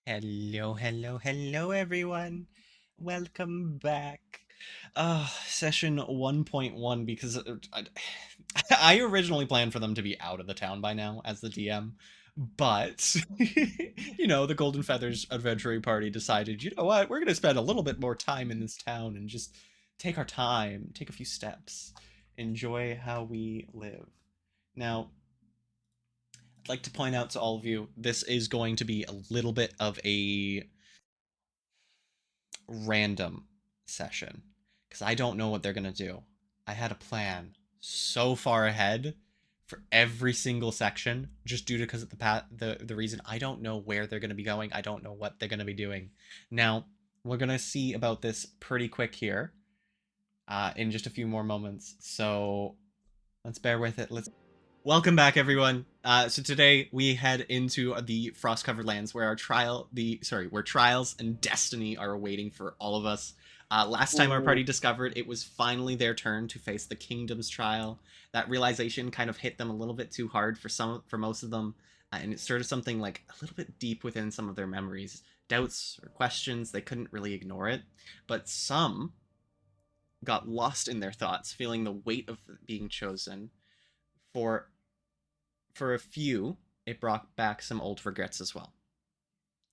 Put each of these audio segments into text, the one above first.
Hello, everyone. Welcome back. Session 1.1 because I originally planned for them to be out of the town by now as the DM, but the Golden Feathers adventuring party decided, you know what, we're going to spend a little bit more time in this town and just take our time, take a few steps, enjoy how we live. Now, I'd like to point out to all of you, this is going to be a little bit of a random session because I don't know what they're going to do. I had a plan so far ahead for every single section just due to because of the reason I don't know where they're going to be going. I don't know what they're going to be doing. Now, we're going to see about this pretty quick here in just a few more moments. So let's bear with it. Welcome back, everyone. So today we head into the frost-covered lands where where trials and destiny are waiting for all of us. Last time our party discovered it was finally their turn to face the kingdom's trial. That realization kind of hit them a little bit too hard for most of them, and it stirred something like a little bit deep within some of their memories, doubts or questions. They couldn't really ignore it, but some got lost in their thoughts, feeling the weight of being chosen. For a few, it brought back some old regrets as well.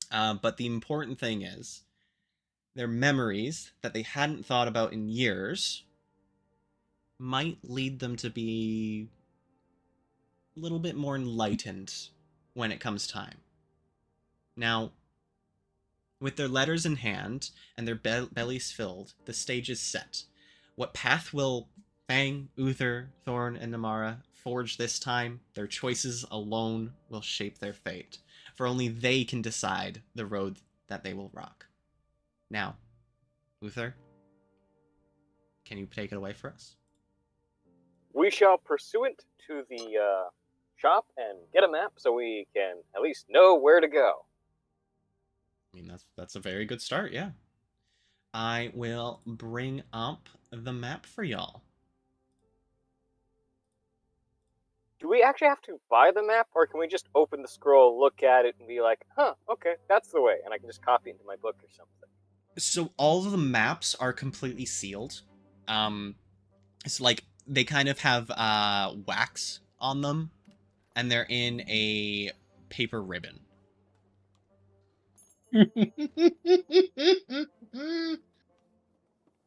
But the important thing is, their memories that they hadn't thought about in years might lead them to be a little bit more enlightened when it comes time. Now, with their letters in hand and their bellies filled, the stage is set. What path will Fang, Uther, Thorn, and Namara forge this time? Their choices alone will shape their fate, for only they can decide the road that they will rock. Now, Uther, can you take it away for us? We shall pursuant to the shop and get a map so we can at least know where to go. I mean, that's a very good start, yeah. I will bring up the map for y'all. Do we actually have to buy the map, or can we just open the scroll, look at it, and be like, huh, okay, that's the way, and I can just copy it into my book or something? So all of the maps are completely sealed. It's like they kind of have wax on them, and they're in a paper ribbon.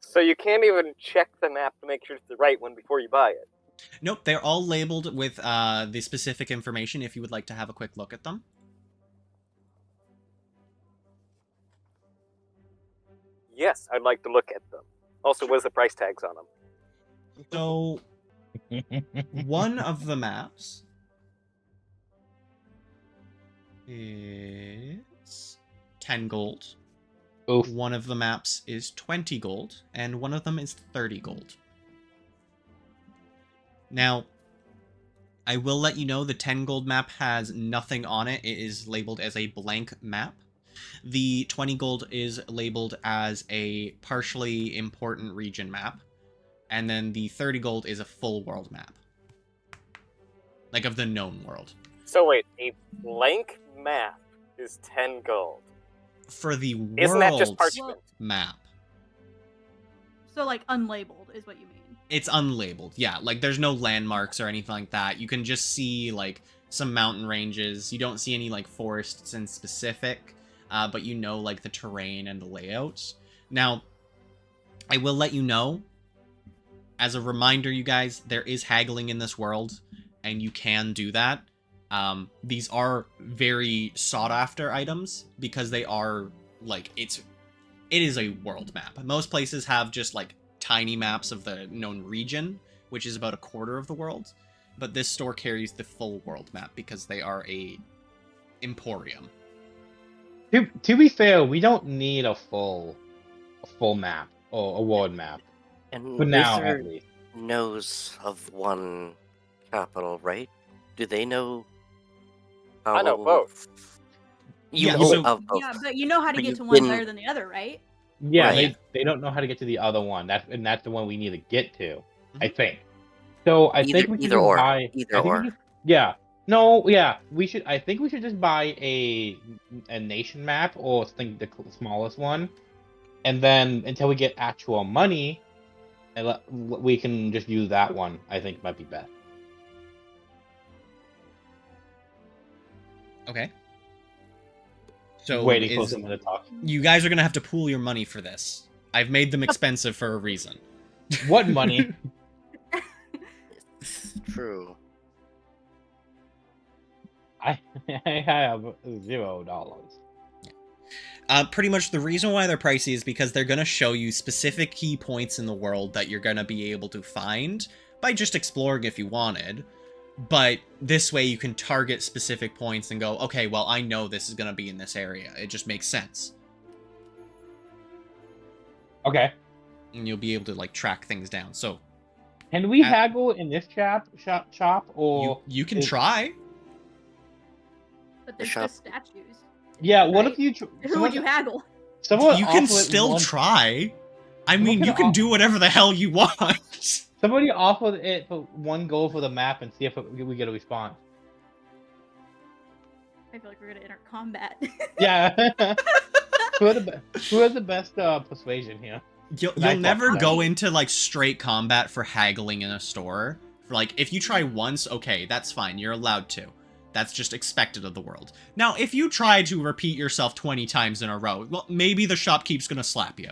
So you can't even check the map to make sure it's the right one before you buy it? Nope, they're all labeled with the specific information if you would like to have a quick look at them. Yes, I'd like to look at them. Also, what's the price tags on them? So, one of the maps is 10 gold. Oof. One of the maps is 20 gold, and one of them is 30 gold. Now, I will let you know the 10 gold map has nothing on it. It is labeled as a blank map. The 20 gold is labeled as a partially important region map. And then the 30 gold is a full world map. Like of the known world. So wait, a blank map is 10 gold. For the Isn't that just world parchment? map. So, like, unlabeled is what you mean? It's unlabeled, yeah. Like, there's no landmarks or anything like that. You can just see, like, some mountain ranges. You don't see any, like, forests in specific, but you know, like, the terrain and the layouts. Now, I will let you know, as a reminder, you guys, there is haggling in this world, and you can do that. These are very sought-after items, because they are, like, it is a world map. Most places have just, like, tiny maps of the known region, which is about a quarter of the world, but this store carries the full world map because they are a emporium. To be fair, we don't need a full map or a world map. And For now, Uther at least. knows of one capital, right? Do they know? I know both. You Yeah, know so- of both. Yeah, but you know how to But get you've to one been- better than the other, right? Yeah, Right. they don't know how to get to the other one. That's the one we need to get to. I think. So I think we can Either just or. buy. Either I think or. yeah, No, yeah, we should. I think we should just buy a nation map or think the smallest one, and then until we get actual money, we can just use that one. I think might be best. Okay. So Waiting for is someone to talk. you guys are gonna have to pool your money for this. I've made them expensive for a reason. What money? It's true. I have $0. Pretty much the reason why they're pricey is because they're going to show you specific key points in the world that you're going to be able to find by just exploring if you wanted. But this way you can target specific points and go, okay, well, I know this is going to be in this area. It just makes sense. Okay. And you'll be able to, like, track things down. So, Can we haggle in this shop or you can try. But there's shop- just statues. Yeah, what Right? if you Who would you haggle? someone You can offer it still one- try. I Someone mean, could you can off- do whatever the hell you want. Somebody offered it for one goal for the map and see if we get a response. I feel like we're gonna enter combat. Yeah. who has the best persuasion here? You'll I never fucked go up. into, like, straight combat for haggling in a store. Like, if you try once, okay, that's fine. You're allowed to. That's just expected of the world. Now, if you try to repeat yourself 20 times in a row, well, maybe the shopkeep's gonna slap you.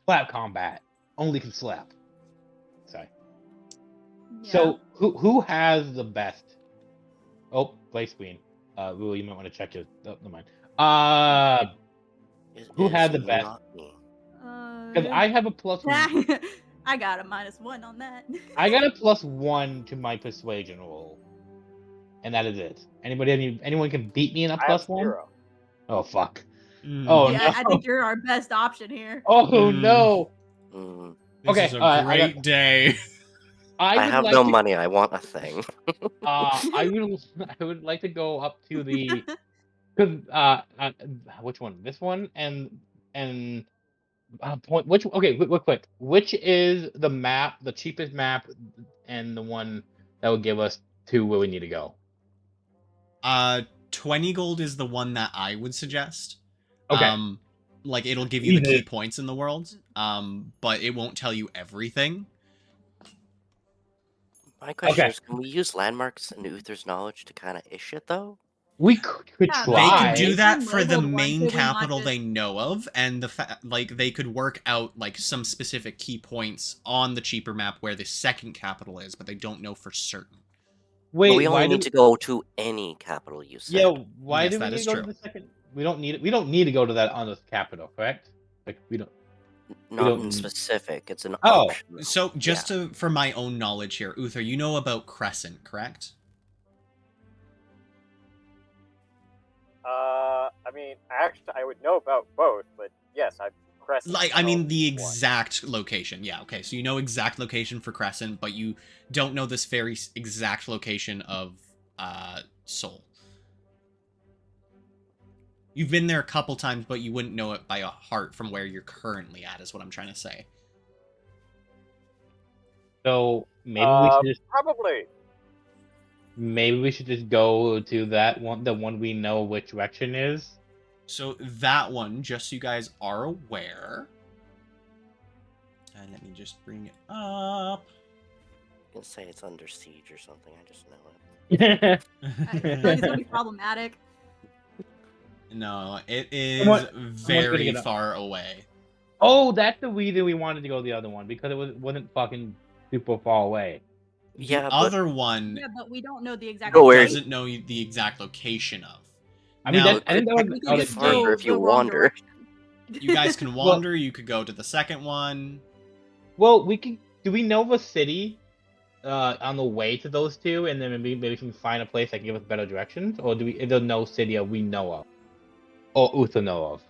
Slap combat. Only can slap. Sorry. Yeah. So who has the best? Oh, play screen. Rule, you might want to check your. Oh, never mind. It Who had is the best? not me. Because I have a plus. I got a -1 on that. I got a +1 to my persuasion roll, and that is it. Anyone can beat me in a I have +1? 0. Oh fuck! Mm. Oh yeah, no! I think you're our best option here. Oh Mm. no! Mm. This Okay, is a I great day. I would have like no to, money. I want a thing. I would like to go up to the because which one? This one and point which okay real quick. Which is the map, the cheapest map, and the one that would give us to where we need to go? 20 gold is the one that I would suggest. Okay. Like, it'll give you the Easy. key points in the world, but it won't tell you everything. My question Okay. is, can we use landmarks and Uther's knowledge to kind of ish it, though? We could Yeah, They try. could do that for the Labeled ones, main they would not capital just- they know of, and like, they could work out, like, some specific key points on the cheaper map where the second capital is, but they don't know for certain. Wait, But we why only do need to go to any capital you said. Yeah, why Yes, do we that need is to go true. to the second? We don't need to go to that on the capital, correct? Like we don't. Not don't- in specific. It's an Oh, option. So, just for my own knowledge here, Uther, you know about Crescent, correct? I mean, I would know about both, but yes, I've Crescent. Like, I mean, the one. exact location. Yeah, okay, so you know exact location for Crescent, but you don't know this very exact location of Soul. You've been there a couple times, but you wouldn't know it by a heart from where you're currently at, is what I'm trying to say. So maybe we should just go to that one, the one we know which direction is. So that one, just so you guys are aware. And let me just bring it up. You can say it's under siege or something. I just know it. I feel like it's gonna be problematic. No, it is Someone's gonna very get up. far away. Oh, that's the reason we wanted to go the other one, because it wasn't fucking super far away. Yeah, The but other one Yeah, but we don't know the exact. Go where- doesn't know the exact location of. I mean, Now, I think that was We the can other just farther go game. if you the wrong wander. direction. You guys can wander. You could go to the second one. Well, we can. Do we know the city on the way to those two, and then maybe we can find a place that can give us better directions, or is there no city that we know of, or Uther know of?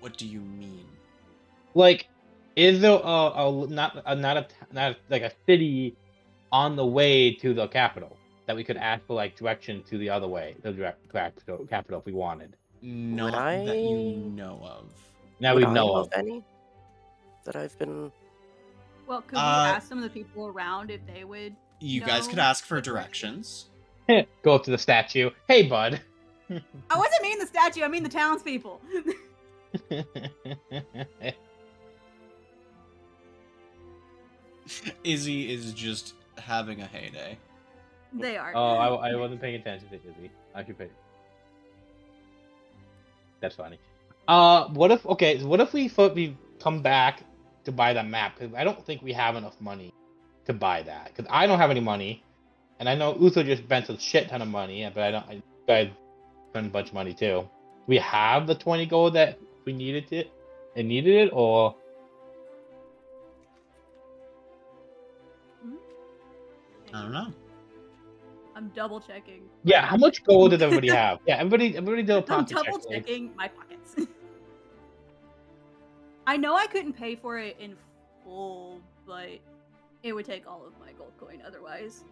What do you mean? Like, is there not like a city on the way to the capital that we could ask for like direction to the other way, the capital if we wanted? Not I- that you know of. Now would we I know of. any that I've been. Well, could we ask some of the people around if they would You guys could No, ask for good direction. directions. Go up to the statue. Hey, bud. I wasn't meaning the statue. I mean the townspeople. Izzy is just having a heyday. They are. Oh, I wasn't paying attention to Izzy. I should pay. That's funny. What if we come back to buy that map? Because I don't think we have enough money to buy that. Because I don't have any money, and I know Utho just spent a shit ton of money, but I spent a bunch of money too. We have the 20 gold that we needed it, or I don't know. I'm double checking. yeah. How much gold does everybody have? Yeah, everybody do a I'm pocket check. double checking my pockets. I know I couldn't pay for it in full, but it would take all of my gold coin otherwise.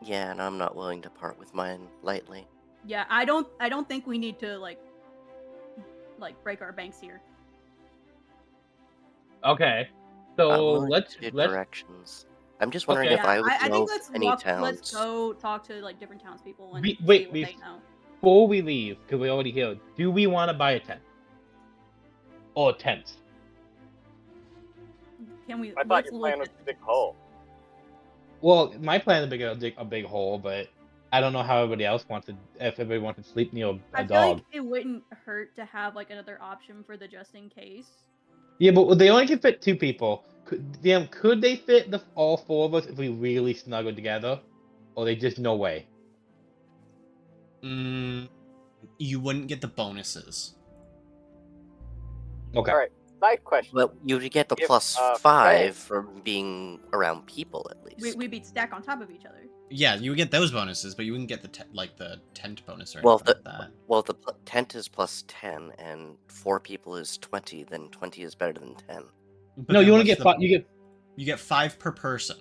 Yeah, and I'm not willing to part with mine lightly. Yeah, I don't think we need to like break our banks here. Okay, I'm so willing let's to do directions. I'm just wondering Okay. if I would I know think let's any towns. let's go talk to like different townspeople and We- see wait, what we- they know. before we leave, because we already here. Do we want to buy a tent or tents? Can we? I thought let's your look plan was at to dig a this. hole. Well, my plan is to dig a big hole, but I don't know how everybody else wants to. If everybody wants to sleep near a I feel dog. like it wouldn't hurt to have like another option for the just in case. Yeah, but they only can fit 2 people. Could they fit all 4 of us if we really snuggled together? Or they just no way? You wouldn't get the bonuses. Okay. All right. Side question. Well, you would get the If, plus Fred- 5 from being around people at least. We'd be stacked on top of each other. Yeah, you would get those bonuses, but you wouldn't get the the tent bonus or Well, anything like that. Well, the tent is plus 10, and 4 people is 20. Then 20 is better than 10. But No, then you only what's get the- 5. You get 5 per person.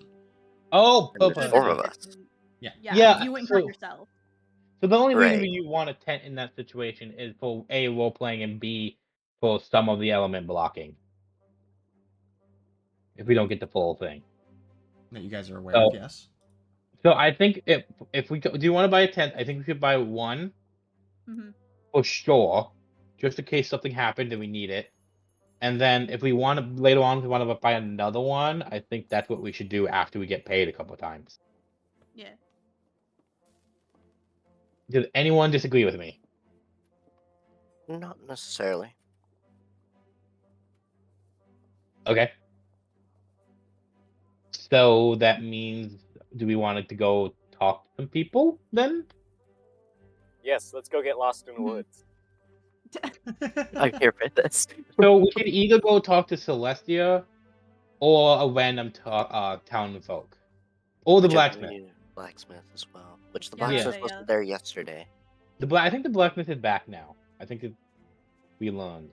oh, And there's okay. 4 of us. Yeah. Yeah, You wouldn't so- hurt yourself. So the only reason Right. you want a tent in that situation is for A, role playing, and B, for some of the element blocking. If we don't get the full thing. That you guys are aware of, yes. So I think if we do you want to buy a tent? I think we should buy 1 Mm-hmm. for sure, just in case something happened and we need it. And then if we want to later on, if we want to buy another one, I think that's what we should do after we get paid a couple of times. Yeah. Does anyone disagree with me? Not necessarily. Okay. So that means, do we want to go talk to some people then? Yes, let's go get lost in the Mhm. woods. I'm here for this. So we can either go talk to Celestia or a random town folk. Or the Which blacksmith. we need a blacksmith as well. Which the Yeah, blacksmith yeah. wasn't there yesterday. I think the blacksmith is back now. I think we learned.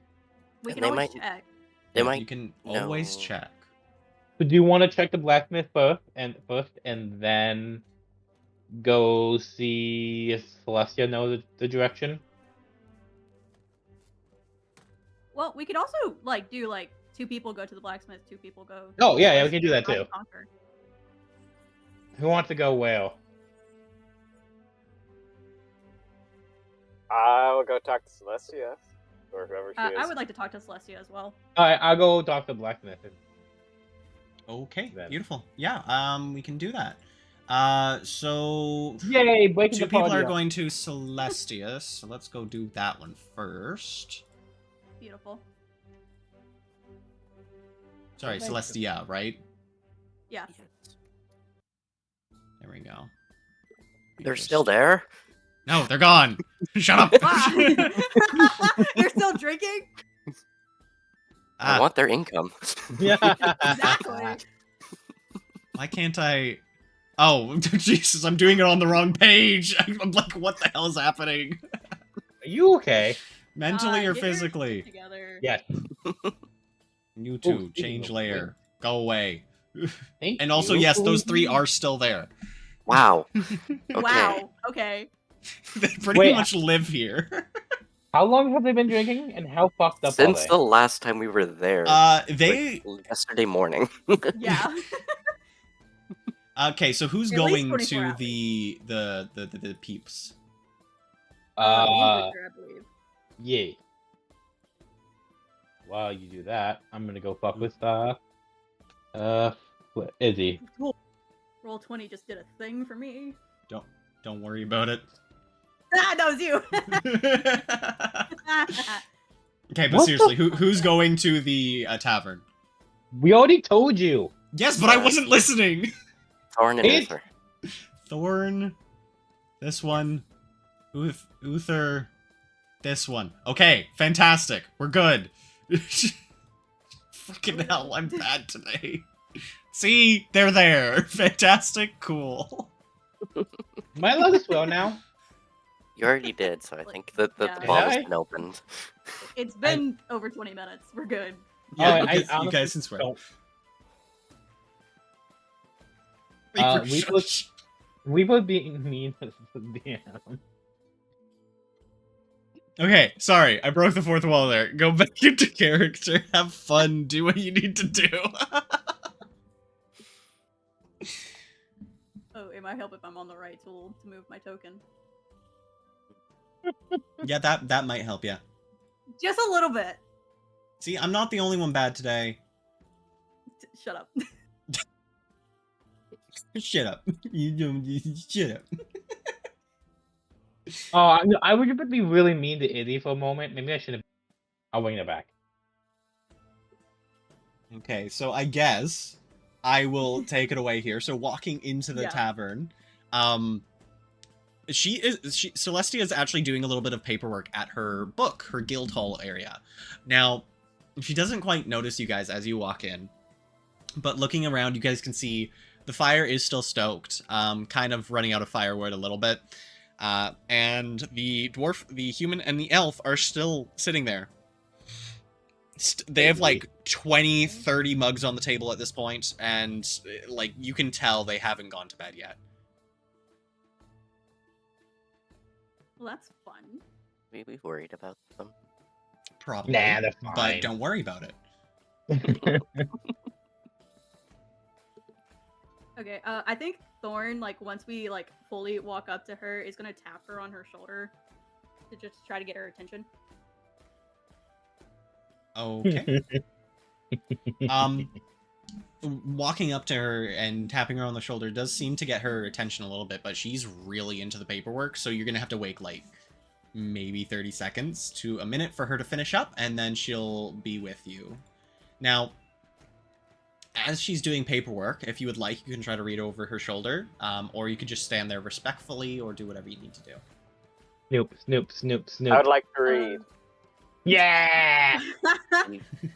We And can they always might- check. They Yeah, might you can always know- check. So do you want to check the blacksmith first and then go see if Celestia knows the direction? Well, we could also like do like 2 people go to the blacksmith, 2 people go. Oh, to yeah, the we can do that blacksmith, too. conquer. Who wants to go where? I will go talk to Celestia or whoever she is. I would like to talk to Celestia as well. Alright, I'll go talk to the blacksmith. Okay, Then. beautiful. Yeah, we can do that. So Yay, breaking 2 the people party are up. going to Celestia, so let's go do that one first. Beautiful. Sorry, Thank you. Celestia, right? Yeah. There we go. They're still there? No, they're gone. Shut up. Wow. You're still drinking? I want their income. Yeah. Exactly. Why can't I? Oh, Jesus! I'm doing it on the wrong page. I'm like, what the hell is happening? Are you okay? Mentally or Get your physically? shit together. Yes. You Oh, too. speaking Change of layer. Go away. Thank And also, you. yes, those 3 are still there. Wow. Wow. Okay. They pretty Wait, much live here. How long have they been drinking, and how fucked up Since are the last time we were there. They like, yesterday morning. Yeah. Okay, so who's At least going 24 to hours. the peeps? Winchester, I believe. Yeah. While you do that, I'm gonna go fuck with Izzy. Roll 20 just did a thing for me. Don't worry about it. Ah, that was you. Okay, but What seriously, the who's going to the tavern? We already told you. Yes, but I wasn't listening. Thorn and It- Uther. Thorn, this one, Uther, this one. Okay, fantastic. We're good. Fucking hell, I'm bad today. See, they're there. Fantastic, cool. Am I allowed to spell now? You already did, so I think that the Yeah. ball has Did I? been opened. It's been over 20 minutes. We're good. Yeah, Oh, you, I guys, you honestly guys can swear. don't. Wait, we shush. We would be mean as the DM. Okay, sorry, I broke the fourth wall there. Go back into character, have fun, do what you need to do. Oh, it might help if I'm on the right tool to move my token. Yeah, that might help, yeah. Just a little bit. See, I'm not the only one bad today. Shut up. Shut up. You don't shut up. Oh, I would be really mean to Izzy for a moment. Maybe I should have. I'll bring it back. Okay, so I guess I will take it away here. So walking into the Yeah. tavern, Celestia is actually doing a little bit of paperwork at her book, her guild hall area. Now, she doesn't quite notice you guys as you walk in, but looking around, you guys can see the fire is still stoked, kind of running out of firewood a little bit. And the dwarf, the human, and the elf are still sitting there. They have like 20, 30 mugs on the table at this point, and like you can tell they haven't gone to bed yet. Well, that's fun. We worried about them. Probably. Nah, they're But fine. don't worry about it. Okay, I think Thorn, like, once we, like, fully walk up to her, is gonna tap her on her shoulder to just try to get her attention. Okay. Walking up to her and tapping her on the shoulder does seem to get her attention a little bit, but she's really into the paperwork, so you're gonna have to wait, like, maybe 30 seconds to a minute for her to finish up, and then she'll be with you. Now, as she's doing paperwork, if you would like, you can try to read over her shoulder, or you could just stand there respectfully, or do whatever you need to do. Snoop, Snoop, Snoop, Snoop. I would like to read. Yeah.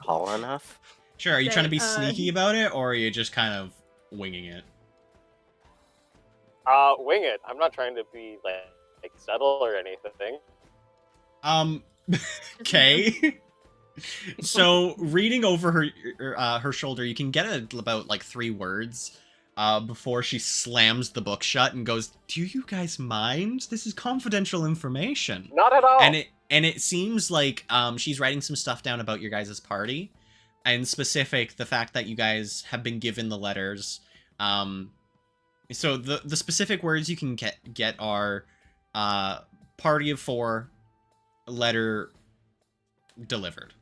Tall enough? Sure, are you Okay, trying to be sneaky about it, or are you just kind of winging it? Wing it. I'm not trying to be like subtle or anything. Okay. So reading over her shoulder, you can get about like 3 words before she slams the book shut and goes, "Do you guys mind? This is confidential information." Not at all. And it seems like she's writing some stuff down about your guys' party, and specific the fact that you guys have been given the letters. So the specific words you can get are party of 4, letter delivered.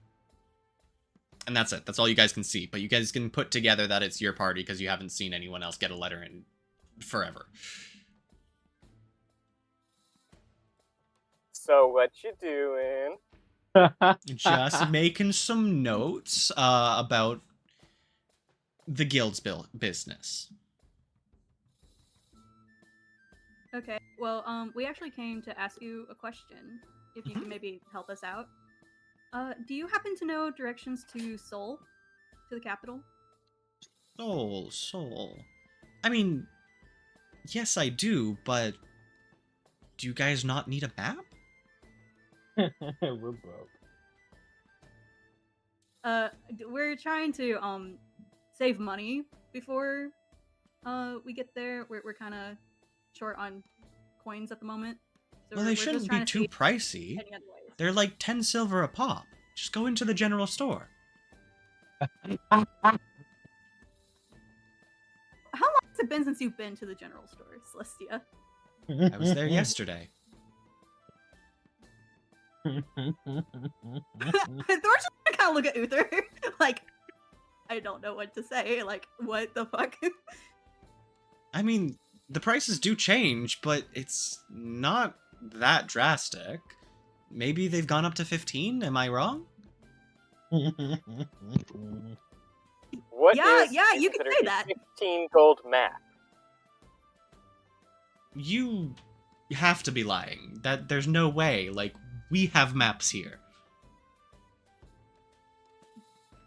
And that's it. That's all you guys can see. But you guys can put together that it's your party because you haven't seen anyone else get a letter in forever. So what you doing? Just making some notes about the guild's business. Okay, well, we actually came to ask you a question, if you can maybe help us out. Do you happen to know directions to Seoul? To the capital? Soul. I mean, yes, I do, but do you guys not need a map? We're broke. We're trying to, save money before, we get there. We're kind of short on coins at the moment. So Well, they we're just shouldn't be trying to too see pricey. any other ways. They're like 10 silver a pop. Just go into the general store. How long does it been since you've been to the general store, Celestia? I was there yesterday. Thor's just gonna kind of look at Uther, like, I don't know what to say. Like, what the fuck? I mean, the prices do change, but it's not that drastic. Maybe they've gone up to 15? Am I wrong? What Yeah, is yeah, you can considered say a that. 15 gold map? You have to be lying. That there's no way. Like, we have maps here.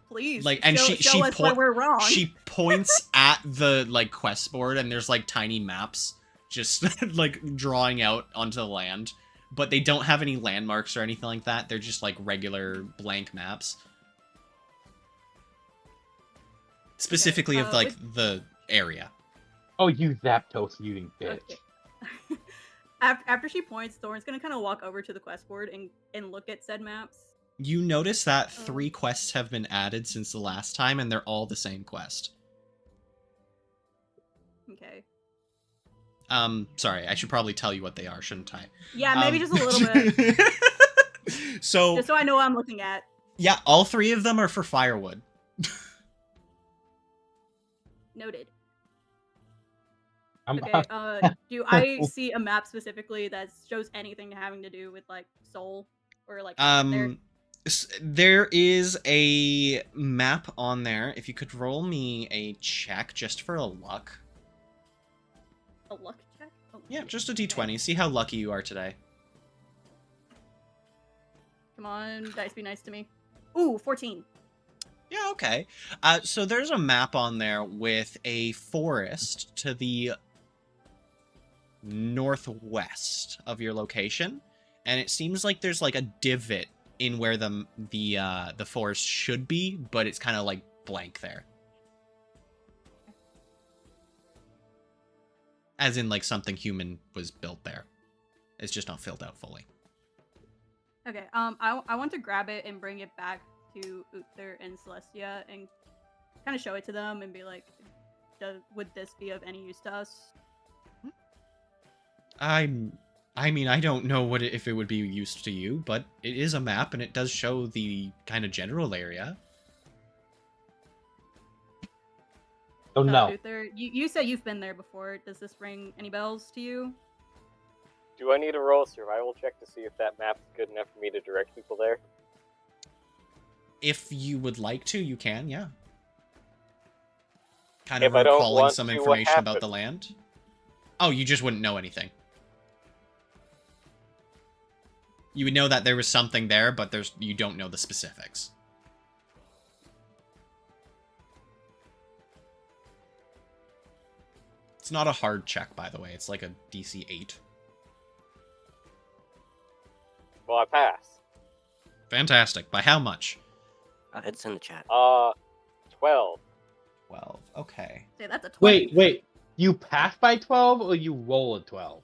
Please, Like, and show us where we're wrong. She points at the like quest board, and there's like tiny maps just like drawing out onto the land, but they don't have any landmarks or anything like that. They're just like regular blank maps, specifically of like the area. Oh, you Zapdos eating bitch. Okay. After she points, Thorn's gonna kind of walk over to the quest board and look at said maps. You notice that 3 quests have been added since the last time, and they're all the same quest. Okay. Sorry, I should probably tell you what they are, shouldn't I? Yeah, maybe just a little bit. So, Just so I know what I'm looking at. yeah, all 3 of them are for firewood. Noted. I'm, Okay, do I see a map specifically that shows anything having to do with, like, soul? Or, like, There is a map on there. If you could roll me a check just for a luck. a luck check? Oh, Yeah, just a d20. See how lucky you are today. come on, dice be nice to me. Ooh, 14. Yeah, okay. So there's a map on there with a forest to the northwest of your location, and it seems like there's like a divot in where the forest should be, but it's kind of like blank there. As in like something human was built there. It's just not filled out fully. Okay, I want to grab it and bring it back to Uther and Celestia and kind of show it to them and be like, would this be of any use to us? I mean, I don't know if it would be used to you, but it is a map and it does show the kind of general area. oh no. Uther, you said you've been there before. Does this ring any bells to you? Do I need to roll a survival check to see if that map's good enough for me to direct people there? If you would like to, you can, yeah. Kind If of I don't recalling want some to, what information about the happens? land. Oh, you just wouldn't know anything. You would know that there was something there, but you don't know the specifics. It's not a hard check, by the way. It's like a DC 8. Well, I pass. Fantastic. By how much? It's in the chat. 12. 12. Okay. Say that's a 20. Wait. You pass by 12 or you roll a 12?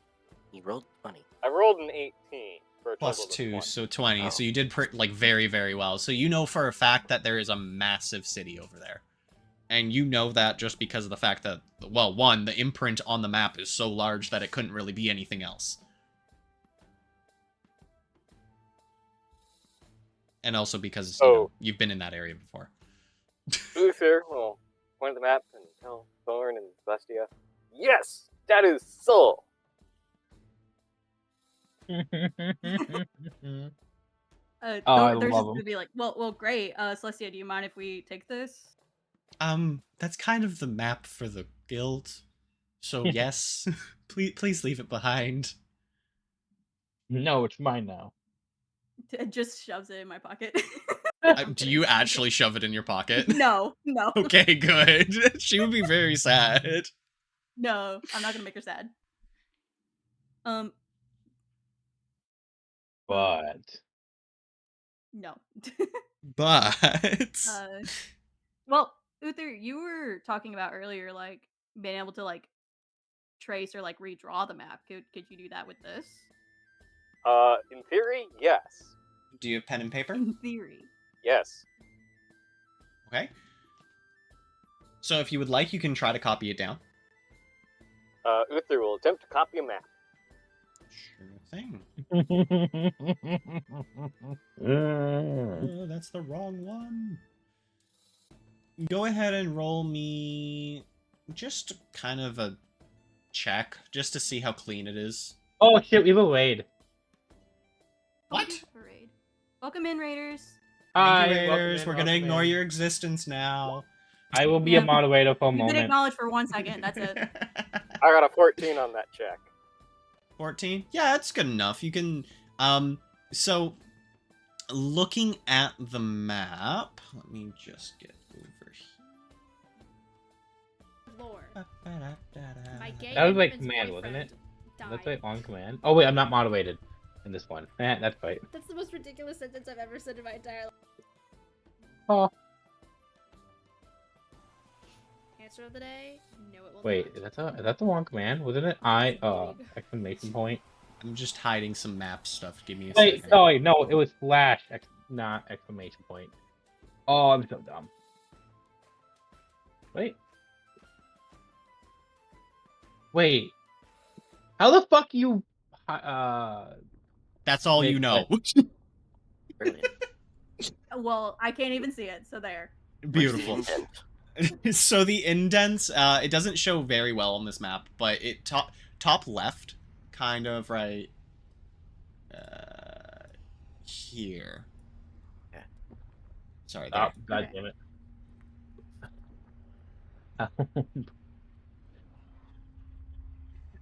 He rolled 20. I rolled an 18 for a Plus total of 2, 20. so 20. Oh. So you did like very, very well. So you know for a fact that there is a massive city over there. And you know that just because of the fact that, well, one, the imprint on the map is so large that it couldn't really be anything else. And also because you know, you've been in that area before. Uther will point at the map and tell Thorn and Celestia, yes, that is Soul. I Thor's love just 'em. gonna be like, well, great. Celestia, do you mind if we take this? That's kind of the map for the guild. So yes, please leave it behind. No, it's mine now. It just shoves it in my pocket. Do you actually shove it in your pocket? No. Okay, good. She would be very sad. No, I'm not gonna make her sad. But No. But Well, Uther, you were talking about earlier, like, being able to, like, trace or, like, redraw the map. Could you do that with this? In theory, yes. do you have pen and paper? In theory. Yes. Okay. So if you would like, you can try to copy it down. Uther will attempt to copy a map. Sure thing. Oh, that's the wrong one. Go ahead and roll me just kind of a check, just to see how clean it is. Oh shit, we have a raid. What? Parade. Welcome in, Raiders. Hi, Thank you, welcome Raiders. in, We're gonna welcome ignore in. your existence now. I will be Yeah. a moderator for a You've been moment. acknowledged for 1 second. That's it. I got a 14 on that check. 14? Yeah, that's good enough. You can, so, looking at the map, let me just get over Lore. here. My gay That was like infant's command, wasn't it? boyfriend That's died. right, on command. Oh wait, I'm not moderated in this one. That's right. That's the most ridiculous sentence I've ever said in my entire life. Oh, Answer of the day? No, it will wait, not. is that the wrong command? Wasn't it? Exclamation point. I'm just hiding some map stuff. Give me a Wait, second. oh wait, no, it was slash, not exclamation point. Oh, I'm so dumb. Wait. How the fuck you, That's all you Make know. Brilliant. Well, I can't even see it, so there. Beautiful. Where's the indent? So the indents, it doesn't show very well on this map, but it top left, kind of right here. Okay. Sorry, Oh, there. god Okay. damn it.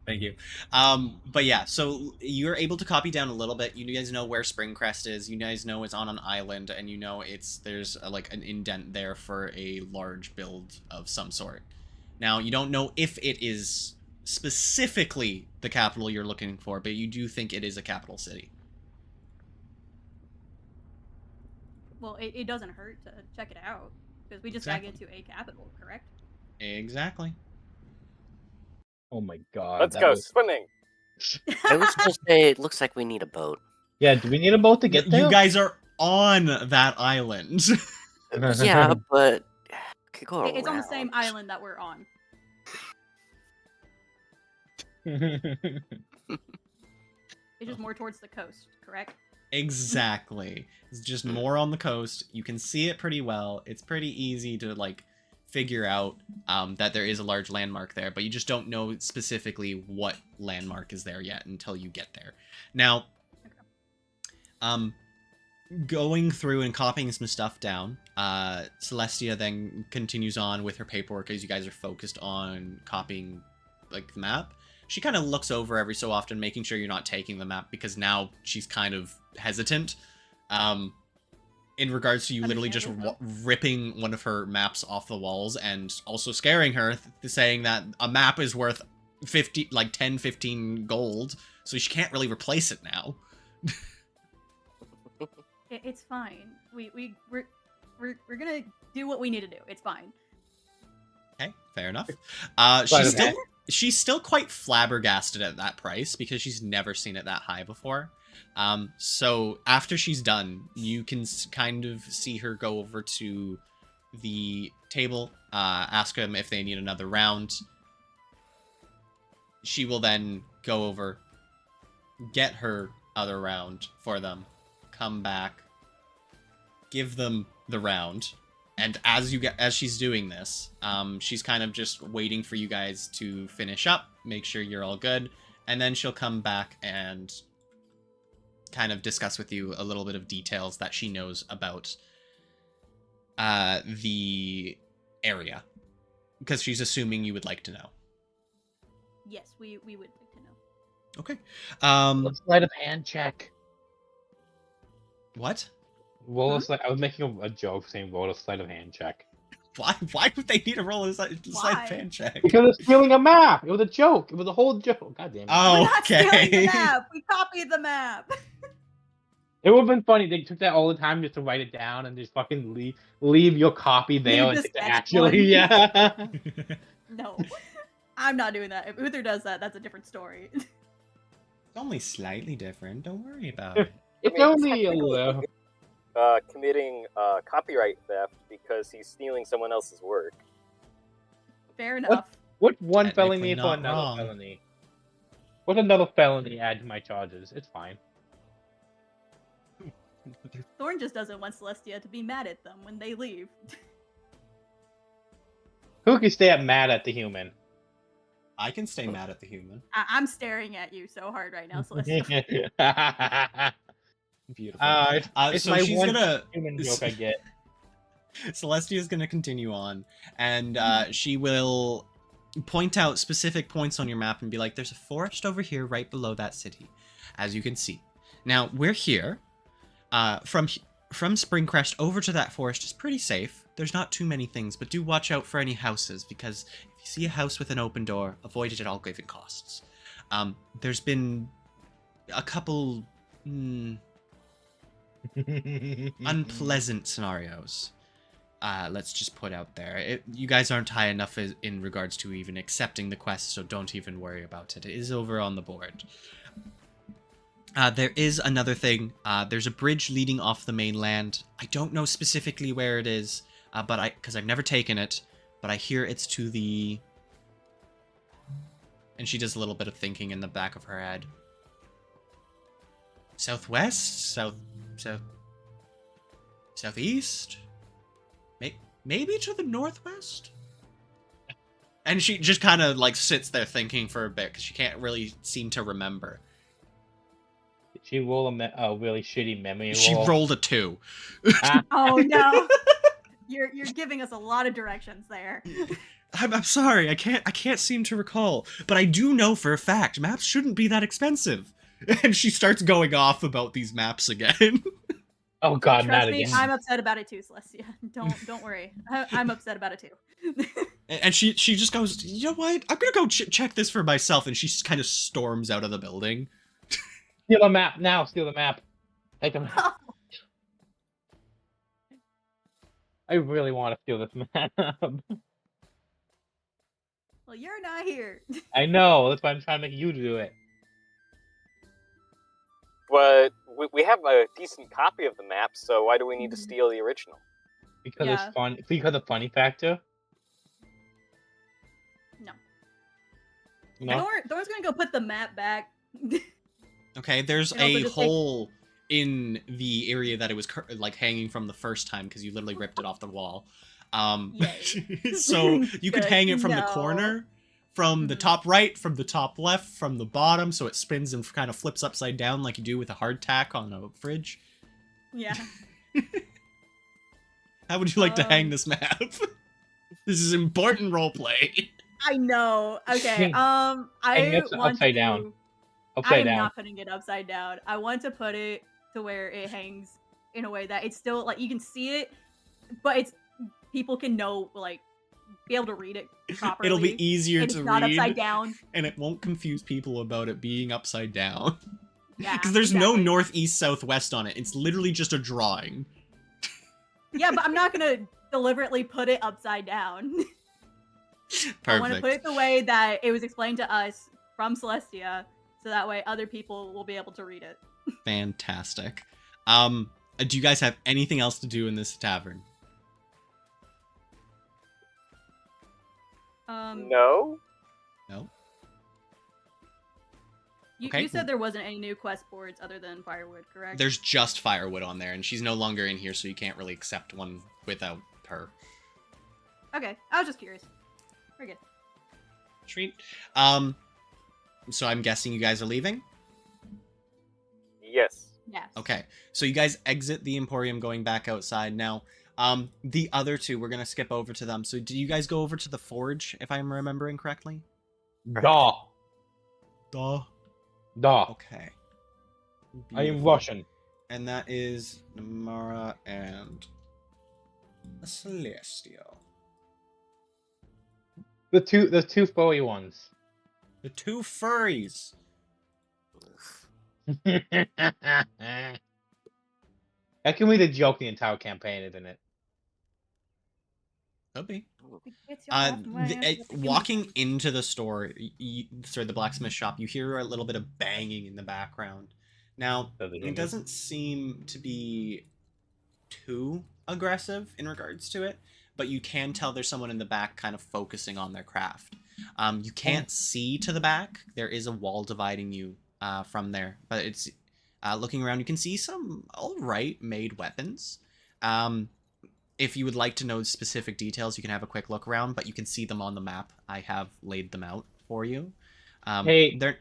Thank you. But yeah, so you're able to copy down a little bit. You guys know where Springcrest is. You guys know it's on an island, and you know there's like an indent there for a large build of some sort. Now, you don't know if it is specifically the capital you're looking for, but you do think it is a capital city. Well, it doesn't hurt to check it out, because we just Exactly. gotta get to a capital, correct? Exactly. Oh my god. Let's that go was- swimming. I was gonna say it looks like we need a boat. Yeah, do we need a boat to get there? You guys are on that island. Yeah, but could go It's on the same around. island that we're on. It's just more towards the coast, correct? Exactly. It's just more on the coast. You can see it pretty well. It's pretty easy to like figure out that there is a large landmark there, but you just don't know specifically what landmark is there yet until you get there. Now, going through and copying some stuff down, Celestia then continues on with her paperwork as you guys are focused on copying like the map. She kind of looks over every so often, making sure you're not taking the map, because now she's kind of hesitant in regards to you literally just ripping one of her maps off the walls and also scaring her, saying that a map is worth 10, 15 gold, so she can't really replace it now. It's fine. We're gonna do what we need to do. It's fine. Okay, fair enough. But She's still quite flabbergasted at that price because she's never seen it that high before. So after she's done, you can kind of see her go over to the table, ask them if they need another round. She will then go over, get her other round for them, come back, give them the round. And as she's doing this, she's kind of just waiting for you guys to finish up, make sure you're all good, and then she'll come back and kind of discuss with you a little bit of details that she knows about the area, because she's assuming you would like to know. Yes, we would like to know. Okay. Let's sleight of hand check. What? Roll a sleight. I was making a joke saying roll a sleight of hand check. Why would they need to roll a sleight Why? of hand check? Because it's stealing a map. It was a joke. It was a whole joke. God damn it. Oh, We're not stealing the okay. map. We copied the map. It would have been funny. They took that all the time just to write it down and just fucking leave your copy there. Leave And the take the sketch actually, one. yeah. No, I'm not doing that. If Uther does that, that's a different story. It's only slightly different. Don't worry about it. It's I mean, only a technically, little. Committing copyright theft because he's stealing someone else's work. Fair enough. What one Technically felony for not another wrong. felony? What another felony add to my charges? It's fine. Thorn just doesn't want Celestia to be mad at them when they leave. Who can stay up mad at the human? I can stay mad at the human. I'm staring at you so hard right now, Celestia. Beautiful. It's So my she's one gonna human joke I get. Celestia is gonna continue on, and she will point out specific points on your map and be like, "There's a forest over here, right below that city, as you can see. Now we're here. From Springcrest over to that forest is pretty safe. There's not too many things, but do watch out for any houses, because if you see a house with an open door, avoid it at all given costs. There's been a couple unpleasant scenarios. Let's just put out there. You guys aren't high enough in regards to even accepting the quest, so don't even worry about it. It is over on the board. There is another thing. There's a bridge leading off the mainland. I don't know specifically where it is, because I've never taken it, but I hear it's to the... And she does a little bit of thinking in the back of her head. Southwest? Southeast? Maybe to the northwest? And she just kind of like sits there thinking for a bit because she can't really seem to remember. Did she roll a really shitty memory roll? She rolled a 2. Oh no! You're giving us a lot of directions there. I'm sorry, I can't seem to recall, but I do know for a fact maps shouldn't be that expensive. And she starts going off about these maps again. Oh god, Trust not me, again. I'm upset about it too, Celestia. Don't worry. I'm upset about it too. And she just goes, you know what? I'm gonna go check this for myself. And she just kind of storms out of the building. Steal the map now. Steal the map. Take the map. I really want to steal this map. Well, you're not here. I know. That's why I'm trying to make you do it. But we have a decent copy of the map, so why do we need to steal the original? Because Yeah. it's fun. Because of funny factor. No. No. Thorn's gonna go put the map back. Okay, there's And also a just take- hole in the area that it was like hanging from the first time because you literally ripped it off the wall. Yay. So you could Good. hang it from the No. corner, from the top right, from the top left, from the bottom, so it spins and kind of flips upside down like you do with a hardtack on a fridge. Yeah. How would you like to hang Um, this map? This is important roleplay. I know. Okay. Hang I it want upside to. down. I Upside am down. not putting it upside down. I want to put it to where it hangs in a way that it's still like you can see it, but it's people can know like be able to read it properly. It'll be easier and to it's not read, upside down. and it won't confuse people about it being upside down. Yeah. Because there's no exactly. north, east, southwest on it. It's literally just a drawing. Yeah, but I'm not gonna deliberately put it upside down. I want to Perfect. put it the way that it was explained to us from Celestia, so that way other people will be able to read it. Fantastic. Do you guys have anything else to do in this tavern? No? No? You Okay. said there wasn't any new quest boards other than firewood, correct? There's just firewood on there, and she's no longer in here, so you can't really accept one without her. Okay, I was just curious. We're good. Sweet. So I'm guessing you guys are leaving? Yes. Yes. Okay, so you guys exit the Emporium going back outside now. The other two, we're gonna skip over to them. So do you guys go over to the forge, if I'm remembering correctly? Duh. Duh. Duh. Okay. I am Beautiful. Russian. And that is Namara and Celestial. The two furry ones. The two furries. That can be the joke the entire campaign, isn't it? Could be. It's your left way, Walking into the store, the blacksmith shop, you hear a little bit of banging in the background. Now, it doesn't seem to be too aggressive in regards to it, but you can tell there's someone in the back kind of focusing on their craft. You can't see to the back. There is a wall dividing you from there, but it's looking around. You can see some all right made weapons. If you would like to know specific details, you can have a quick look around, but you can see them on the map. I have laid them out for you. Hey. They're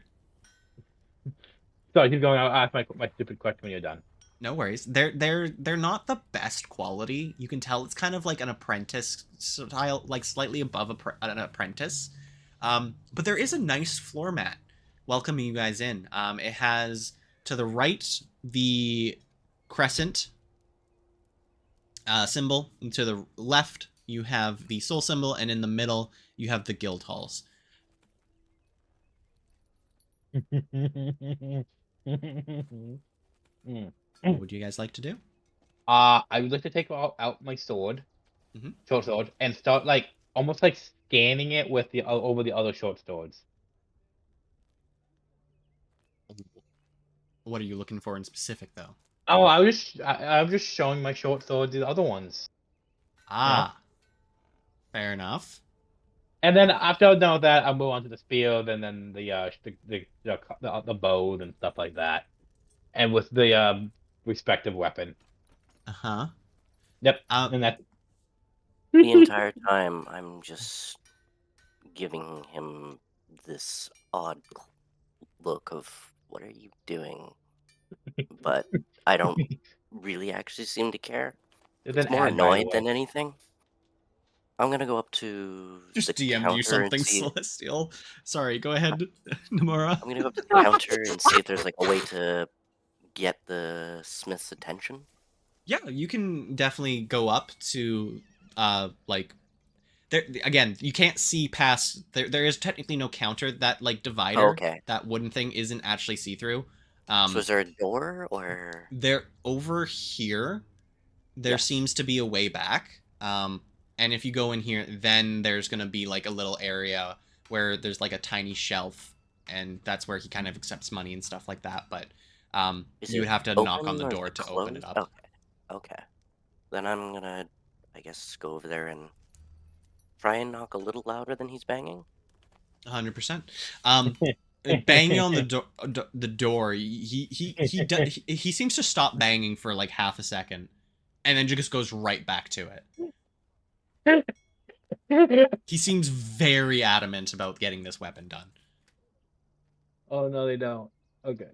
Sorry, keep going. I'll ask my stupid question when you're done. no worries. They're not the best quality. You can tell it's kind of like an apprentice style, like slightly above an apprentice. But there is a nice floor mat welcoming you guys in. It has to the right the crescent symbol, and to the left you have the soul symbol, and in the middle you have the guild halls. What would you guys like to do? I would like to take out my sword, short sword, and start like almost like scanning it with the over the other short swords. What are you looking for in specific, though? Oh, I'm just showing my short sword to the other ones. Ah, fair enough. And then after I'm done with that, I'll move on to the spear, and then the bow and stuff like that, and with the respective weapon. Uh-huh. Yep. And that. The entire time, I'm just giving him this odd look of, what are you doing? But I don't really actually seem to care. It's more annoyed than anything. I'm gonna go up to just the DM'd counter you something, and see... Celestial. Sorry, go ahead, Namora. I'm gonna go up to the counter and see if there's like a way to get the smith's attention. Yeah, you can definitely go up to like there again. You can't see past there. There is technically no counter. That like divider, Okay. that wooden thing isn't actually see through. So is there a door or? There over here. There seems to be a way back. And if you go in here, then there's gonna be like a little area where there's like a tiny shelf, and that's where he kind of accepts money and stuff like that. But you would have to knock on the door to open it up. Okay. Then I'm gonna, I guess, go over there and try and knock a little louder than he's banging. 100%. Banging on the door. He seems to stop banging for like half a second, and then just goes right back to it. He seems very adamant about getting this weapon done. Oh no, they don't. Okay.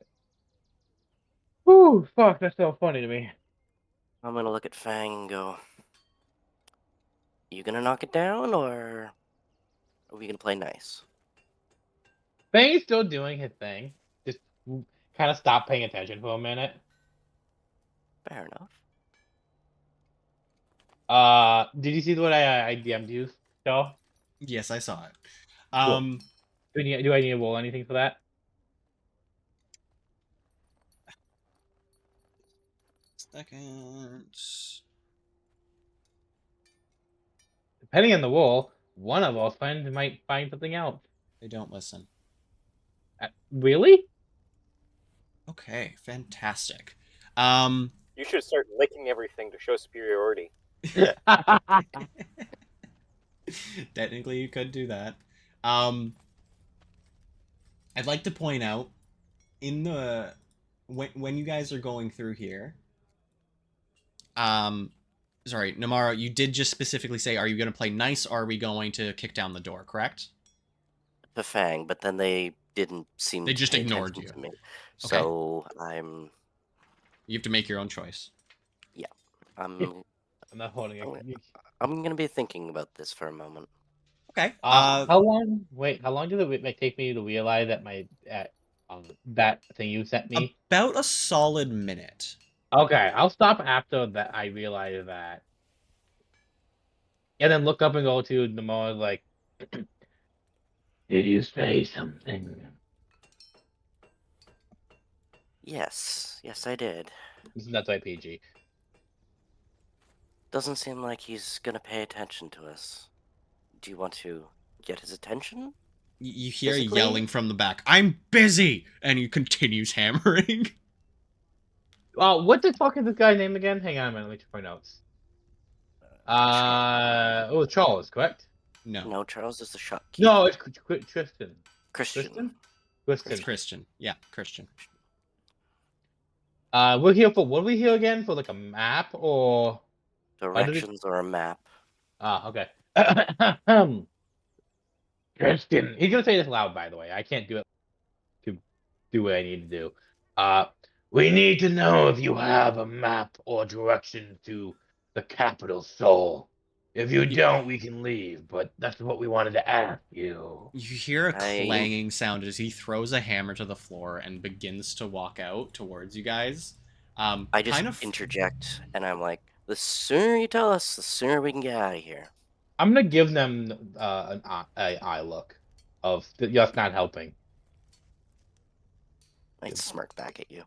Whew, fuck, that's so funny to me. I'm gonna look at Fang and go, you gonna knock it down, or are we gonna play nice? Fang's still doing his thing. Just kind of stop paying attention for a minute. Fair enough. Did you see what I DM'd you, Joe? Yes, I saw it. Cool. Do I need to roll anything for that? Second. Depending on the roll, one of our friends might find something else. They don't listen. Really? Okay, fantastic. You should start licking everything to show superiority. Technically, you could do that. I'd like to point out in the when you guys are going through here. Sorry, Namara, you did just specifically say, are you going to play nice, or are we going to kick down the door, correct? To Fang, but then they didn't seem They to just pay ignored attention you. to me. Okay. So I'm... You have to make your own choice. Yeah. I'm not holding it. I'm going to be thinking about this for a moment. Okay. How long? Wait, how long did it take me to realize that that thing you sent me? About a solid minute. Okay, I'll stop after that. I realize that, and then look up and go to Namora like, "Did you say something?" Yes, I did. That's RPG. Doesn't seem like he's gonna pay attention to us. Do you want to get his attention? You hear yelling from the back, "I'm busy!" And he continues hammering. What the fuck is this guy's name again? Hang on a minute, let me check my notes. Charles, correct? No, No, Charles is the shopkeeper. No, it's Tristan. Christian. it's Christian. Yeah, Christian. We're here for what? Are we here again for like a map or? Directions or a map. Ah, okay. Tristan. He's gonna say this loud, by the way. I can't do it to do what I need to do. We need to know if you have a map or direction to the capital Soul. If you don't, we can leave. But that's what we wanted to ask you. You hear a I- clanging sound as he throws a hammer to the floor and begins to walk out towards you guys. I just interject, and I'm like, the sooner you tell us, the sooner we can get out of here. I'm gonna give them an eye look of that's not helping. I smirk back at you.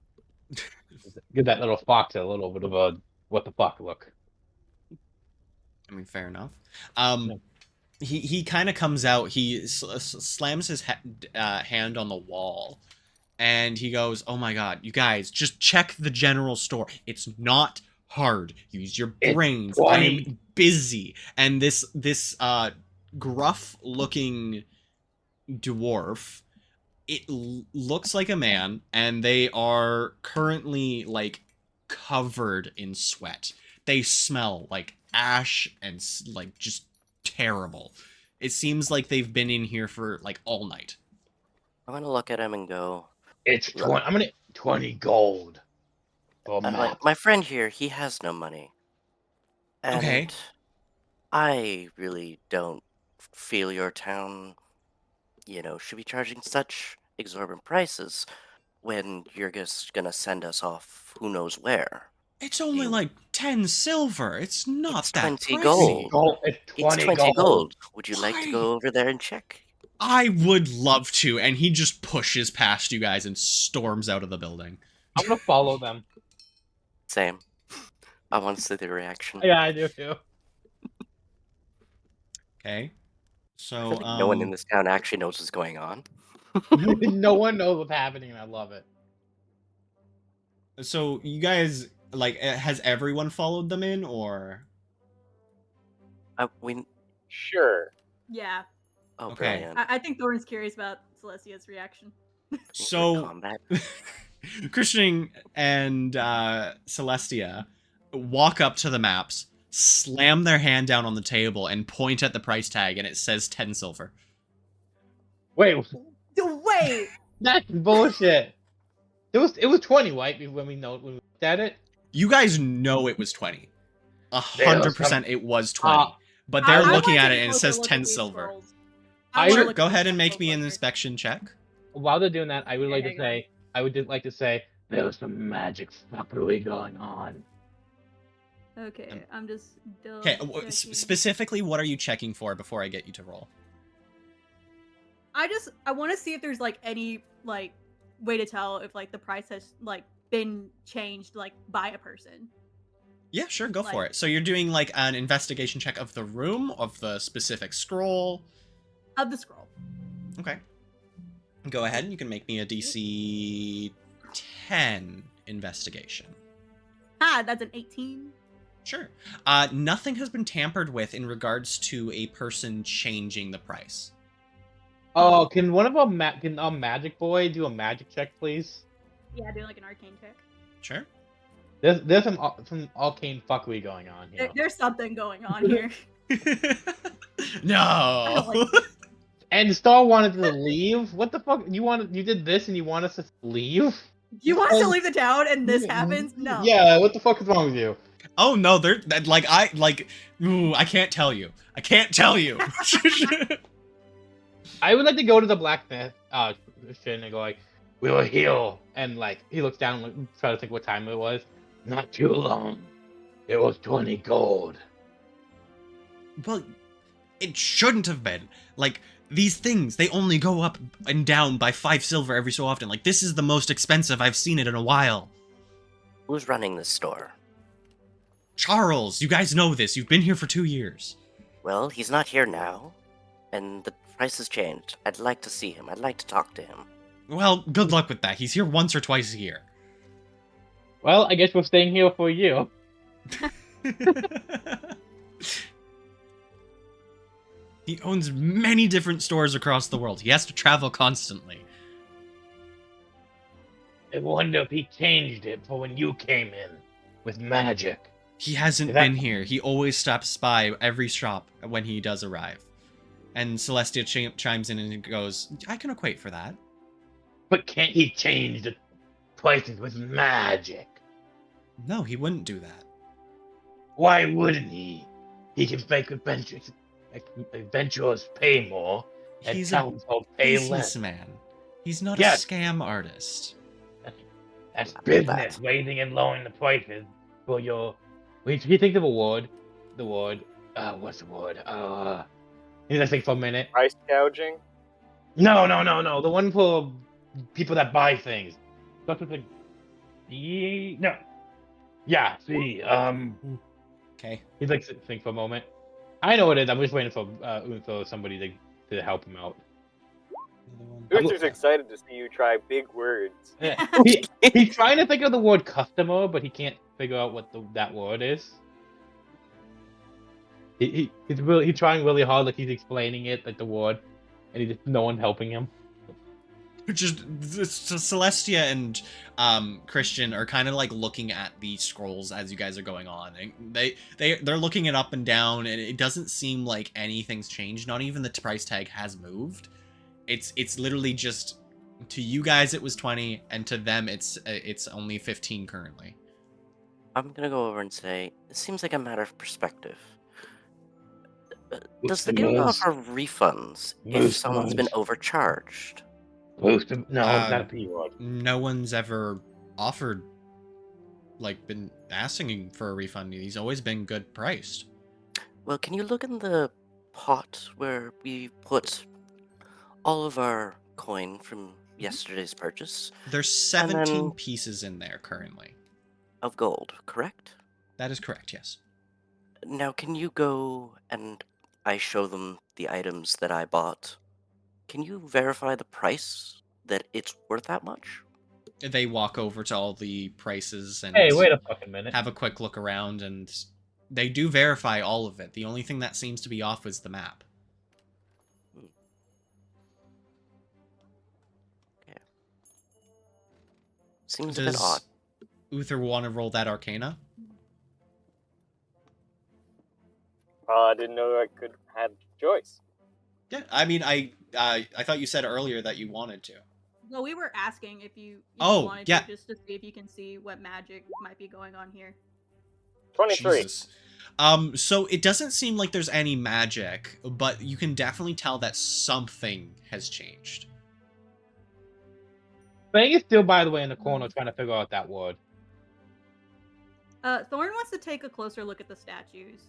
Give that little fox a little bit of a what the fuck look. I mean, fair enough. No. He kind of comes out. He slams his hand on the wall, and he goes, "Oh my god, you guys, just check the general store. It's not hard. Use your brains. I'm busy." And this gruff looking dwarf, it looks like a man, and they are currently like covered in sweat. They smell like ash and like just terrible. It seems like they've been in here for like all night. I'm gonna look at him and go, It's 20. I'm gonna 20 gold. For I'm like, my friend here, he has no money. And Okay. I really don't feel your town, should be charging such exorbitant prices when you're just gonna send us off who knows where. It's only like 10 silver. It's not It's that 20 pricey. gold. It's It's 20, 20 gold. gold. Would you like to go over there and check? I would love to, and he just pushes past you guys and storms out of the building. I'm gonna follow them. Same. I want to see the reaction. Yeah, I do too. Okay. I So, feel like no one in this town actually knows what's going on. No one knows what's happening, and I love it. so you guys, like, has everyone followed them in, or? We. Sure. Yeah. Oh, Okay. brilliant. I think Thorn's curious about Celestia's reaction. So, Combat. Christian and Celestia walk up to the maps, slam their hand down on the table, and point at the price tag, and it says 10 silver. Wait, Wait! that's bullshit. It was 20, right? When we looked at it. You guys know it was 20. 100% it was 20. But I they're want looking to at take it a and it closer says look at 10 these silver. scrolls. I wanna would- look Go at ahead these and make scrolls me an closer. inspection check. While they're doing that, I would like to hang on. say, I would like to say, there's some magic fuckery going on. Okay, I'm just Okay, checking. specifically, what are you checking for before I get you to roll? I want to see if there's like any like way to tell if like the price has like been changed like by a person. Yeah, sure, go for Like- it. So you're doing like an investigation check of the room, of the specific scroll. Of the scroll. Okay. Go ahead and you can make me a DC 10 investigation. Ah, that's an 18. Sure. Nothing has been tampered with in regards to a person changing the price. Oh, can one of them, can Magic Boy do a magic check, please? Yeah, do like an arcane check. Sure. There's some arcane fuckery going on here. There's something going on here. No. And Star wanted to leave. What the fuck? You did this and you want us to leave? You want us to leave the town and this happens? No. Yeah. What the fuck is wrong with you? Oh no, they're like I can't tell you. I can't tell you. I would like to go to the blacksmith shit and go like, we were here, and like he looks down, like try to think what time it was. Not too long. It was 20 gold. Well, it shouldn't have been. Like, these things, they only go up and down by 5 silver every so often. Like, this is the most expensive I've seen it in a while. Who's running this store? Charles, you guys know this. You've been here for 2 years. Well, he's not here now, and the price has changed. I'd like to see him. I'd like to talk to him. Well, good luck with that. He's here once or twice a year. Well, I guess we're staying here for you. He owns many different stores across the world. He has to travel constantly. I wonder if he changed it for when you came in with magic. He hasn't Is that- been here. He always stops by every shop when he does arrive. And Celestia chimes in and goes, I can equate for that. But can't he change the prices with magic? No, he wouldn't do that. Why wouldn't he? He can make adventurers pay more, and He's a townsfolk pay less. businessman. He's not Yes. a scam artist. That's I know business, that. raising and lowering the prices for your. Wait, he thinks of a word. The word. What's the word? He's gonna think for a minute. Price gouging. No. The one for people that buy things. Starts with a D. No. Yeah. See. Okay. He's like think for a moment. I know what it is. I'm just waiting for somebody to help him out. Uther's excited to see you try big words. Yeah. He's trying to think of the word customer, but he can't figure out what that word is. He's trying really hard, like he's explaining it, like the word, and no one helping him. Just Celestia and Christian are kind of like looking at the scrolls as you guys are going on. And they're looking it up and down, and it doesn't seem like anything's changed. Not even the price tag has moved. It's literally just, to you guys it was 20, and to them it's only 15 currently. I'm gonna go over and say, it seems like a matter of perspective. Does the guild offer refunds if someone's been overcharged? No, not a P word. No one's ever offered, like, been asking for a refund. He's always been good priced. Well, can you look in the pot where we put all of our coin from yesterday's purchase There's And 17 then- pieces in there currently. of gold, correct? That is correct, yes. Now, can you go and I show them the items that I bought? Can you verify the price that it's worth that much? They walk over to all the prices and Hey, wait a fucking minute. have a quick look around, and they do verify all of it. The only thing that seems to be off is the map. Seems a bit odd. Does Uther want to roll that Arcana? I didn't know I could have choice. Yeah, I mean, I thought you said earlier that you wanted to. Well, we were asking if you Oh, wanted yeah. to, just to see if you can see what magic might be going on here. 23. Jesus. So it doesn't seem like there's any magic, but you can definitely tell that something has changed. Fang is still, by the way, in the corner trying to figure out that word. Thorn wants to take a closer look at the statues.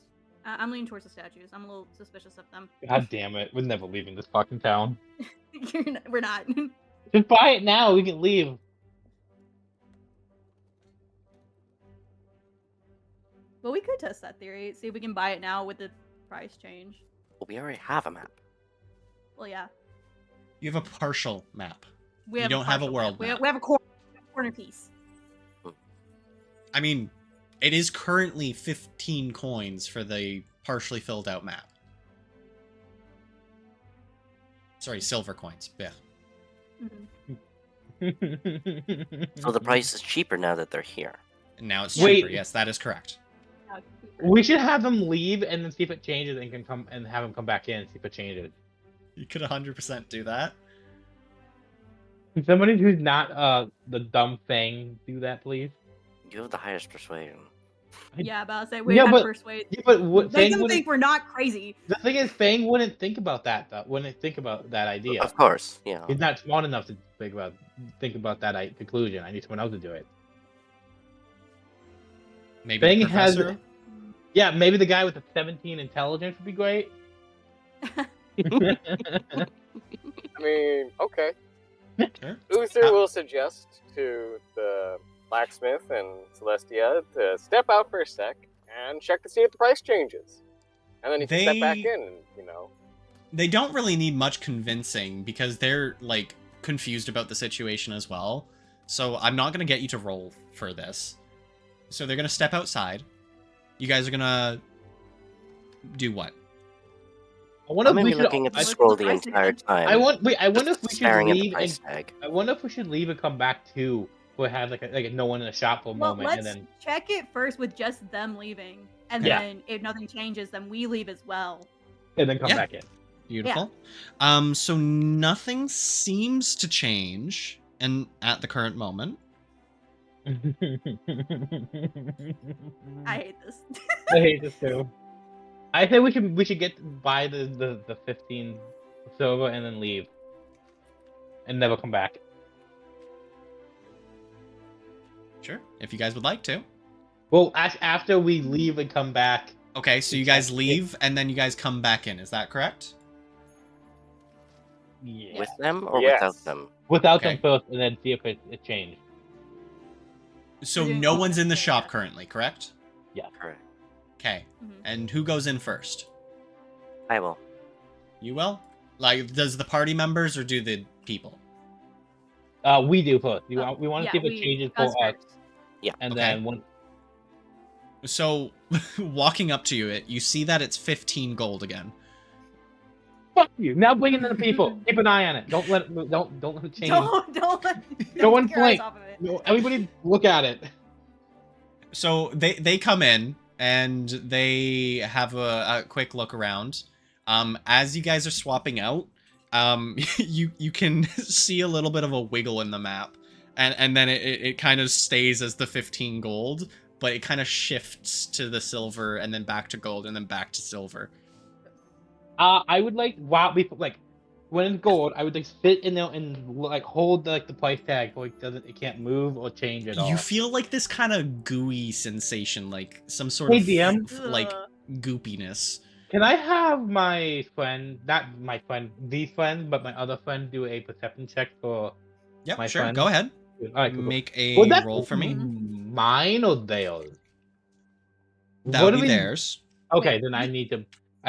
I'm leaning towards the statues. I'm a little suspicious of them. God damn it. We're never leaving this fucking town. We're not. Just buy it now. We can leave. Well, we could test that theory. See if we can buy it now with the price change. Well, we already have a map. Well, yeah. You have a partial map. We You don't have a partial world We map. have a corner piece. I mean, it is currently 15 coins for the partially filled out map. Sorry, silver coins. Yeah. Mhm. So the price is cheaper now that they're here. And now it's Wait. cheaper. Yes, that is correct. We should have them leave and then see if it changes and can come and have them come back in and see if it changes. You could 100% do that. Can somebody who's not the dumb thing do that, please? You have the highest persuasion. Yeah, but I'll say we Yeah, have but- persuade. Yeah, but what, Make Fang them wouldn't, think we're not crazy. the thing is, Fang wouldn't think about that. Though. Wouldn't think about that idea. Of course, yeah. He's not smart enough to think about that conclusion. I need someone else to do it. Maybe Fang the has, professor? yeah, maybe the guy with the 17 intelligence would be great. I mean, okay. Sure. Uther will suggest to the blacksmith and Celestia to step out for a sec and check to see if the price changes. And then you can step back They- in and, you know. They don't really need much convincing because they're, like, confused about the situation as well. So I'm not going to get you to roll for this. So they're going to step outside. You guys are going to do what? I wonder I'm if gonna we be should. looking at the Let's scroll look the price entire tag. time. I wonder if we should staring at the leave price and tag. I wonder if we should leave and come back too. We have like no one in the shop for a Well, moment, and let's then check it first with just them leaving, and Yeah. then if nothing changes, then we leave as well. come Yeah. back in. Beautiful. So nothing seems to change and at the current moment. I hate this. I hate this too. I think we should get buy the 15 silver and then leave, and never come back. Sure, if you guys would like to. Well, after we leave and come back. Okay, so you guys leave and then you guys come back in. Is that correct? Yeah. With them or Yes. without them? Without Okay. them first, and then see if it changed. So We're doing no all one's that in the together. shop currently, correct? Correct. Okay. Mhm. And who goes in first? I will. You will? Like, does the party members or do the people? We do first. We Oh, want to yeah, see if it changes for us, first. and Okay. then once. So, walking up to you, you see that it's 15 gold again. Fuck you! Now bring in the people. Keep an eye on it. Don't let it change. Don't let No one take your eyes blink. off of it. No, everybody look at it. So they come in and they have a quick look around. As you guys are swapping out, you can see a little bit of a wiggle in the map, and then it kind of stays as the 15 gold, but it kind of shifts to the silver and then back to gold and then back to silver. I would like when it's gold, I would like sit in there and like hold the price tag so it can't move or change at all. You feel like this kind of gooey sensation, like some sort Hey, of DM? like Ugh. goopiness. Can I have my friend, not my friend, the friend, but my other friend, do a perception check for Yep, my sure. friend? Go ahead. All right, cool. Make a Would that roll for me. mine or theirs? That What would do be we- theirs. Okay, Wait, then I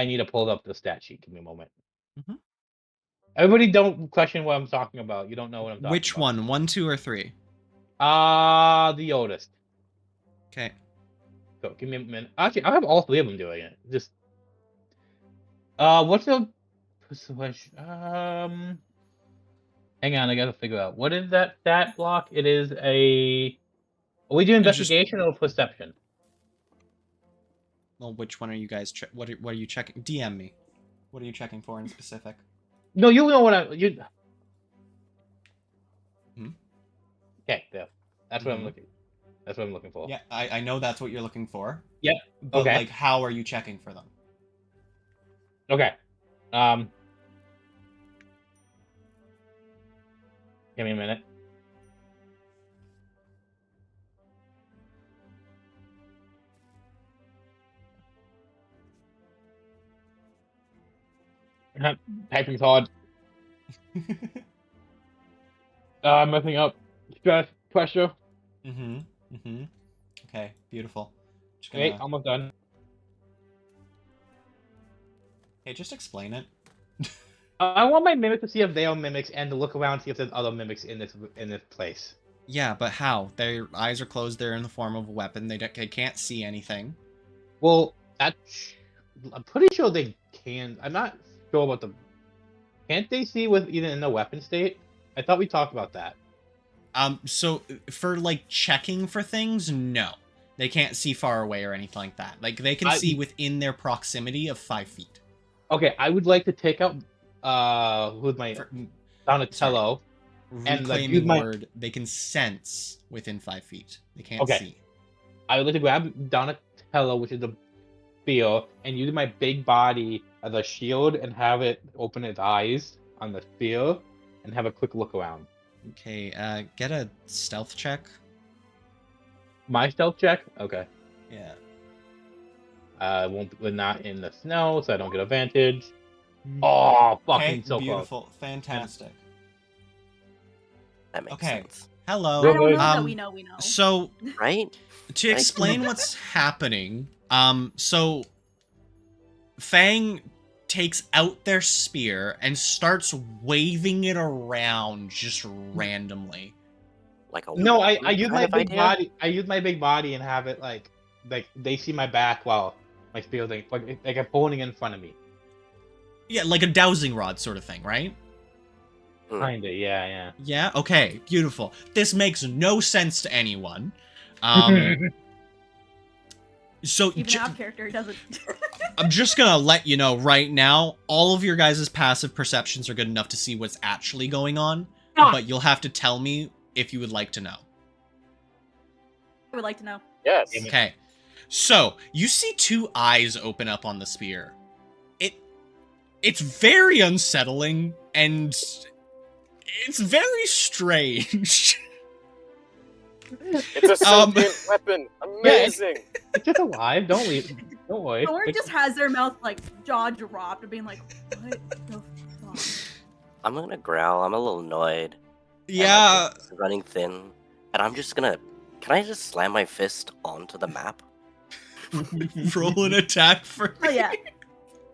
need to pull up the stat sheet. Give me a moment. Mhm. Everybody, don't question what I'm talking about. You don't know what I'm talking Which about. one? 1, 2, or 3? The oldest. Okay. So give me a minute. Actually, I have all three of them doing it. Just what's the persuasion? Hang on, I gotta figure out what is that stat block. It is a. Are we doing It's just- investigation or perception? Well, which one are you guys? What are you checking? DM me. What are you checking for in specific? No, you know what you. Hmm? Okay, there. That's what I'm Mhm. looking. That's what I'm looking for. Yeah, I know that's what you're looking for. Yep, But okay. like, how are you checking for them? Okay. Give me a minute. Typing's hard. Messing up. Stress, pressure. Okay, beautiful. Just Wait, gonna... almost done. Hey, just explain it. I want my mimic to see if they are mimics and to look around and see if there's other mimics in this place. Yeah, but how? Their eyes are closed. They're in the form of a weapon. They can't see anything. Well, I'm pretty sure they can. I'm not sure about the. Can't they see with even in the weapon state? I thought we talked about that. So for like checking for things, no. They can't see far away or anything like that. Like they can see within their proximity of 5 feet. Okay, I would like to take out who's my Donatello. And, like, Reclaiming use my- word, they can sense within 5 feet. They can't Okay. see. I would like to grab Donatello, which is the spear, and use my big body as a shield and have it open its eyes on the spear and have a quick look around. Okay, get a stealth check. My stealth check? Okay. Yeah. We're not in the snow, so I don't get advantage. Oh, fucking Okay, so close. beautiful. Fantastic. That makes Okay. sense. Hello. I don't know that Um, we know. So, Right? to explain what's happening, so Fang takes out their spear and starts waving it around just randomly. Like a No, I wand use kind my of big idea? body. I use my big body and have it like they see my back while my spear thing like I'm holding in front of me. Yeah, like a dowsing rod sort of thing, right? Kinda, yeah. Yeah. Okay. Beautiful. This makes no sense to anyone. So Even out character doesn't. I'm just gonna let you know right now, all of your guys' passive perceptions are good enough to see what's actually going on, but you'll have to tell me if you would like to know. I would like to know. Yes. Okay. So, you see two eyes open up on the spear. It's very unsettling, and it's very strange. It's a sentient weapon. Amazing. It's just alive. Don't worry. Thor just has their mouth like jaw dropped and being like, what the fuck? I'm gonna growl. I'm a little annoyed. Yeah. And it's running thin. And I'm just gonna... Can I just slam my fist onto the map? Roll an attack for Oh yeah.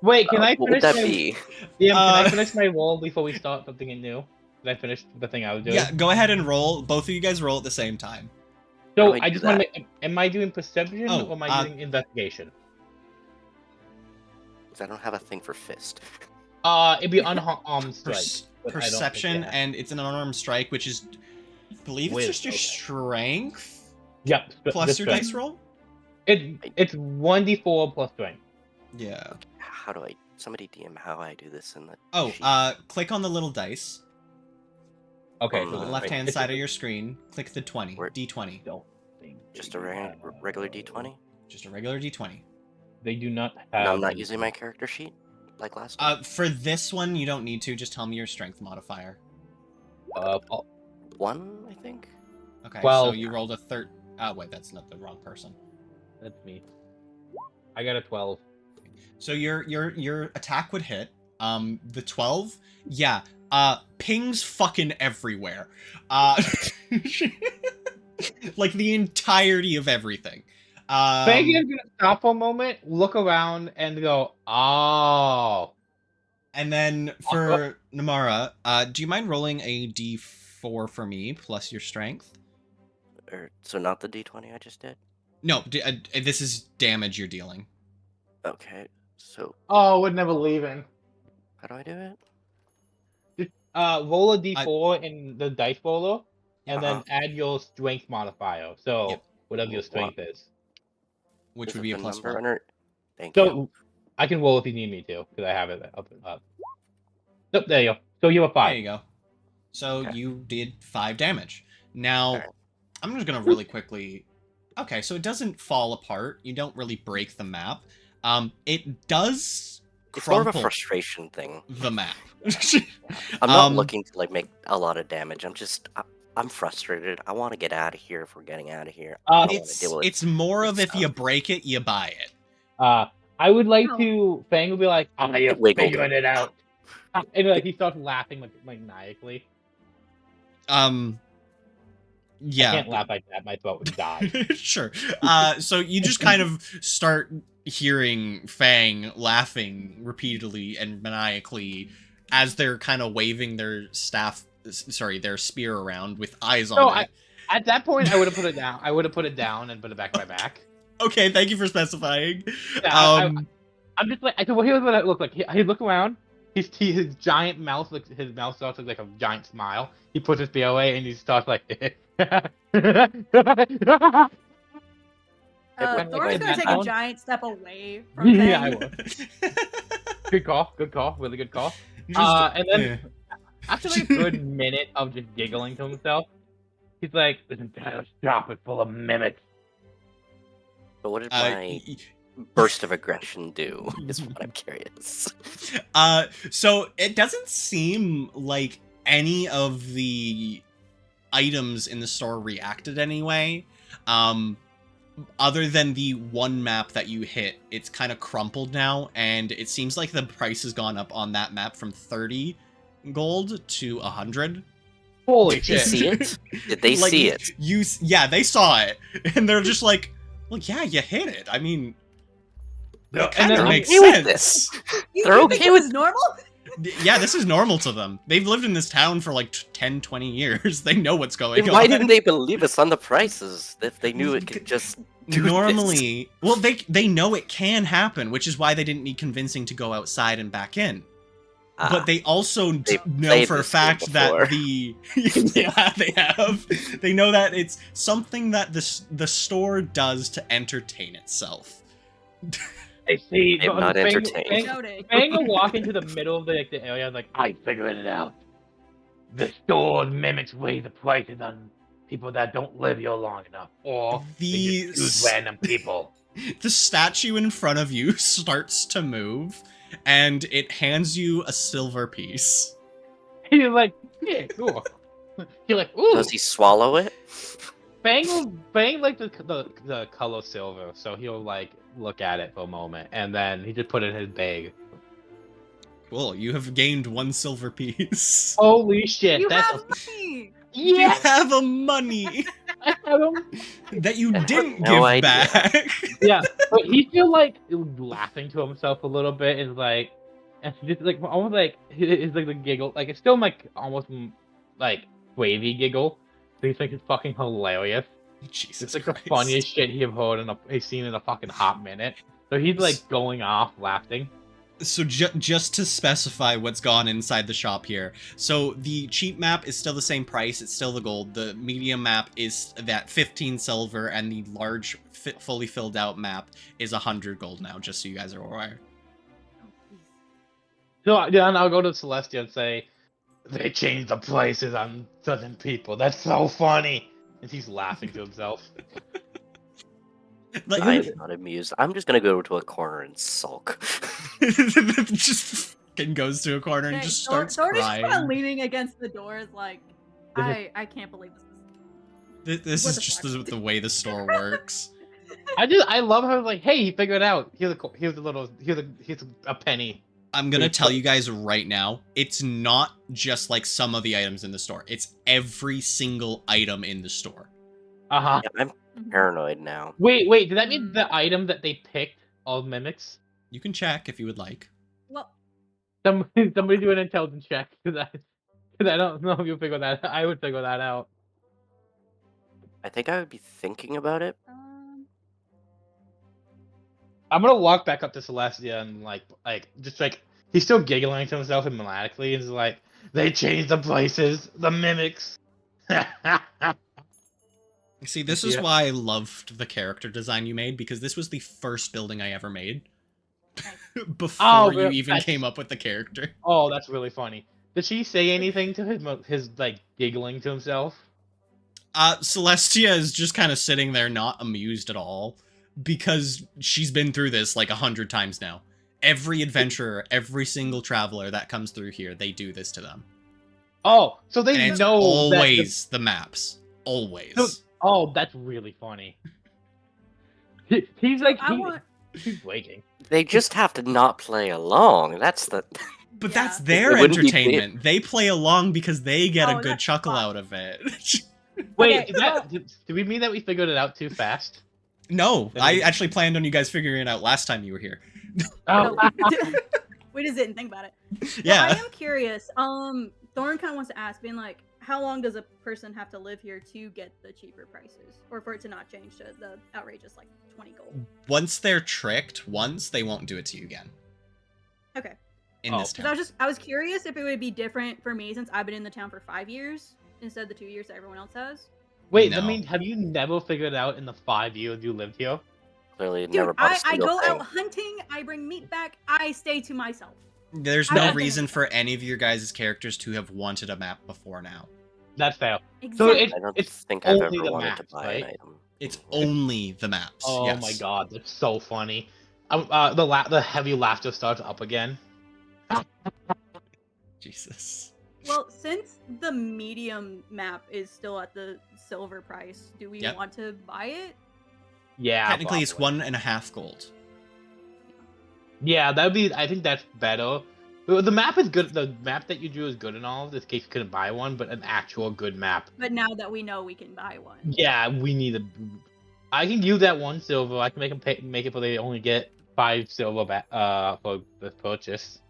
Wait, can I What would finish that my... be? DM, can I Uh, finish my roll before we start something new? Did I finish the thing I was doing? Yeah, go ahead and roll. Both of you guys roll at the same time. How So do I I do just want that? to make... Am I doing perception Oh, or am I doing investigation? Because I don't have a thing for fist. It'd be unarmed strike. but I don't think Perception, it- and it's an unarmed strike, which is, I believe it's Wait, just your okay. strength Yep. plus your strength. dice roll. It's 1d4 plus strength. Yeah. How do I... Somebody DM how I do this in the Oh, sheet. click on the little dice. Okay. On so the it's- Left-hand it's- side of your screen. Click the 20. Where- D20. Don't think Just they a do regular that. D20? Just a regular D20. They do not have... No, I'm not using my character sheet like last time. For this one, you don't need to. Just tell me your strength modifier. oh, 1, I think? Okay, so 12. you rolled a third. Oh, wait, that's not the wrong person. that's me. I got a 12. So your attack would hit. The 12, yeah. Pings fucking everywhere. Like the entirety of everything. Peggy is gonna stop for a moment, look around, and go, "Oh." And then for Namara, do you mind rolling a d4 for me plus your strength? So not the D20 I just did? No, this is damage you're dealing. Okay, so Oh, we're never leaving. how do I do it? Just roll a d4 in the dice roller, and Uh-huh. then add your strength modifier. So Yep. whatever your strength is. Which Is would it be a the plus number 1. under... Thank you. So I can roll if you need me to, because I have it up. Nope, there you go. So you have 5. There you go. So Okay. you did 5 damage. Now, Alright. I'm just gonna really quickly... Okay, so it doesn't fall apart. You don't really break the map. It does It's more of a crumple frustration thing. the map. I'm not Um, looking to like make a lot of damage. I'm frustrated. I want to get out of here if we're getting out of here. I don't want to It's deal with it's more of if stuff. you break it, you buy it. I would like Oh. to. Fang would be like, "I am wiggled. figuring it out," and like he starts laughing like maniacally. I Yeah. can't laugh like that. My throat would die. Sure. So you just kind of start hearing Fang laughing repeatedly and maniacally as they're kind of waving their their spear around with eyes No, on it. At that point, I would have put it down. I would have put it down and put it back on my back. Okay, thank you for specifying. Yeah, I'm just like, so here's what it looked like. He look around. His giant mouth, his mouth starts to look like a giant smile. He puts his spear away and he starts like. Everyone Thor's like gonna take that. a giant step away from Yeah, I Fang. will. Good call. Good call. Really good call. Just- And then yeah. after like a good minute of just giggling to himself, he's like, "This entire shop is full of mimics." But what did Uh, my burst of aggression do? Is what I'm curious. So it doesn't seem like any of the items in the store reacted anyway. Other than the one map that you hit, it's kind of crumpled now, and it seems like the price has gone up on that map from 30 gold to 100. Holy Did they shit! see it? Did they Like, see it? Yeah, they saw it, and they're just like, well, yeah, you hit it. I mean, No, it kind and of then- makes okay with sense. this. You They're think okay this with- is normal? Yeah, this is normal to them. They've lived in this town for like 10, 20 years. They know what's going Then on. why didn't they believe us on the prices if they knew it could just do Normally, well, they know it can happen, which is why they didn't need convincing to go outside and back in. but they also They've know played for a this game fact before. that yeah, they have. They know that it's something that the store does to entertain itself. I see. I'm not entertained. Noted. Bang will walk into the middle of the area and like, I figured it out. The store mimics raise the prices on people that don't live here long enough, or they just choose random people. The statue in front of you starts to move, and it hands you a silver piece. He's like, yeah, cool. You're like, ooh. Does he swallow it? Bang like the color silver, so he'll like look at it for a moment, and then he just put it in his bag. Cool, you have gained 1 silver piece. Holy shit! You that's have money! You yeah. have a money I have him. that you I have didn't no give idea. back. Yeah, but he's still like laughing to himself a little bit, and like, and just like almost like it's like the giggle, like it's still like almost like wavy giggle. So he's like it's fucking hilarious. Jesus It's like Christ. the funniest shit he's seen in a fucking hot minute. So he's like going off laughing. So just to specify what's gone inside the shop here. So the cheap map is still the same price. It's still the gold. The medium map is that 15 silver, and the large, fully filled out map is 100 gold now, just so you guys are aware. So then I'll go to Celestia and say, they changed the prices on certain people. That's so funny. And he's laughing to himself. Like, I'm not amused. I'm just gonna go to a corner and sulk. just fucking goes to a corner and Okay, just starts Thor is crying. kind of leaning against the door, is like, I can't believe this. This What is the just fuck? the way the store works. I love how like, hey, he figured it out. Here's a penny. I'm gonna tell you guys right now, it's not just like some of the items in the store. It's every single item in the store. Uh-huh. Yeah, I'm paranoid now. Wait, does that mean the item that they picked all mimics? You can check if you would like. Well, Somebody do an intelligence check, because I don't know if you'll figure that out. I would figure that out. I think I would be thinking about it. I'm gonna walk back up to Celestia and like just like he's still giggling to himself and melodically, and he's like, they changed the places, the mimics. See, this is why I loved the character design you made, because this was the first building I ever made. Before you even came up with the character. Oh, that's really funny. Did she say anything to his like giggling to himself? Celestia is just kind of sitting there not amused at all, because she's been through this like 100 times now. Every adventurer, every single traveler that comes through here, they do this to them. Oh, so they And it's know always the maps. Always. So, oh, that's really funny. He's like he's waking. They just have to not play along. That's the. But Yeah. that's their It wouldn't be entertainment. They play along because they get a good that's chuckle fine. out of it. Wait, Okay, do we mean that we figured it out too fast? No, I actually planned on you guys figuring it out last time you were here. Oh, we just didn't think about it. Yeah. Well, I am curious. Thorn kind of wants to ask, being like, how long does a person have to live here to get the cheaper prices, or for it to not change to the outrageous like 20 gold? Once they're tricked, they won't do it to you again. Okay. In this So town. I was curious if it would be different for me since I've been in the town for 5 years instead of the 2 years that everyone else has. wait, No. I mean, have you never figured it out in the 5 years you lived here? Clearly, Dude, never bought a I single go thing. out hunting, I bring meat back, I stay to myself. There's I no don't reason think- for any of your guys' characters to have wanted a map before now. That's fair. Exactly. I don't It's think I've only ever the wanted to maps, buy right? an item. It's only the maps. Oh yes. my god, that's so funny. The heavy laughter starts up again. Jesus. Well, since the medium map is still at the silver price, do we Yep. want to buy it? Yeah, Technically, it's probably. 1.5 gold. Yeah, that'd be. I think that's better. The map is good. The map that you drew is good and all. This case you couldn't buy one, but an actual good map. But now that we know we can buy one. Yeah, we need a. I can use that 1 silver. I can make them make it, but they only get 5 silver for the purchase.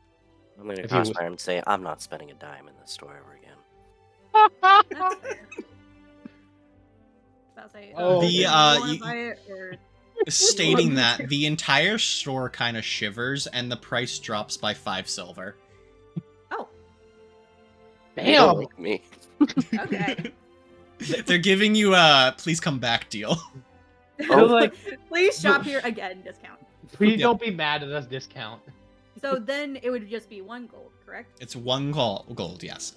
I'm gonna If cross you- my arm and say I'm not spending a dime in this store ever again. That's fair. About to say, Oh, do The, you uh, wanna you- buy it, or... Stating that, the entire store kind of shivers and the price drops by 5 silver. They don't Damn. like me. Okay. They're giving you a please come back deal. So like, Please shop here again, discount. please Yep. don't be mad at us. Discount. So then it would just be 1 gold, correct? It's 1 gold, yes.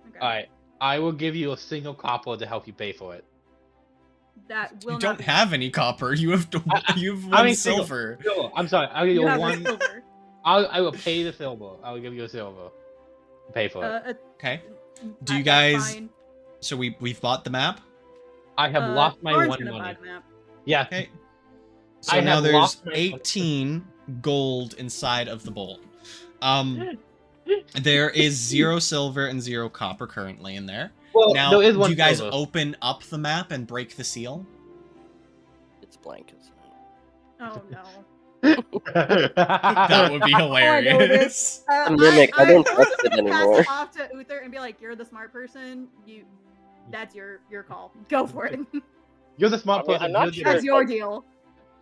Okay. All right. I will give you a single copper to help you pay for it. That will You not don't be have any copper. You have you have I 1 mean, single. silver. Silver. I'm sorry. I'll give You you have one. the silver. I will pay the silver. I will give you a silver. Pay for it. Okay. Do you That's guys? fine. So we've bought the map. I have lost my Lauren's 1 gonna buy money. the map. Yeah. Okay. So I now have there's lost my 18 gold inside of the bowl. There is 0 silver and 0 copper currently in there. Well, Now, there is do one you guys silver. open up the map and break the seal? It's blank, isn't it? Oh no. That would be I know hilarious. A mimic, I don't trust it Pass anymore. it off to Uther and be like, "You're the smart person. That's your call. Go for it. You're the smart I mean, person. I'm not You're the- sure. That's your deal."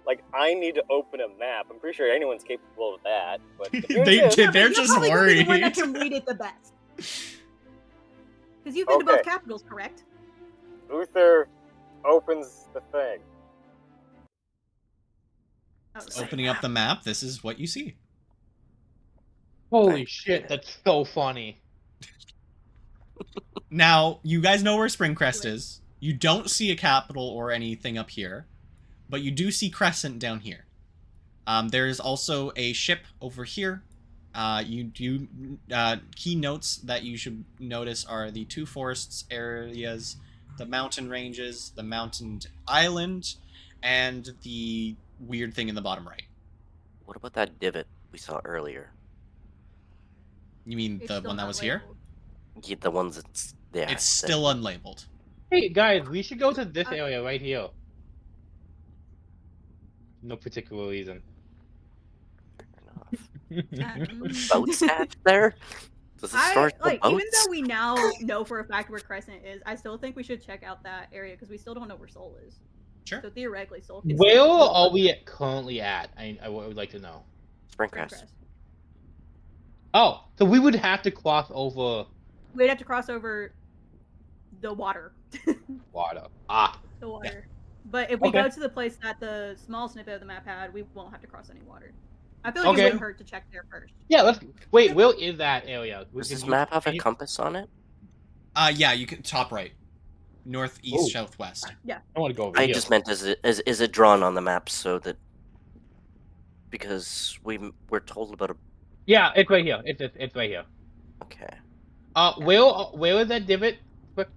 Like, I need to open a map. I'm pretty sure anyone's capable of that. But if you They insist- did. They're You're just probably gonna be the one worried. that can read it the best. Because you've been to both Okay. capitals, correct? Uther opens the thing. Oh, Opening up the map, this is what you see. Holy shit, that's so funny. Now, you guys know where Springcrest is. You don't see a capital or anything up here, but you do see Crescent down here. There is also a ship over here. Key notes that you should notice are the 2 forests areas, the mountain ranges, the mountain island, and the weird thing in the bottom right. What about that divot we saw earlier? You mean It's the still one that not was here? labeled. Yeah, the ones that's there. It's still unlabeled. Hey guys, we should go to this area right here. No particular reason. Boat stash there? Does it start the Even boats? though we now know for a fact where Crescent is, I still think we should check out that area because we still don't know where Soul is. Sure. So theoretically, Soul could Where still be are we currently at? I would like to know. Springcrest. Springcrest. Oh, so we would have to cross over We'd have to cross over the water. water. Ah. The water. But if we Okay. go to the place that the small snippet of the map had, we won't have to cross any water. I feel like Okay. it wouldn't hurt to check there first. Yeah, let's wait, where is that area? Does Can this you- map have can a you- compass on it? Yeah, you can top right. Northeast, Ooh. southwest. I want to go over I here. just meant is it drawn on the map so that because we're told about a Yeah, it's right here. It's right here. okay. Where is that divot? Quick,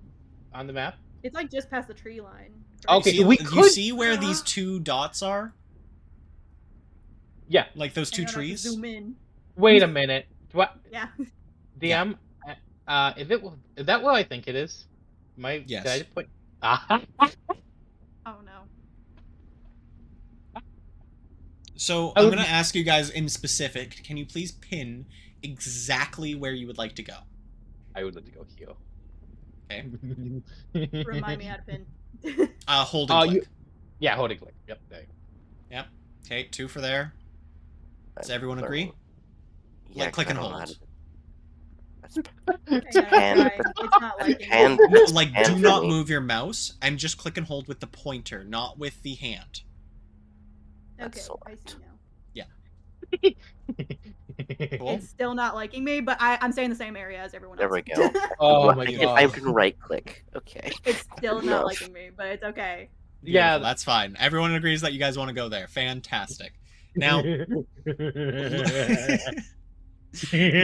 on the map. It's like just past the tree line. Okay, See, so we you could- see where these 2 dots are? Yeah. Like those 2 Hang on, I have to trees? Zoom in. Wait a minute. What? Yeah. DM. Is that where I think it is? Yes. Did I just put? Ah. Oh no. So I I'm would- going to ask you guys in specific, can you please pin exactly where you would like to go? I would like to go here. Okay. Remind me how to pin. Hold and click. Yeah, hold and click. Yep. There you go. Okay, 2 for there. Does everyone Learning. agree? Like, click 'cause and I don't know how hold. to- That's Hang on, hand- I'm trying. It's not that's liking hand- me. No, that's like, hand do for not me. move your mouse and just click and hold with the pointer, not with the hand. Okay, That's I see now. Cool? It's still not liking me, but I'm staying in the same area as everyone There else. we go. Oh my If I god. can right click, okay. It's still No. not liking me, but it's okay. Yeah. Beautiful, that's fine. Everyone agrees that you guys want to go there. Fantastic. Now, you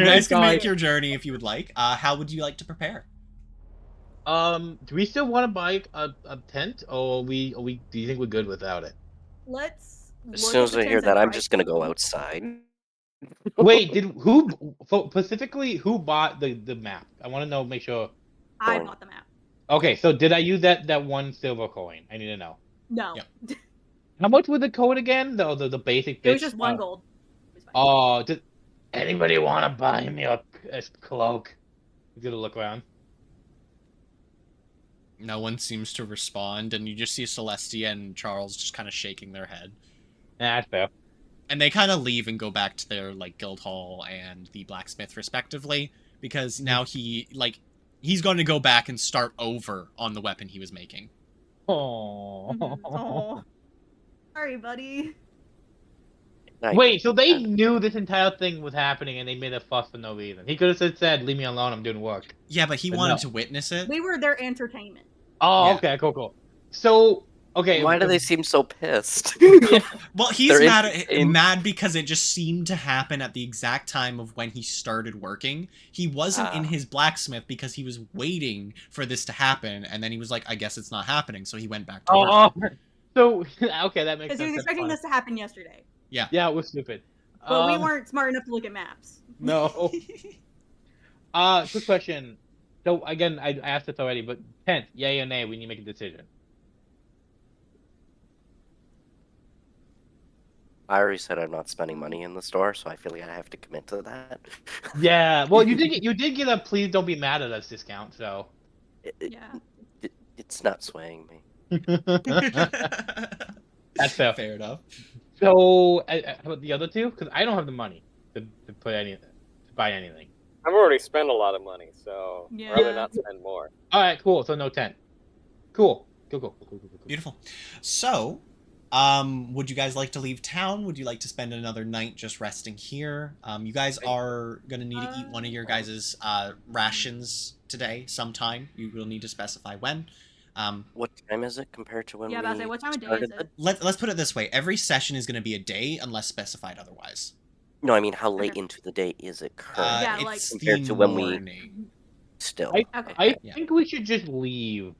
guys can make your journey if you would like. How would you like to prepare? Do we still want to buy a tent, or are we? Do you think we're good without it? Let's. As look soon at as the I hear tents that, and I'm price just gonna go them. outside. Wait, specifically who bought the map? I want to know. Make sure. I Coin. bought the map. Okay, so did I use that 1 silver coin? I need to know. No, Yep. How much was the code again? The basic. it was bitch? just 1 gold. It was fine. Oh, did anybody want to buy me a cloak? He's gonna look around. No one seems to respond, and you just see Celestia and Charles just kind of shaking their head. Nah, that's fair. And they kind of leave and go back to their, like, guild hall and the blacksmith, respectively. because now he's going to go back and start over on the weapon he was making. Oh. Oh. Sorry, buddy. I Wait, get so they that. knew this entire thing was happening and they made a fuss for no reason. He could have said, "Leave me alone. I'm doing work." Yeah, but he But wanted no. to witness it. We were their entertainment. Oh, Yeah. okay, cool. So, okay. Why do they seem so pissed? Well, he's They're mad entertained. because it just seemed to happen at the exact time of when he started working. He wasn't in Ah. his blacksmith because he was waiting for this to happen, and then he was like, I guess it's not happening, so he went back to work. Oh, so okay, that makes Because sense. he was That's expecting fine. this to happen yesterday. Yeah. Yeah, it was stupid. But we weren't smart enough to look at maps. No. Quick question. So again, I asked this already, but 10th, yay or nay? We need to make a decision. I already said I'm not spending money in the store, so I feel like I have to commit to that. Yeah. Well, you did get a please don't be mad at us discount, so. Yeah. It's not swaying me. That's fair. Fair enough. So, how about the other two? Because I don't have the money to buy anything. I've already spent a lot of money, so I'd rather Yeah. not spend more. All right, cool. So no 10. Cool. Cool. Beautiful. So, would you guys like to leave town? Would you like to spend another night just resting here? You guys are gonna need to eat one of your guys' rations today sometime. You will need to specify when. What time is it compared to when Yeah, we but I was like, what time of day is started it? Let's put it this way: every session is gonna be a day unless specified otherwise. No, I mean, how late Okay. into the day is it currently? Yeah, like- it's compared the to when we morning. still. Okay. I Yeah. think we should just leave.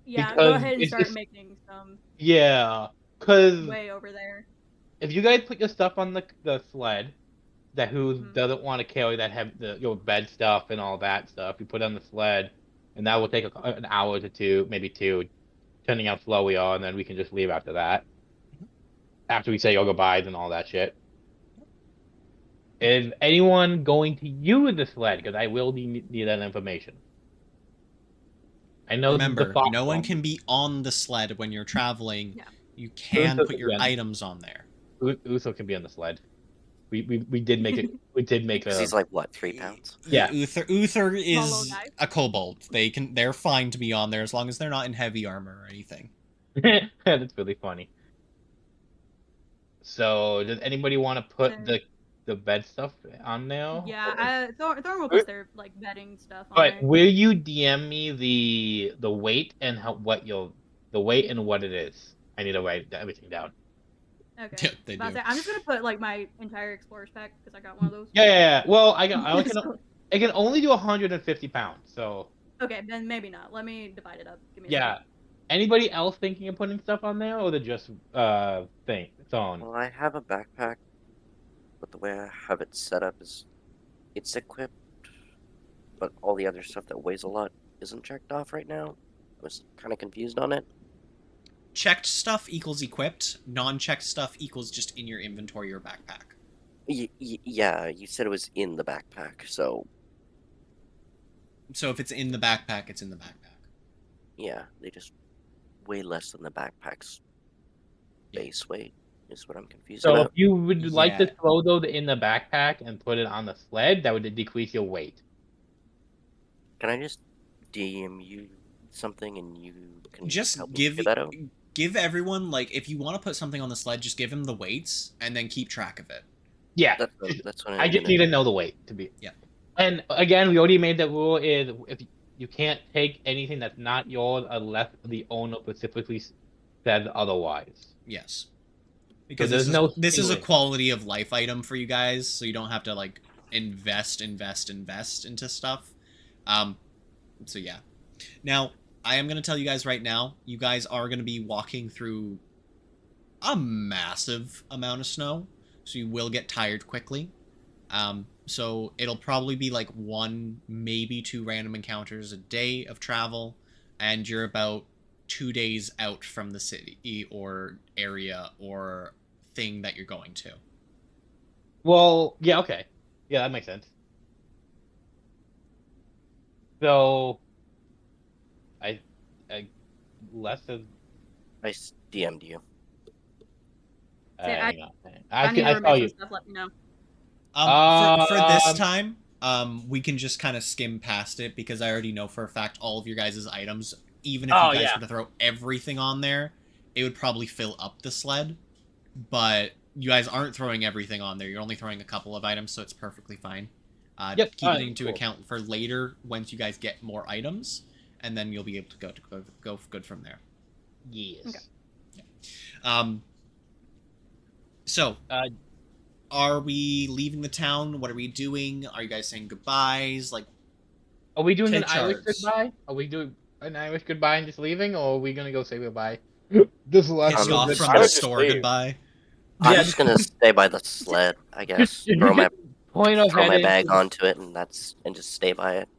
Yeah, because go ahead and it's start just- making some Yeah, because way over there. if you guys put your stuff on the sled, that who Mhm. doesn't want to carry that have the bed stuff and all that stuff, you put it on the sled, and that will take an hour to two, maybe two, depending how slow we are, and then we can just leave after that. After we say your goodbyes and all that shit. Is anyone going to use the sled? Because I will need that information. I know Remember, the thought no one form. can be on the sled when you're traveling. Yeah. You can Uso put can your be on- items on there. Uso can be on the sled. We did make it. We did make Because a. he's like, what, 3 pounds? Yeah. Uther little is guy. a kobold. They're fine to be on there as long as they're not in heavy armor or anything. That's really funny. So, does anybody want to put Okay. the bed stuff on there? Yeah, Thorn will put their like bedding stuff on But there. will you DM me the weight and the weight and what it is? I need to write everything down. Okay. Yeah, they About to do. say, I'm just gonna put like my entire explorer's pack because I got one of those. Yeah. Well, I only So- can only do 150 pounds. So Okay, then maybe not. Let me divide it up. Give me a yeah. second. Anybody else thinking of putting stuff on there, or the just thing its own? Well, I have a backpack, but the way I have it set up is it's equipped, but all the other stuff that weighs a lot isn't checked off right now. I was kind of confused on it. Checked stuff equals equipped. Non-checked stuff equals just in your inventory or backpack. Yeah, you said it was in the backpack, so So if it's in the backpack, it's in the backpack. yeah, they just weigh less than the backpack's Yeah. base weight, is what I'm confused So if about. you would like to Yeah. throw those in the backpack and put it on the sled, that would decrease your weight. Can I just DM you something and you can Just help me give figure that out? give everyone, like, if you want to put something on the sled, just give them the weights and then keep track of it. Yeah, That's what I just need to know the weight to be. Yeah. And again, we already made that rule: is if you can't take anything that's not yours unless the owner specifically says otherwise. Yes. Because there's this, no is, this is a stealing. quality of life item for you guys, so you don't have to, like, invest into stuff. So yeah. Now, I am going to tell you guys right now, you guys are going to be walking through a massive amount of snow, so you will get tired quickly. So it'll probably be like 1, maybe 2 random encounters a day of travel, and you're about 2 days out from the city or area or thing that you're going to. Well, yeah, okay, yeah, that makes sense. So, I less than. I DM'd you. Say, Hang on. I need I to saw remove you. some stuff. Let me know. For this Um, time, we can just kind of skim past it because I already know for a fact all of your guys' items, even if Oh, you guys yeah. were to throw everything on there, it would probably fill up the sled. But you guys aren't throwing everything on there. You're only throwing a couple of items, so it's perfectly fine. Yep, Keep it into cool. account for later once you guys get more items, and then you'll be able to go good from there. Yes. Okay. So, are we leaving the town? What are we doing? Are you guys saying goodbyes? Like, Are we doing take an Irish charge. goodbye? Are we doing an Irish goodbye and just leaving, or are we gonna go say goodbye? This is the last pissed I'm off just- from I the would just store leave. goodbye? I'm Yeah, just gonna stay by the sled, I guess. You Throw my could point our throw head my bag into onto it, and just stay by it.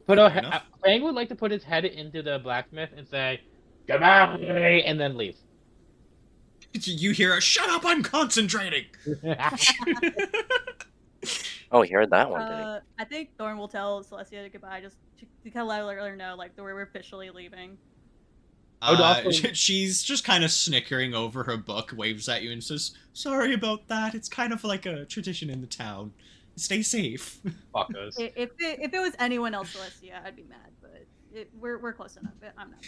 put our Fair enough. Fang would like to put his head into the blacksmith and say goodbye, and then leave. You hear a "Shut up! I'm concentrating." Oh, he heard that one, did he? I think Thorn will tell Celestia goodbye, just to kind of let her know, like, that we're officially leaving. I would also- She's just kind of snickering over her book, waves at you, and says, "Sorry about that. It's kind of like a tradition in the town. Stay safe." Fuckers. If it was anyone else, Celestia, I'd be mad, but we're close enough. I'm not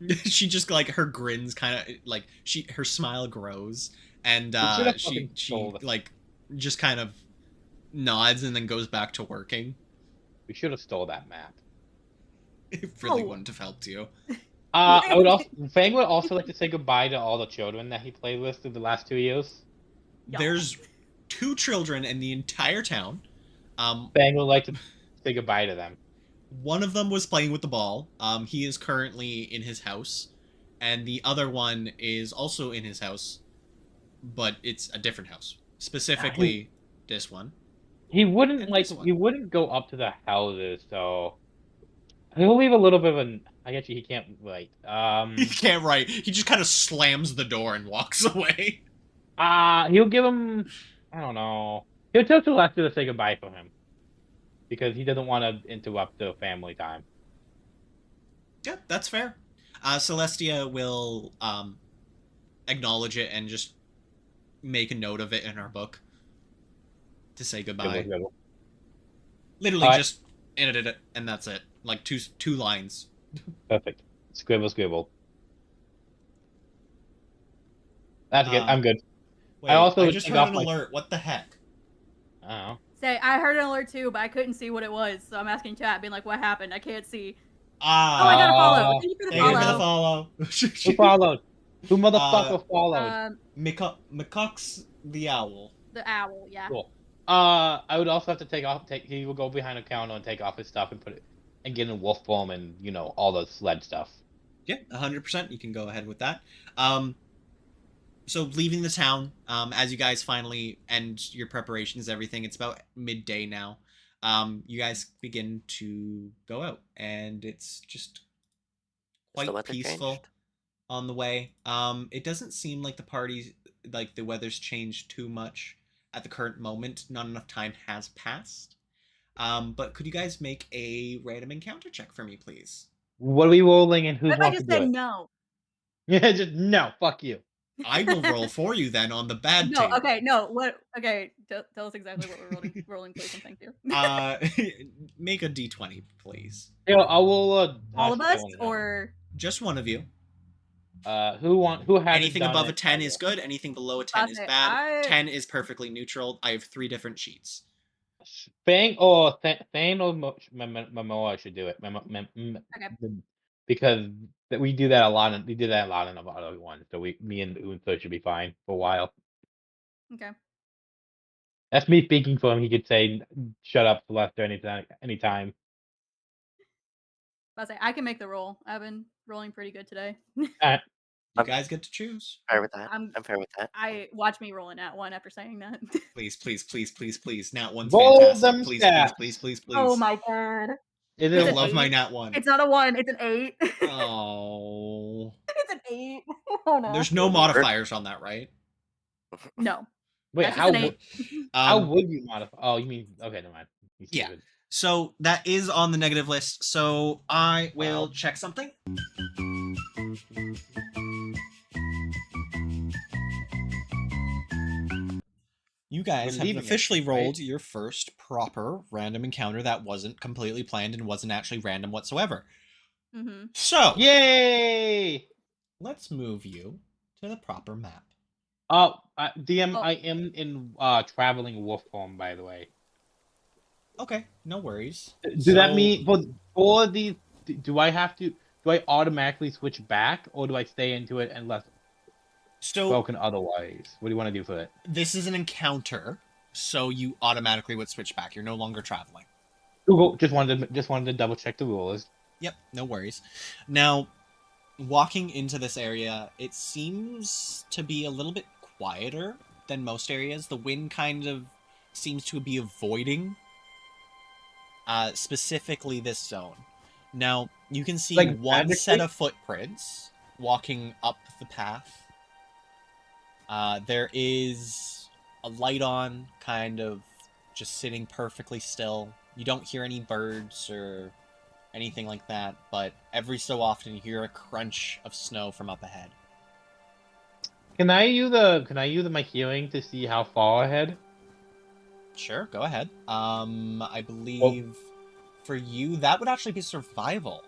mad. She just like her grins kind of like her smile grows, and should've she fucking stole it. like just kind of nods and then goes back to working. We should have stole that map. It really Oh. wouldn't have helped you. I would also Fang would also like to say goodbye to all the children that he played with through the last 2 years. Yeah. There's 2 children in the entire town. Fang would like to say goodbye to them. One of them was playing with the ball. He is currently in his house, and the other one is also in his house, but it's a different house. Specifically, this one. He wouldn't And like. this one. He wouldn't go up to the houses, so he'll leave a little bit of an. I guess he can't write. He can't write. He just kind of slams the door and walks away. He'll give him. I don't know. He'll tell Celestia to say goodbye for him because he doesn't want to interrupt the family time. Yeah, that's fair. Celestia will acknowledge it and just make a note of it in her book to say goodbye. Gibble. Literally Alright. just edited it, and that's it. Like two lines. Perfect. Scribble. That's good. I'm good. Wait, I also just take heard off an my- alert. What the heck? I don't know. Say, I heard an alert too, but I couldn't see what it was, so I'm asking chat, being like, what happened? I can't see. Oh, I got a follow. Thank you for the Thank you for the follow. follow. Who followed? Who motherfucker followed? McCox the owl. The owl, yeah. Cool. I would also have to he will go behind a counter and take off his stuff and put it and get in wolf form and all the sled stuff. Yeah, 100%. You can go ahead with that. So leaving the town, as you guys finally end your preparations, everything, it's about midday now. You guys begin to go out, and it's just Is the quite weather peaceful changed? on the way. It doesn't seem like the weather's changed too much at the current moment. Not enough time has passed. But could you guys make a random encounter check for me, please? What are we rolling and who's What if I wants to just do said it? no? Yeah, just no. Fuck you. I will roll for you then on the bad No, table. okay, no. What? Okay, tell us exactly what we're rolling, please, and thank you. Make a d20, please. Yeah, I will. All of actually, I us, wanna know. or Just one of you. Who has Anything above a 10 is good. Anything below a 10 is Okay, bad. 10 is perfectly neutral. I have 3 different sheets. Fang or Thane or Momoa should do it. Because we do that a lot. We did that a lot in the other one. So me and Unso should be fine for a while. okay. That's me speaking for him. He could say, "Shut up, Celeste," anytime. I say I can make the roll. I've been rolling pretty good today. You guys get to choose. Fair with that. I'm- I'm fair with that. I watch me rolling at one after saying that. Please, please, please, please, please. Nat 1's Roll fantastic. them Please, stats. please, please, please, please. Oh my god. Is I Is it love my eight? Nat 1. It's not a 1, it's an 8. Oh. It's an 8. Oh no. There's no modifiers on that, right? No. Wait, That's how just an would 8. how would you modify? Oh, you mean okay? Never mind. You Yeah. stupid. So that is on the negative list. So I will Wow. check something. You guys We're have leaving it, officially right? rolled your first proper random encounter that wasn't completely planned and wasn't actually random whatsoever. Mm-hmm. So, Yay! let's move you to the proper map. DM, Oh. I am in traveling wolf form, by the way. Okay, no worries. Do that mean for these? Do I have to? Do I automatically switch back, or do I stay into it unless spoken otherwise? What do you want to do for it? This is an encounter, so you automatically would switch back. You're no longer traveling. Google just wanted to double check the rules. Yep, no worries. Now, walking into this area, it seems to be a little bit quieter than most areas. The wind kind of seems to be avoiding specifically this zone. Now, you can see Like, one magically? set of footprints walking up the path. There is a light on, kind of just sitting perfectly still. You don't hear any birds or anything like that, but every so often you hear a crunch of snow from up ahead. Can I use my healing to see how far ahead? Sure, go ahead. I believe for you that would actually be survival.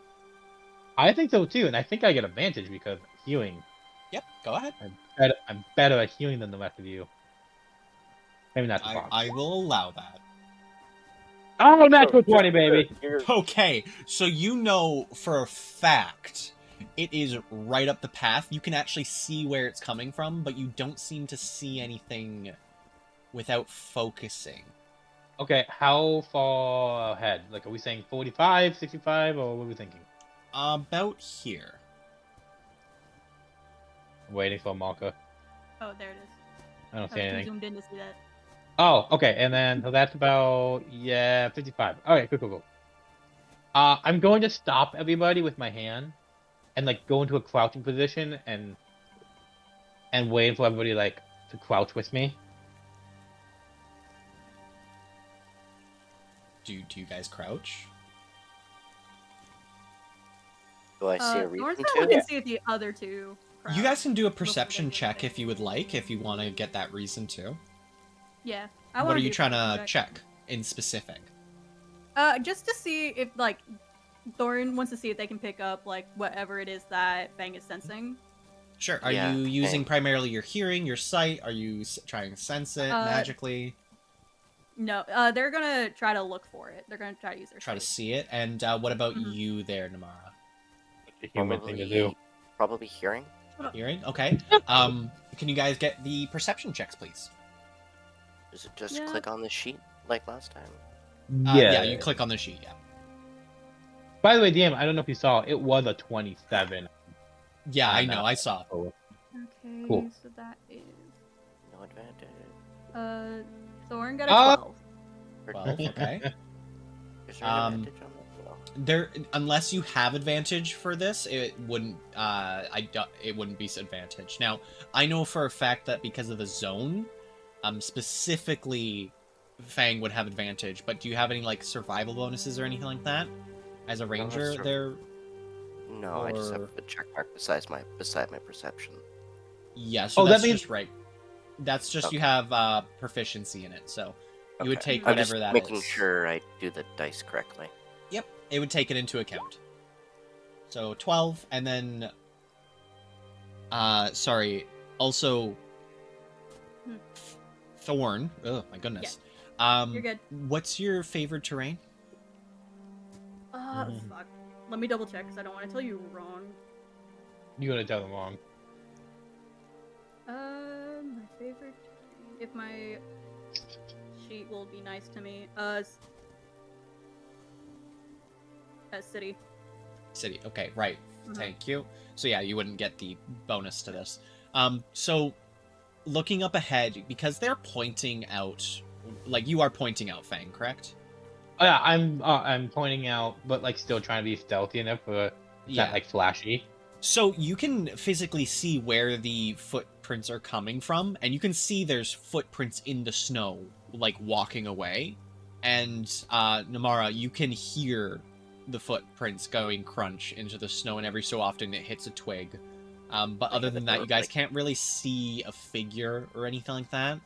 I think so too, and I think I get advantage because healing. Yep, go ahead. I'm better at healing than the rest of you. Maybe not the fox. I will allow that. Oh, natural So, 20, baby. Okay, so you know for a fact it is right up the path. You can actually see where it's coming from, but you don't seem to see anything without focusing. Okay, how far ahead? Like, are we saying 45, 65, or what are we thinking? About here. I'm waiting for a marker. Oh, there it is. I don't I see was too anything. zoomed in to see that. Oh, okay, and then so that's about 55. Okay, cool. I'm going to stop everybody with my hand, and like go into a crouching position and wait for everybody like to crouch with me. Do you guys crouch? Do I see a Thorn's reason gonna look to? and see if the other two. You guys can do a before perception they do check anything. if you would like, if you want to get that reason to. Yeah. What are you trying to check in specific? Just to see if like Thorin wants to see if they can pick up like whatever it is that Fang is sensing. Sure. Are Yeah, you using okay. primarily your hearing, your sight? Are you trying to sense it magically? No, they're gonna try to look for it. They're gonna try to use their Try to sight. see it. And what about Mhm. you there, Namara? It's a human thing to do. Probably hearing. Hearing? Okay. Can you guys get the perception checks, please? Does it just Yeah. click on the sheet like last time? Yeah, you click on the sheet, yeah. By the way, DM, I don't know if you saw, it was a 27. Yeah, I know, I saw. Oh, Okay, Cool. so that is No advantage. Thorin got a 12. 12, okay. Is there an advantage on that? No. There, unless you have advantage for this, it wouldn't. It wouldn't be advantage. Now, I know for a fact that because of the zone, specifically, Fang would have advantage. But do you have any like survival bonuses or anything like that? As a ranger, there. No, I just Or- have the check mark beside my perception. Yeah, so Oh, that that's means- just right. That's just you Okay. have proficiency in it, so you would take I'm just whatever that making is. sure I do the dice correctly. Yep, it would take it into account. So 12, and then sorry, also Hmm. Thorn. Oh my goodness. You're good. What's your favorite terrain? Fuck. Let me double check because I don't want to tell you wrong. You're gonna tell them wrong. My favorite. If my sheet will be nice to me. City. City. Okay, right. Mhm. Thank you. So yeah, you wouldn't get the bonus to this. So looking up ahead, because they're pointing out, like you are pointing out Fang, correct? Oh, yeah, I'm pointing out, but like still trying to be stealthy enough for it's not like flashy. So you can physically see where the footprints are coming from, and you can see there's footprints in the snow, like walking away. And Namara, you can hear the footprints going crunch into the snow, and every so often it hits a twig. But other than that, you guys can't really see a figure or anything like that.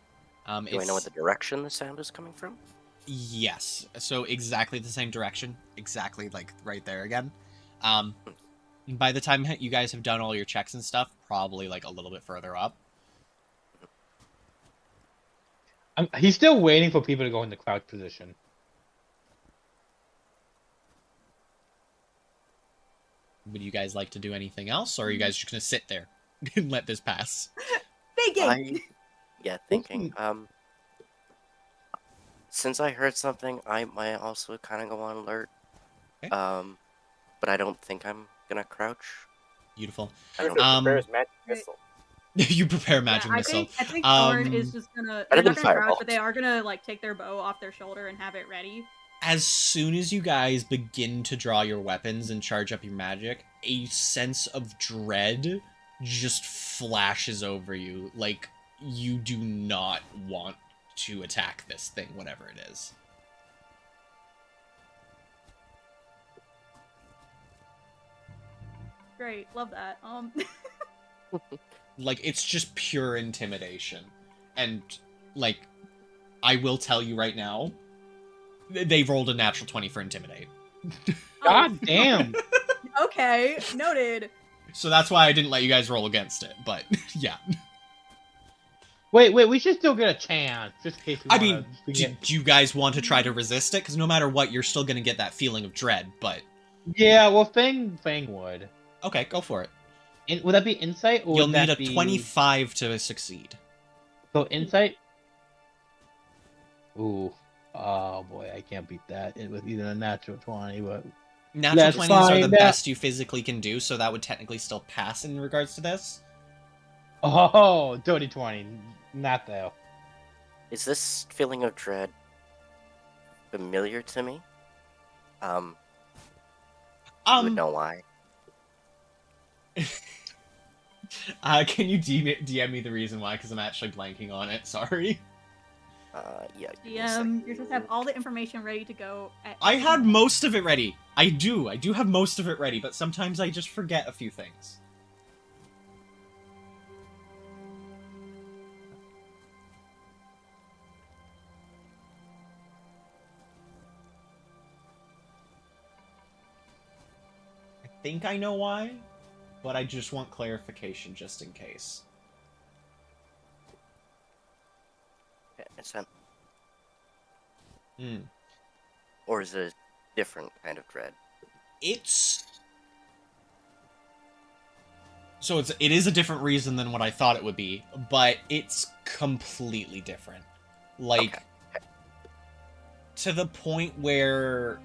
Do I know what the direction the sound is coming from? Yes. So exactly the same direction. Exactly like right there again. By the time you guys have done all your checks and stuff, probably like a little bit further up. He's still waiting for people to go in the crouch position. Would you guys like to do anything else, or are you guys just gonna sit there and let this pass? Thinking. Thinking. Since I heard something, I might also kind of go on alert. Okay. But I don't think I'm gonna crouch. Beautiful. Griffin prepares magic missile. You prepare magic missile. I think Thorn is just gonna. Better They're than not gonna crouch, fireball. but they are gonna like take their bow off their shoulder and have it ready. As soon as you guys begin to draw your weapons and charge up your magic, a sense of dread just flashes over you. Like, you do not want to attack this thing, whatever it is. Great, love that. Like, it's just pure intimidation. And, like, I will tell you right now, they rolled a natural 20 for intimidate. God damn! Okay, noted. So that's why I didn't let you guys roll against it, but yeah. Wait, we should still get a chance, just in case we I wanna mean, get... do you guys want to try to resist it? Because no matter what, you're still going to get that feeling of dread, but... Yeah, well, Fang would. Okay, go for it. Would that be insight, or You'll would need that a be... 25 to succeed. So insight? Ooh. Oh boy, I can't beat that. It was either a natural 20, but... Natural Let's 20s are the find out. best you physically can do, so that would technically still pass in regards to this. Oh, dirty 20. Not though. Is this feeling of dread familiar to me? You would know why. Can you DM me the reason why? Because I'm actually blanking on it. Sorry. Yeah. give me a second. You just have all the information ready to go. I had most of it ready. I do have most of it ready, but sometimes I just forget a few things. I think I know why, but I just want clarification just in case. Okay, it's sent. Hmm. Or is it a different kind of dread? So it is a different reason than what I thought it would be, but it's completely different. Like, Okay. to the point where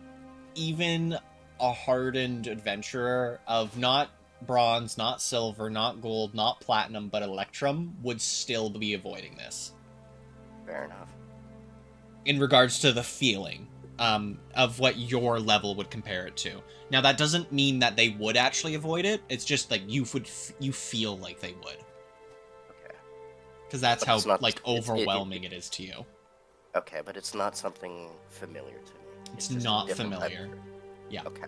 even a hardened adventurer of not bronze, not silver, not gold, not platinum, but electrum would still be avoiding this. Fair enough. In regards to the feeling of what your level would compare it to. Now, that doesn't mean that they would actually avoid it. It's just like you feel like they would. Okay. Because that's But how it's not- like overwhelming it is to you. Okay, but it's not something familiar to me. It's just a not different type of familiar. dread. Yeah. Okay.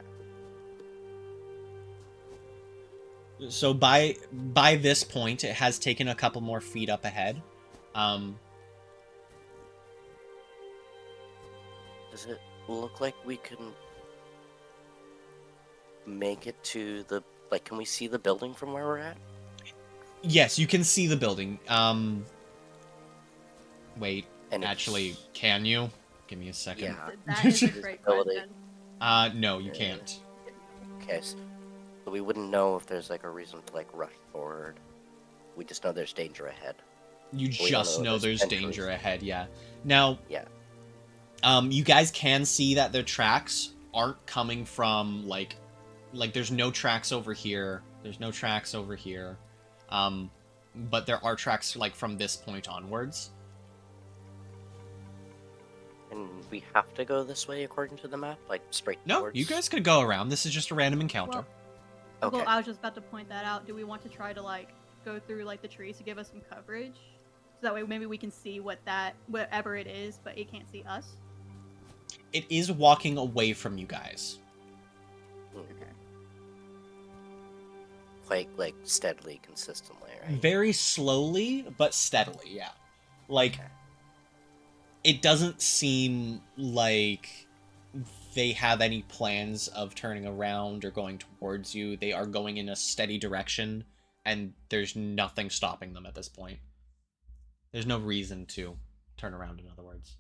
So by this point, it has taken a couple more feet up ahead. Does it look like we can make it to the... Like, can we see the building from where we're at? Yes, you can see the building. Wait, And actually, it's- can you? Give me a second. Yeah. That is a great Visibility. question. No, you can't. Okay, so we wouldn't know if there's, like, a reason to, like, rush forward. We just know there's danger ahead. You don't just know know there's there's entries. danger ahead, yeah. Now, Yeah. you guys can see that their tracks aren't coming from, like there's no tracks over here. There's no tracks over here. But there are tracks, like, from this point onwards. And we have to go this way according to the map? Like, straight No, towards... you guys could go around. This is just a random encounter. Okay. Well, I was just about to point that out. Do we want to try to like go through like the trees to give us some coverage, so that way maybe we can see whatever it is, but it can't see us? It is walking away from you guys. Okay. Quite, like, steadily, consistently, right? Very slowly, but steadily, yeah. Like, Okay. it doesn't seem like they have any plans of turning around or going towards you. They are going in a steady direction, and there's nothing stopping them at this point. There's no reason to turn around, in other words.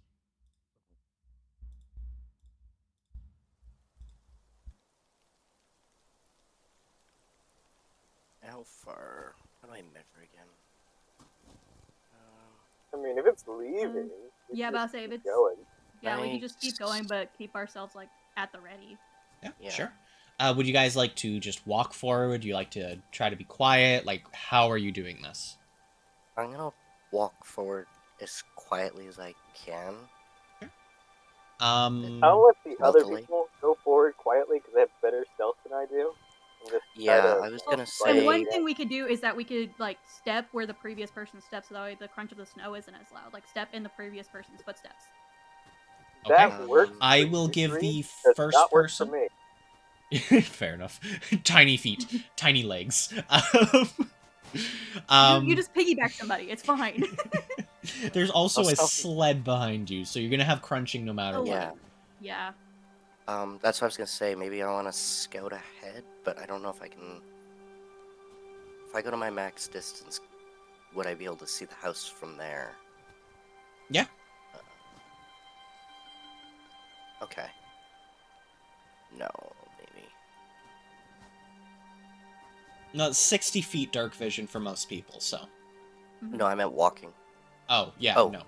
How far? How do I measure again? I mean, if it's leaving, we Yeah, just but I'll say if keep it's going. yeah, we can Right. just keep going, but keep ourselves like at the ready. Yeah, Yeah. sure. Would you guys like to just walk forward? Do you like to try to be quiet? Like, how are you doing this? I'm gonna walk forward as quietly as I can. I'll let the other Stealthily. people go forward quietly because they have better stealth than I do. And just try Yeah, to, I was you know, gonna run And say. one thing we could do is that we could like step where the previous person steps, so that way the crunch of the snow isn't as loud. Like step in the previous person's footsteps. That Okay. works. I for will you give three, the does first not work person. for me. Fair enough. Tiny feet, tiny legs. You just piggyback somebody. It's fine. There's also a Also- sled behind you, so you're gonna have crunching no matter Oh, what. Yeah. Yeah. That's what I was gonna say. Maybe I want to scout ahead, but I don't know if I can. If I go to my max distance, would I be able to see the house from there? Yeah. Okay. No, maybe. No, it's 60 feet dark vision for most people, so. No, I meant walking. Oh, yeah, Oh. no.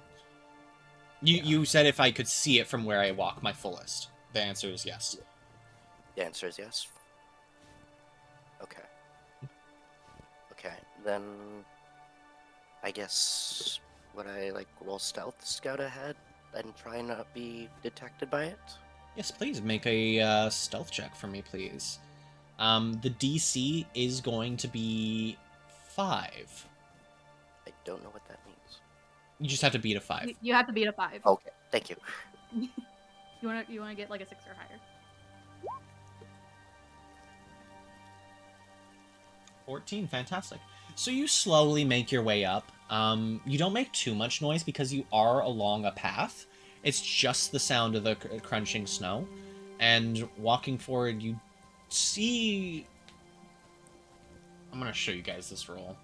You said if I could see it from where I walk my fullest. The answer is yes. The answer is yes. Okay. Okay, then I guess would I like roll stealth scout ahead and try and not be detected by it? Yes, please make a stealth check for me, please. The DC is going to be 5. I don't know what that means. You just have to beat a 5. You have to beat a 5. Okay, thank you. You wanna get like a 6 or higher. 14, fantastic. So you slowly make your way up. You don't make too much noise because you are along a path. It's just the sound of the crunching snow. And walking forward, you see... I'm going to show you guys this roll.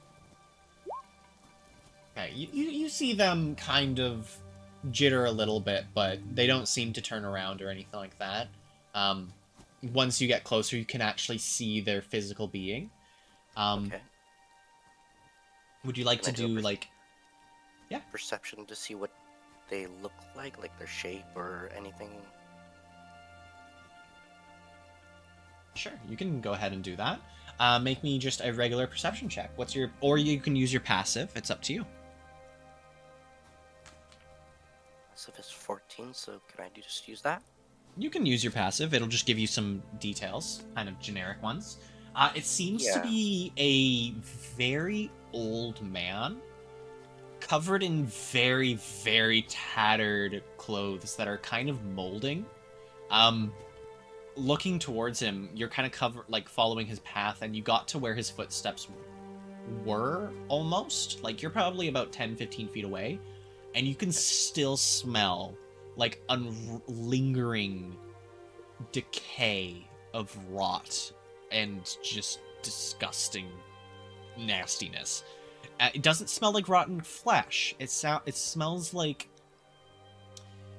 Okay, you see them kind of jitter a little bit, but they don't seem to turn around or anything like that. Once you get closer, you can actually see their physical being. Okay. Would you like Can to I do a do, like... Yeah. Perception to see what they look like their shape or anything? Sure, you can go ahead and do that. Make me just a regular perception check. What's your... Or you can use your passive. It's up to you. So if it's 14, so can I just use that? You can use your passive. It'll just give you some details, kind of generic ones. It seems to Yeah. be a very old man, covered in very, very tattered clothes that are kind of molding. Looking towards him, you're kind of following his path, and you got to where his footsteps were, almost. Like, you're probably about 10, 15 feet away, and you can still smell, like, lingering decay of rot and just disgusting nastiness. It doesn't smell like rotten flesh. It smells like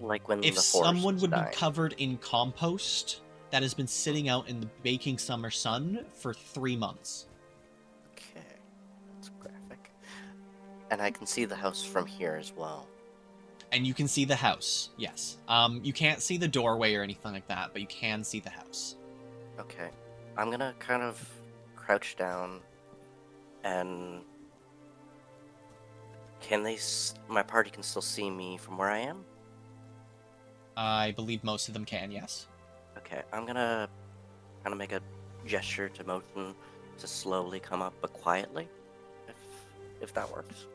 Like when if the forest someone is would dying. be covered in compost that has been sitting out in the baking summer sun for 3 months. Okay, that's graphic. And I can see the house from here as well. And you can see the house, yes. You can't see the doorway or anything like that, but you can see the house. Okay, I'm gonna kind of crouch down and my party can still see me from where I am? I believe most of them can, yes. Okay, I'm gonna kind of make a gesture to motion to slowly come up, but quietly, if that works.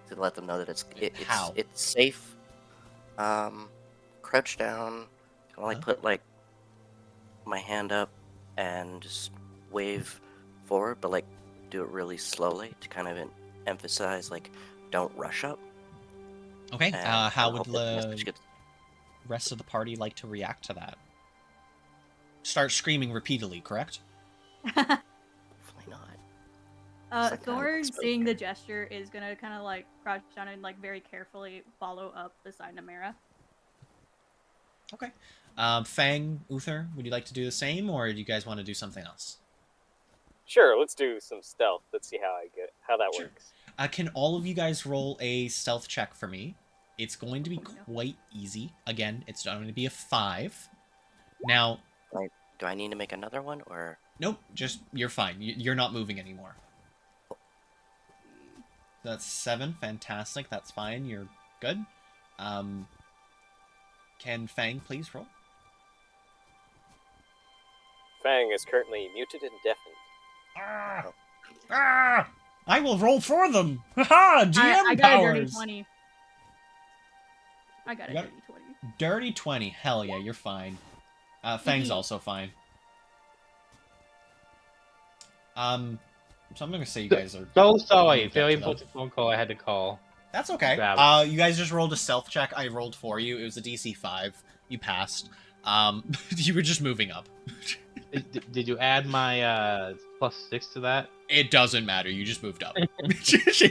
To let them know that How? it's safe. Crouch down, kind of like put like my hand up and just wave forward, but like do it really slowly to kind of emphasize like don't rush up. Okay. And How I would hope that the the message gets. rest of the party like to react to that? Start screaming repeatedly, correct? Hopefully not. It's like I'm Thorn, exposed seeing the here. gesture, is gonna kind of like crouch down and like very carefully follow up beside Namera. Okay. Fang, Uther, would you like to do the same, or do you guys want to do something else? Sure, let's do some stealth. Let's see how that Sure. works. Can all of you guys roll a stealth check for me? It's going to be Oh, no. quite easy. Again, it's going to be a 5. Now, Do I need to make another one, or? nope, just you're fine. You're not moving anymore. That's 7. Fantastic. That's fine. You're good. Can Fang please roll? Fang is currently muted and deafened. I will roll for them. Haha! GM I got a dirty powers. 20. I got a You got dirty 20. Dirty 20. Hell yeah, you're fine. Fang's also fine. So I'm gonna say you guys are. So sorry. moved up Very to them. important phone call I had to call. That's okay. Grab You guys just rolled a stealth check. I rolled for you. It was a DC 5. You passed. You were just moving up. Did you add my +6 to that? It doesn't matter. You just moved up.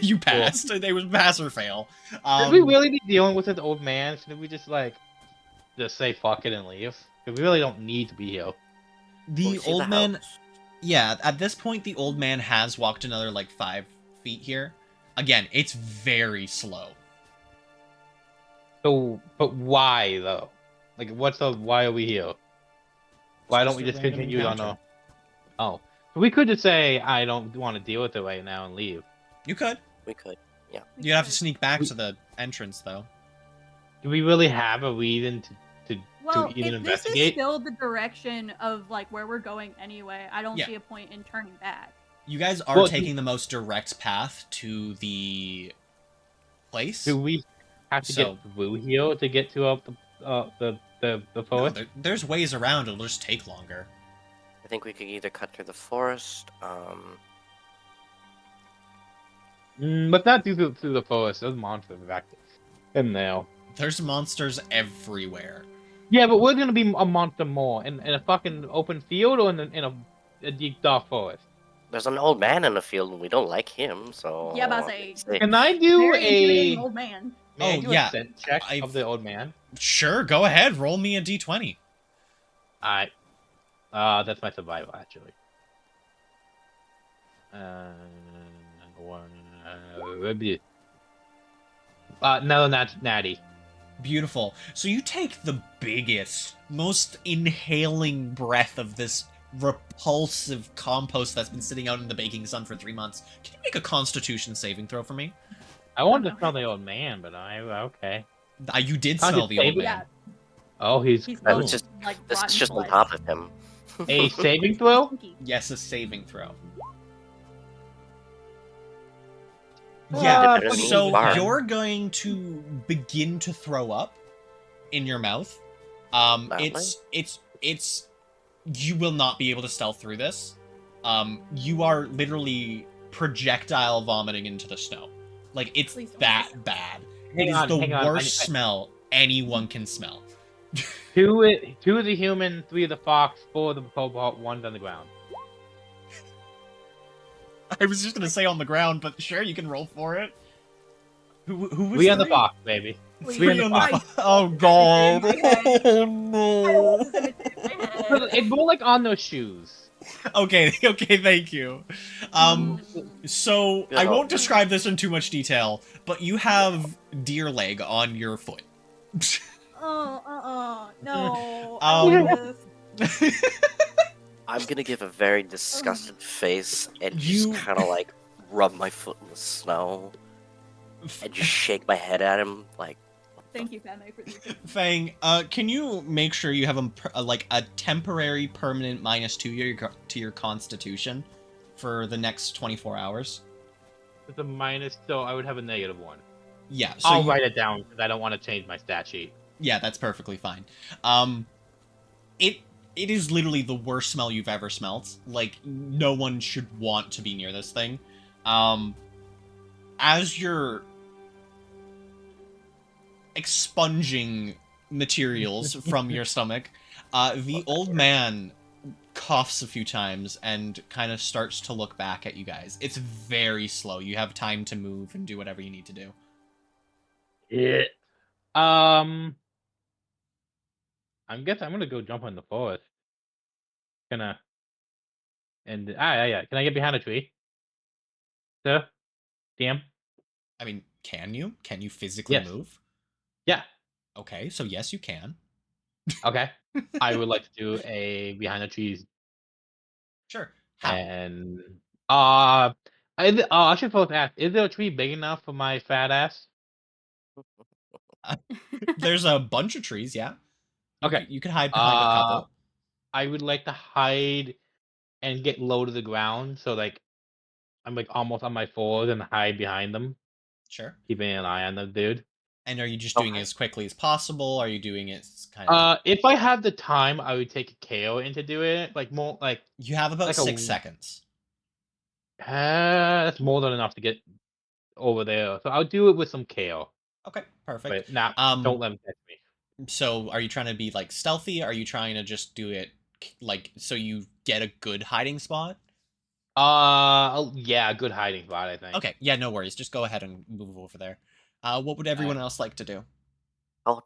You passed. It was pass or fail. Should we really be dealing with this old man? Should we just say fuck it and leave? Because we really don't need to be here. The old man. Yeah, at this point, the old man has walked another, like, 5 feet here. Again, it's very slow. So, but why, though? Like, why are we here? Why don't we just continue on our... Oh. So we could just say, I don't want to deal with it right now and leave. You could. We could. Yeah. You'd have to sneak back to the entrance, though. Do we really have a reason Well, to even if this is investigate? still the direction of like where we're going anyway, I don't Yeah. see a point in turning back. You guys are Well, taking the most direct path to the place. Do we have to So- get through here to get to the No, forest? there's ways around. It'll just take longer. I think we could either cut through the forest. Let's not do through the forest. Those monsters are back in there. There's monsters everywhere. Yeah, but we're gonna be a monster more in a fucking open field or in a deep dark forest. There's an old man in the field, and we don't like him, so. Yeah, but I say- Can I do Very intimidating a old man. may I Oh, do yeah, a scent check I've- of the old man? Sure, go ahead. Roll me a d20. Alright. That's my survival actually. No, that's natty. Beautiful. So you take the biggest, most inhaling breath of this repulsive compost that's been sitting out in the baking sun for 3 months. Can you make a Constitution saving throw for me? I wanted to smell the old man, but okay. You did I'll smell just the old save it. man. Oh, he's He's That cool. was just like this is rotten just on flesh. top of him. A saving throw. Stinky. Yes, a saving throw. Ah, Yeah, Better than so me, Barb. you're going to begin to throw up in your mouth. Loudly? It's you will not be able to stealth through this. You are literally projectile vomiting into the snow. Like, it's Please don't. that bad. Hang It is on, the hang on. worst smell anyone can smell. Two of the human, 3 of the fox, 4 of the cobalt, 1's on the ground. I was just gonna say on the ground, but sure, you can roll for it. Who was 3 on the three? fox, baby. Please. 3 on the Three fox. Oh god! Oh I no! want this image in my head. It's more like on those shoes. Okay, thank you. So Good I won't old- describe this in too much detail, but you have deer leg on your foot. No. Um, I'm gonna give a very disgusted face and You- just kind of like rub my foot in the snow and just shake my head at him like. Thank you, Padme, for the Fang, can you make sure you have a temporary permanent -2 to your constitution for the next 24 hours? It's a minus, so I would have a -1. Yeah, so I'll you- write it down because I don't want to change my stat sheet. Yeah, that's perfectly fine. It is literally the worst smell you've ever smelt. Like, no one should want to be near this thing. As you're expunging materials from your stomach. The old man coughs a few times and kind of starts to look back at you guys. It's very slow. You have time to move and do whatever you need to do. Yeah. I guess I'm gonna go jump in the forest. Gonna yeah. Can I get behind a tree? Sir? DM? I mean, can you? Can you physically Yes. move? Yeah. Okay, so yes, you can. Okay. I would like to do a behind the trees Sure. How? and I should first ask, is there a tree big enough for my fat ass? There's a bunch of trees, yeah. Okay. You could hide behind a couple. I would like to hide and get low to the ground, so like I'm like almost on my fours and hide behind them, Sure. keeping an eye on the dude. And are you just doing it Okay. as quickly as possible? Are you doing it kind of... If I had the time, I would take a KO into doing it, like more like You have about like 6 seconds. That's more than enough to get over there. So I'll do it with some KO. Okay, perfect. But don't let him catch me. So are you trying to be like stealthy? Are you trying to just do it like so you get a good hiding spot? Yeah, good hiding spot, I think. Okay, yeah, no worries. Just go ahead and move over there. What would everyone else like to do? How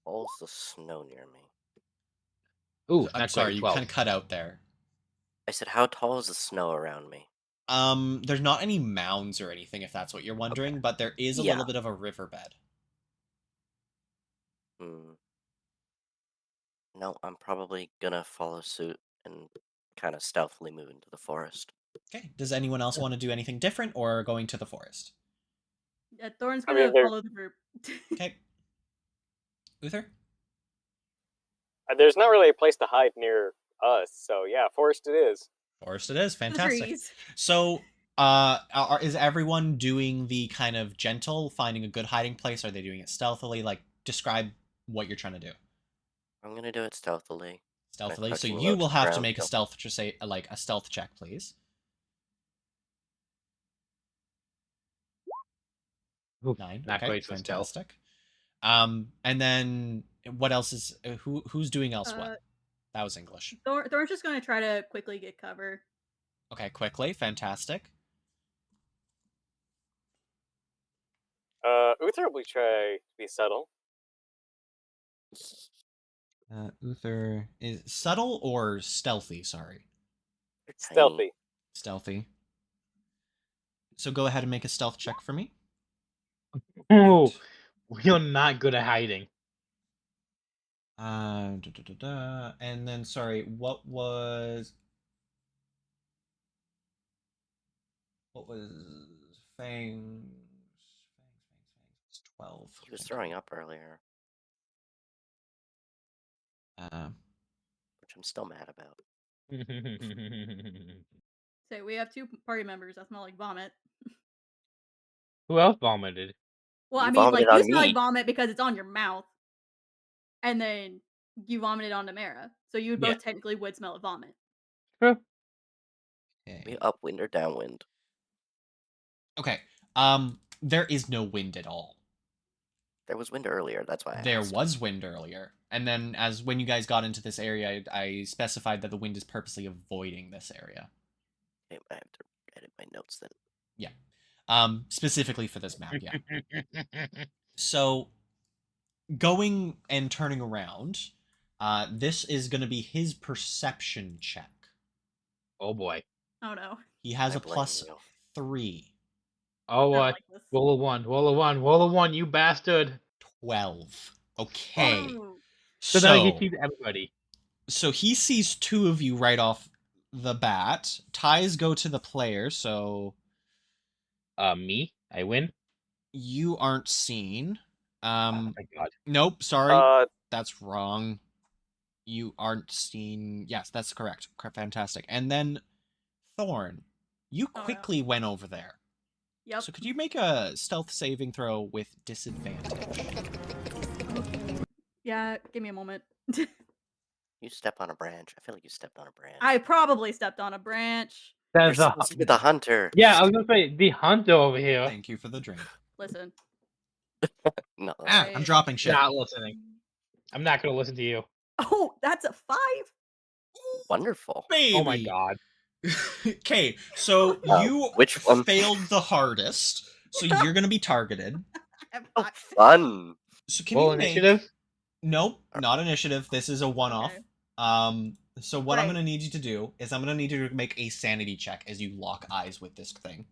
tall's the snow near me? Ooh, I'm not sorry, quite you 12. kind of cut out there. I said, how tall is the snow around me? There's not any mounds or anything, if that's what you're wondering, but there is a Yeah. little bit of a riverbed. No, I'm probably gonna follow suit and kind of stealthily move into the forest. Okay. Does anyone else want to do anything different or going to the forest? Yeah, Thorn's I gonna mean, follow the group. Okay. Uther? there's not really a place to hide near us, so yeah, forest it is. Forest it is. The Fantastic. trees. So, is everyone doing the kind of gentle, finding a good hiding place? Are they doing it stealthily? Like, describe what you're trying to do. I'm gonna do it stealthily. Stealthily. So crouching you low will to the have to ground, make a so- stealth, just say like a stealth check, please. Oof, 9. not Okay, quite for stealth. fantastic. And then what else is who's doing else what? That was English. Thorn's just gonna try to quickly get cover. Okay, quickly, fantastic. Uther will try to be subtle. Uther is subtle or stealthy? Sorry, They're tiny. Stealthy. stealthy. So go ahead and make a stealth check for me. Oh, we're not good at hiding. And then sorry, what was Fangs? 12. He was throwing up earlier, which I'm still mad about. So we have 2 party members that smell like vomit. Who else vomited? Well, You I mean, like vomited you on smell like me. vomit because it's on your mouth, and then you vomited on Namara. So you Yeah. both technically would smell of vomit. True. We upwind or downwind? Okay. There is no wind at all. There was wind earlier, that's why I There asked. was wind earlier. And then as when you guys got into this area, I specified that the wind is purposely avoiding this area. Okay, I have to edit my notes then. Yeah. Specifically for this map, yeah. So going and turning around, this is going to be his perception check. Oh boy. Oh no. He has I a blame +3. Oh I don't boy. like this. Roll a 1. Roll a 1. Roll a 1. You bastard. 12. Okay. Oh. So now he sees everybody. So he sees 2 of you right off the bat. Ties go to the player, so Me? I win. you aren't seen. Oh my god. Nope, sorry. Uh, That's wrong. You aren't seen. Yes, that's correct. Fantastic. And then Thorn, you Oh, no. quickly went over there. Yep. So could you make a stealth saving throw with disadvantage? Yeah, give me a moment. You step on a branch. I feel like you stepped on a branch. I probably stepped on a branch. You're That's supposed to be the hunter. Yeah, I was gonna say the hunter over here. Thank you for the drink. Listen. No. Ah, I'm dropping shit. Not listening. I'm not gonna listen to you. Oh, that's a 5. Wonderful. Baby. Oh my god. Okay, so you which one? failed the hardest, so you're gonna be targeted. I'm Oh, not- fun. So can Roll you make... initiative? Nope, not initiative. This is a one-off. Okay. So what I'm Right. gonna need you to do is I'm gonna need you to make a sanity check as you lock eyes with this thing.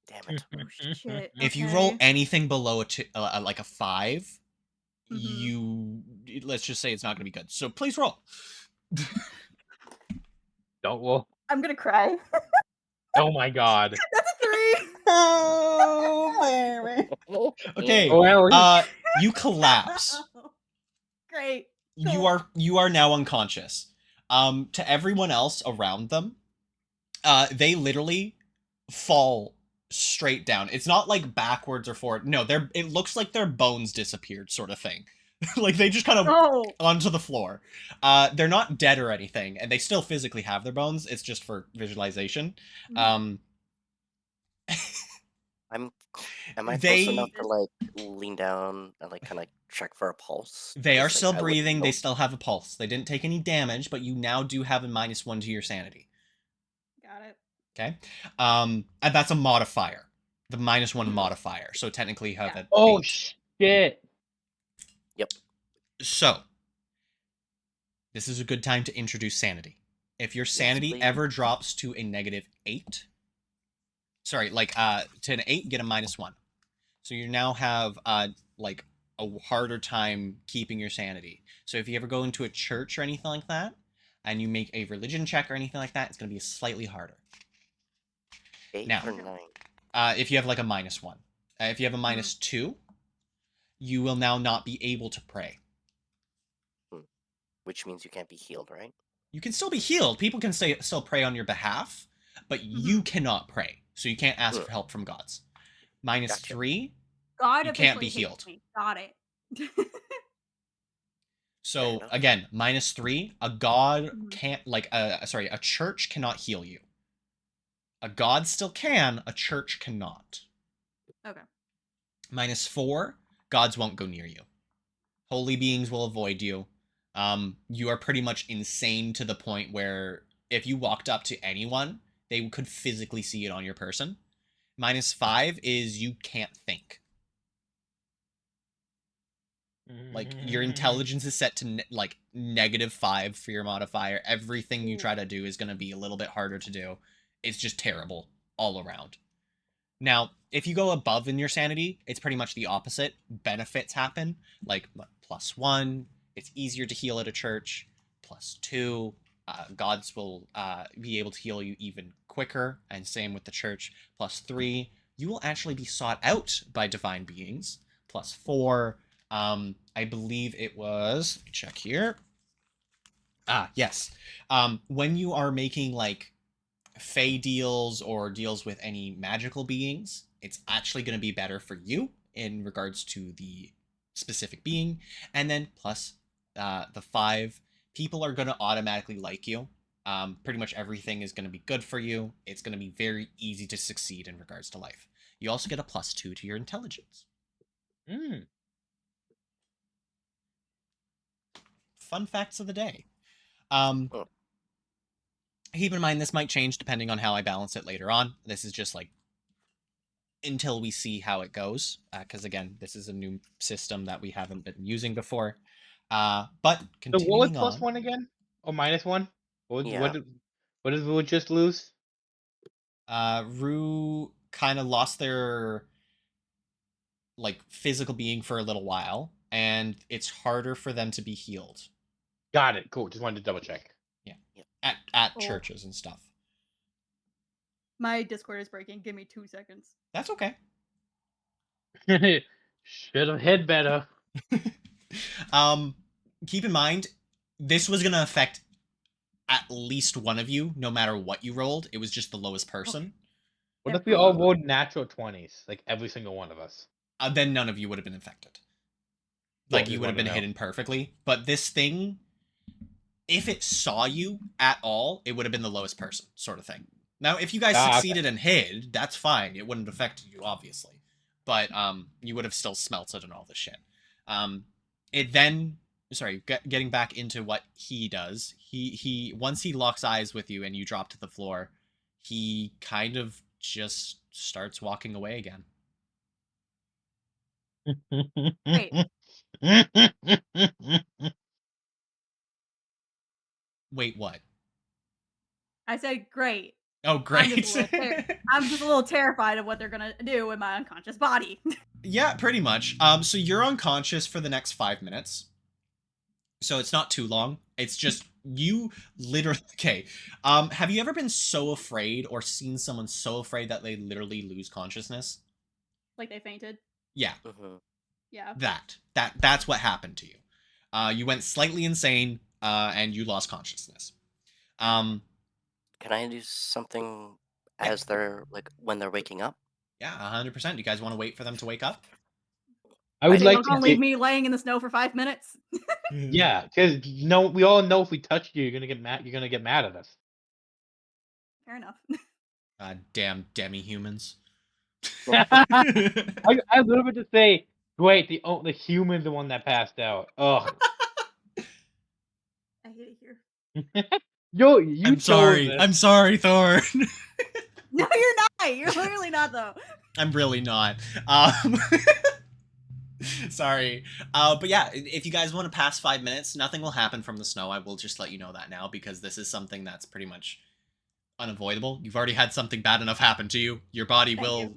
Damn it. Oh shit. If you roll okay. anything below like a 5, Mhm. you... Let's just say it's not gonna be good. So please roll. Don't roll. I'm gonna cry. Oh my god. That's a 3. Oh, baby. Okay, Oh, Ellie. you collapse. Great. You Cool. are now unconscious. To everyone else around them, they literally fall straight down. It's not like backwards or forward. No, it looks like their bones disappeared, sort of thing. Like they just kind of Oh. onto the floor. They're not dead or anything, and they still physically have their bones. It's just for visualization. Mhm. Am I They- close enough to like lean down and like kind of check for a pulse? They are Because, still like, I would breathing. They know- still have a pulse. They didn't take any damage, but you now do have a -1 to your sanity. Got it. Okay. And that's a modifier. The -1 Mhm. modifier. So technically you have Yeah. an Oh 8. shit. So this is a good time to introduce sanity. If your sanity please. ever drops to a -8, sorry, like to an 8, get a -1. So you now have like a harder time keeping your sanity. So if you ever go into a church or anything like that, and you make a religion check or anything like that, it's going to be slightly harder. 8 Now- or 9. If you have like a -1. If you have a -2, you will now not be able to pray. Which means you can't be healed, right? You can still be healed. People can still pray on your behalf, but you cannot pray. So you can't ask for help from gods. -3, God You can't be officially hates healed. me. Got it. so enough. again, -3, a god Mhm. can't, like, a church cannot heal you. A god still can, a church cannot. Okay. -4, gods won't go near you. Holy beings will avoid you. You are pretty much insane to the point where if you walked up to anyone, they could physically see it on your person. -5 is you can't think. Like, your intelligence is set to like -5 for your modifier. Everything you try to do is going to be a little bit harder to do. It's just terrible all around. Now, if you go above in your sanity, it's pretty much the opposite. Benefits happen, like +1, it's easier to heal at a church. +2, gods will be able to heal you even quicker, and same with the church. +3, you will actually be sought out by divine beings. +4, I believe it was, let me check here. Yes. When you are making, like, Fey deals or deals with any magical beings, it's actually going to be better for you in regards to the specific being. And then plus the 5, people are going to automatically like you. Pretty much everything is going to be good for you. It's going to be very easy to succeed in regards to life. You also get a +2 to your intelligence. Fun facts of the day. Keep in mind, this might change depending on how I balance it later on. This is just like until we see how it goes, because again, this is a new system that we haven't been using before. But So continuing what was on, +1 again? Or -1? Yeah. What did we just lose? Rue kind of lost their like physical being for a little while, and it's harder for them to be healed. Got it. Cool. Just wanted to double check. At Oh. churches and stuff. My Discord is breaking. Give me 2 seconds. That's okay. Should have hid better. Keep in mind, this was gonna affect at least one of you, no matter what you rolled. It was just the lowest person. What if we all rolled natural 20s? Like every single one of us. Then none of you would have been infected. Cool, Like, you just would have wanted been to know. hidden perfectly. But this thing, if it saw you at all, it would have been the lowest person, sort of thing. Now, if you guys Okay. succeeded and hid, that's fine. It wouldn't have affected you, obviously. but you would have still smelted and all this shit. It then, sorry, getting back into what he does. He once he locks eyes with you and you drop to the floor, he kind of just starts walking away again. Great. Wait, what? I said great. Oh, great. I'm just a little terrified of what they're gonna do with my unconscious body. Yeah, pretty much. So you're unconscious for the next 5 minutes. So it's not too long. It's just you literally. Okay. Have you ever been so afraid or seen someone so afraid that they literally lose consciousness? Like they fainted. Yeah. Yeah. That's what happened to you. You went slightly insane, and you lost consciousness. Can I do something as they're like when they're waking up? Yeah, 100%. You guys want to wait for them to wake up? I would So like you're to gonna leave me laying in the snow for 5 minutes? Yeah, because we all know if we touch you, you're gonna get mad. You're gonna get mad at us. Fair enough. Damn demi-humans. I literally just say, wait, the human's the one that passed out. Ugh. I hate it here. Yo, you I'm chose sorry. this. I'm sorry, Thor. No, you're not. You're literally not, though. I'm really not. Sorry. But yeah, if you guys want to pass 5 minutes, nothing will happen from the snow. I will just let you know that now because this is something that's pretty much unavoidable. You've already had something bad enough happen to you. Your body Thank will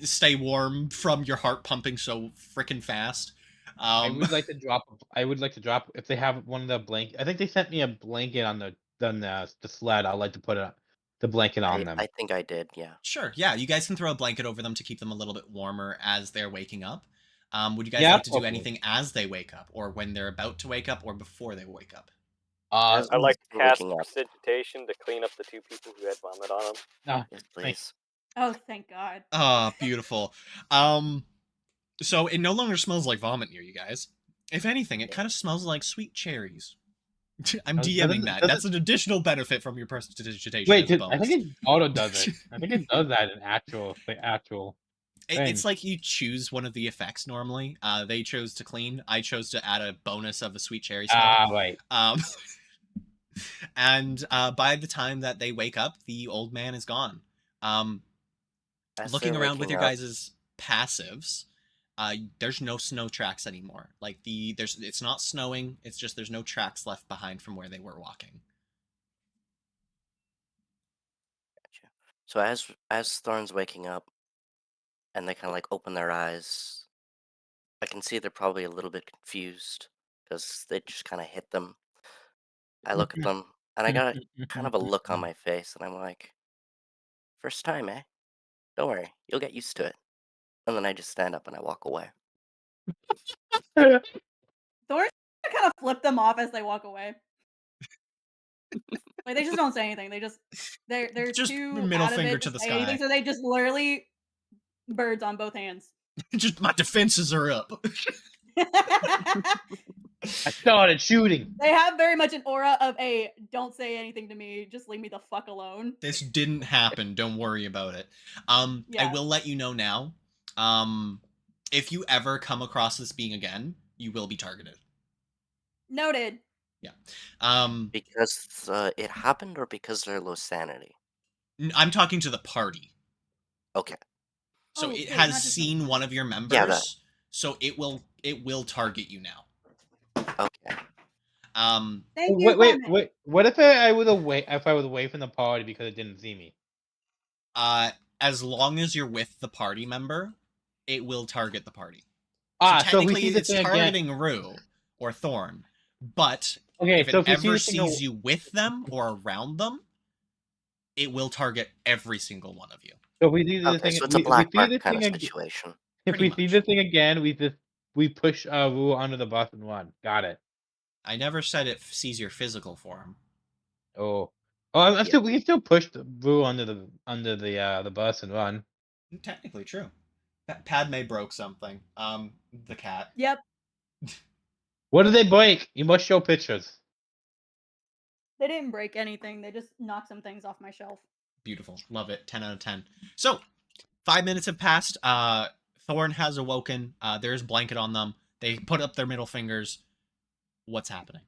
stay warm from your heart pumping so freaking fast. I would like to drop. If they have one of the blanket. I think they sent me a blanket on the sled. I'd like to put the blanket on them. I think I did, yeah. Sure, yeah. You guys can throw a blanket over them to keep them a little bit warmer as they're waking up. Would you guys Yeah, like to do okay. anything as they wake up, or when they're about to wake up, or before they wake up? As I like to they're cast waking up. precipitation to clean up the 2 people who had vomit on them. No, Yes, please. Oh, thank God. Ah, beautiful. So it no longer smells like vomit near you guys. If anything, it kind of smells like sweet cherries. I'm DMing that. That's an additional benefit from your prestidigitation. wait, as a I think bonus. it auto does it. I think it does that in actual thing. It's like you choose one of the effects normally. They chose to clean. I chose to add a bonus of a sweet cherry smell. Right. And by the time that they wake up, the old man is gone. As Looking they're around with waking your up, guys' passives, there's no snow tracks anymore. Like it's not snowing. It's just there's no tracks left behind from where they were walking. Gotcha. So as Thorn's waking up, and they kind of like open their eyes, I can see they're probably a little bit confused because they just kind of hit them. I look at them, and I got kind of a look on my face, and I'm like, first time, eh? Don't worry, you'll get used to it. And then I just stand up and I walk away. Thor kind of flip them off as they walk away. Like they just don't say anything. They're Just too middle out of finger it to to the say anything, sky. so they just literally birds on both hands. Just my defenses are up. I started shooting. They have very much an aura of a don't say anything to me, just leave me the fuck alone. This didn't happen. Don't worry about it. I Yeah. will let you know now. If you ever come across this being again, you will be targeted. Noted. Yeah. Because it happened, or because they're low sanity? I'm talking to the party. Okay. So Oh, it wait, has not just seen one of your members. Yeah, that. So it will target you now. Okay. Thank you. Wait. What if I was away? If I was away from the party because it didn't see me? As long as you're with the party member, it will target the party. So technically, if we see the it's thing targeting Rue or Thorn, but Okay, if so it if we ever see the thing sees you with them or around them, it will target every single one of you. So if we see the Okay, thing, so it's a if we black see mark this kind thing of again, situation. if Pretty we see much. the thing again, we push Wu under the bus and run. Got it. I never said it sees your physical form. Oh, we can still push the Wu under the bus and run. Technically true. Padme broke something. The cat. Yep. What did they break? You must show pictures. They didn't break anything. They just knocked some things off my shelf. Beautiful. Love it. 10 out of 10. So, 5 minutes have passed. Thorn has awoken. There's blanket on them. They put up their middle fingers. What's happening?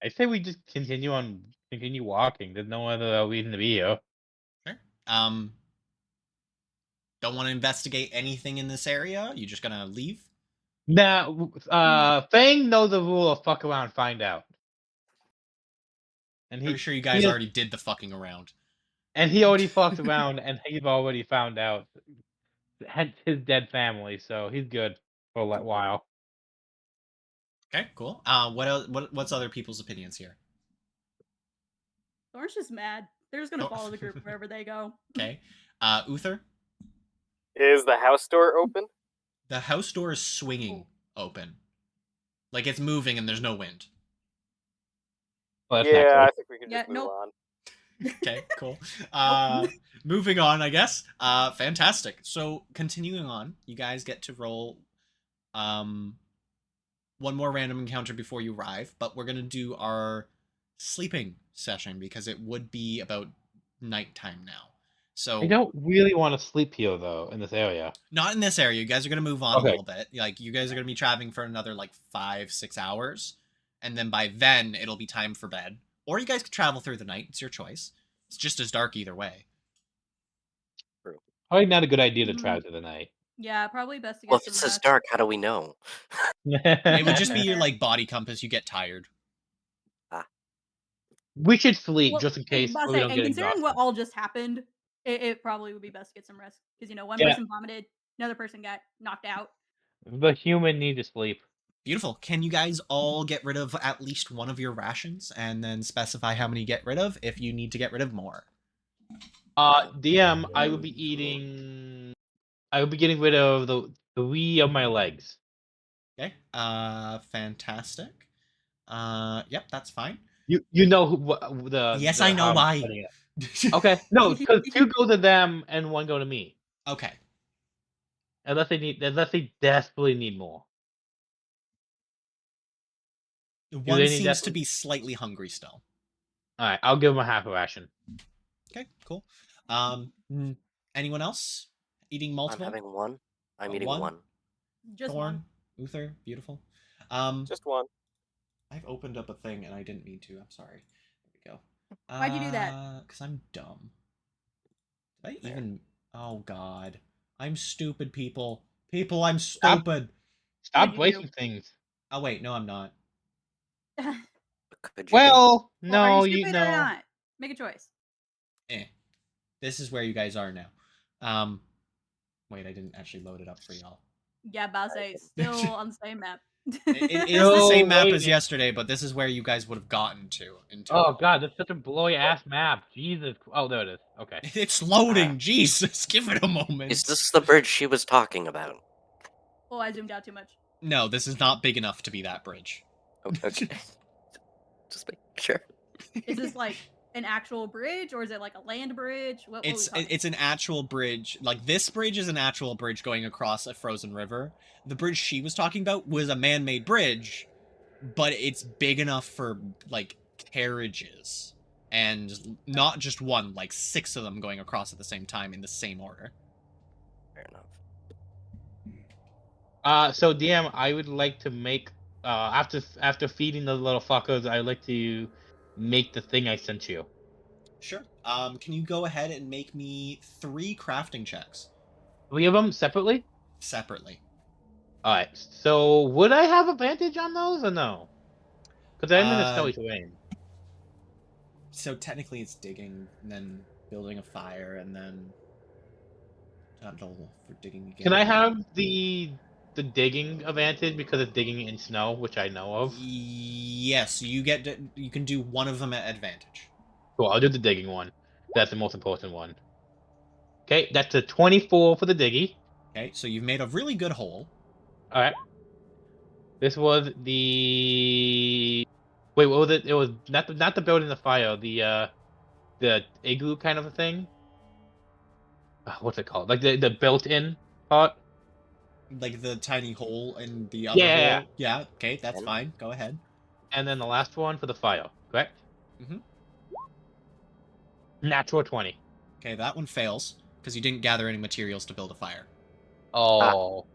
I say we just continue walking. There's no other reason to be here. Sure. Don't want to investigate anything in this area? You just gonna leave? Now, Fang knows the rule of fuck around, find out. And Pretty sure you guys already did the fucking around. And he already fucked around, and he's already found out. Hence his dead family, so he's good for a while. Okay, cool. What else? What's other people's opinions here? Thorn's just mad. They're just gonna follow the group wherever they go. Okay. Uther? Is the house door open? The house door is swinging open. Like it's moving and there's no wind. Well, Yeah, I think we can just move nope. on. Okay, cool. Moving on, I guess. Fantastic. So continuing on, you guys get to roll one more random encounter before you arrive, but we're gonna do our sleeping session because it would be about nighttime now. So I don't really want to sleep here though in this area. not in this area. You guys are gonna move on a little bit. Like you guys are gonna be traveling for another like 5-6 hours, and then by then it'll be time for bed. Or you guys could travel through the night. It's your choice. It's just as dark either way. Probably not a good idea to travel through the night. Yeah, probably best to get Well, if some it says rest. dark, how do we know? It would just be your like body compass. You get tired. We should sleep Well, just in case and we don't get considering what exhausted. all just happened, it probably would be best to get some rest because one Yeah. person vomited, another person got knocked out. The human need to sleep. Beautiful. Can you guys all get rid of at least one of your rations and then specify how many you get rid of if you need to get rid of more? DM, I would be eating. I would be getting rid of the 3 of my legs. Okay. Fantastic. Yep, that's fine. You know who the. Yes, the, I know how I'm why. putting it. Okay, no, because 2 go to them and 1 go to me. Okay. Unless they desperately need more. One they need seems to desperately- be slightly hungry still. All right, I'll give them a half a ration. Okay, cool. Anyone else eating multiple? I'm having one. I'm eating one? one. Just Thorn, one. Uther, beautiful. Just one. I've opened up a thing and I didn't mean to. I'm sorry. There we go. Why'd you do that? Because I'm dumb. Did I even... Oh, God. I'm stupid, people. People, I'm stupid. Stop What'd you breaking do? things. Oh, wait. No, I'm not. Could you Well, Well, no, are you stupid or not? Make a choice. This is where you guys are now. Wait, I didn't actually load it up for y'all. Yeah, Bowser is still on the same map. It is No, the same map wait. as yesterday, but this is where you guys would have gotten to. Oh god, that's such a blowy ass map. Jesus. Oh, there it is. Okay. It's loading. Jesus, give it a moment. Is this the bridge she was talking about? Oh, I zoomed out too much. No, this is not big enough to be that bridge. Okay. Just make sure. Is this like an actual bridge, or is it like a land bridge? What It's we talking? it's an actual bridge. Like this bridge is an actual bridge going across a frozen river. The bridge she was talking about was a man-made bridge, but it's big enough for like carriages and not just one, like 6 of them going across at the same time in the same order. Fair enough. So DM, I would like to make after feeding the little fuckers, I'd like to make the thing I sent you. Sure. Can you go ahead and make me 3 crafting checks 3 of them separately? separately? Alright. So would I have advantage on those or no? Because I'm in a snowy terrain. So technically it's digging, and then building a fire, and then for digging again. Can I have the digging advantage because it's digging in snow, which I know of? Yes, you can do one of them at advantage. Cool, I'll do the digging one. That's the most important one. Okay, that's a 24 for the diggy. Okay, so you've made a really good hole. Alright. This was the... Wait, what was it? It was not the building the fire, the igloo kind of a thing? What's it called? Like the built-in part? Like the tiny hole in the other hole? Yeah, okay, that's fine. Go ahead. And then the last one for the fire, correct? Mhm. Natural 20. Okay, that one fails, because you didn't gather any materials to build a fire. Oh.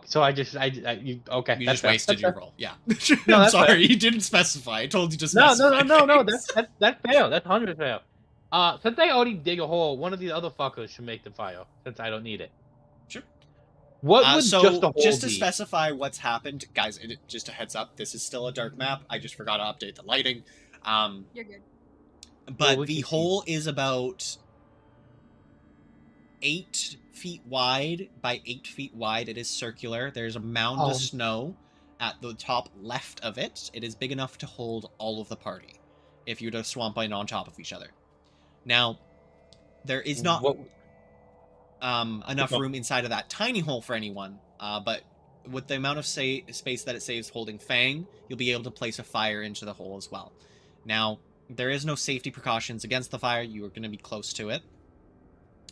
So I just you okay? You That's just fair. wasted That's your fair. roll. Yeah. No, I'm that's fair. sorry. You didn't specify. I told you to No, specify. no. things. That's fair. That's 100 fair. Since I already dig a hole, one of these other fuckers should make the fire. Since I don't need it. Sure. What would just a So hole just to be? specify what's happened, guys, just a heads up, this is still a dark map. I just forgot to update the lighting. You're good. But we the can see. hole is about 8 feet wide by 8 feet wide. It is circular. There's a mound of snow at the top left of it. It is big enough to hold all of the party if you were to swamp in on top of each other. Now, there is not enough room inside of that tiny hole for anyone, but with the amount of space that it saves holding Fang, you'll be able to place a fire into the hole as well. Now, there is no safety precautions against the fire. You are going to be close to it.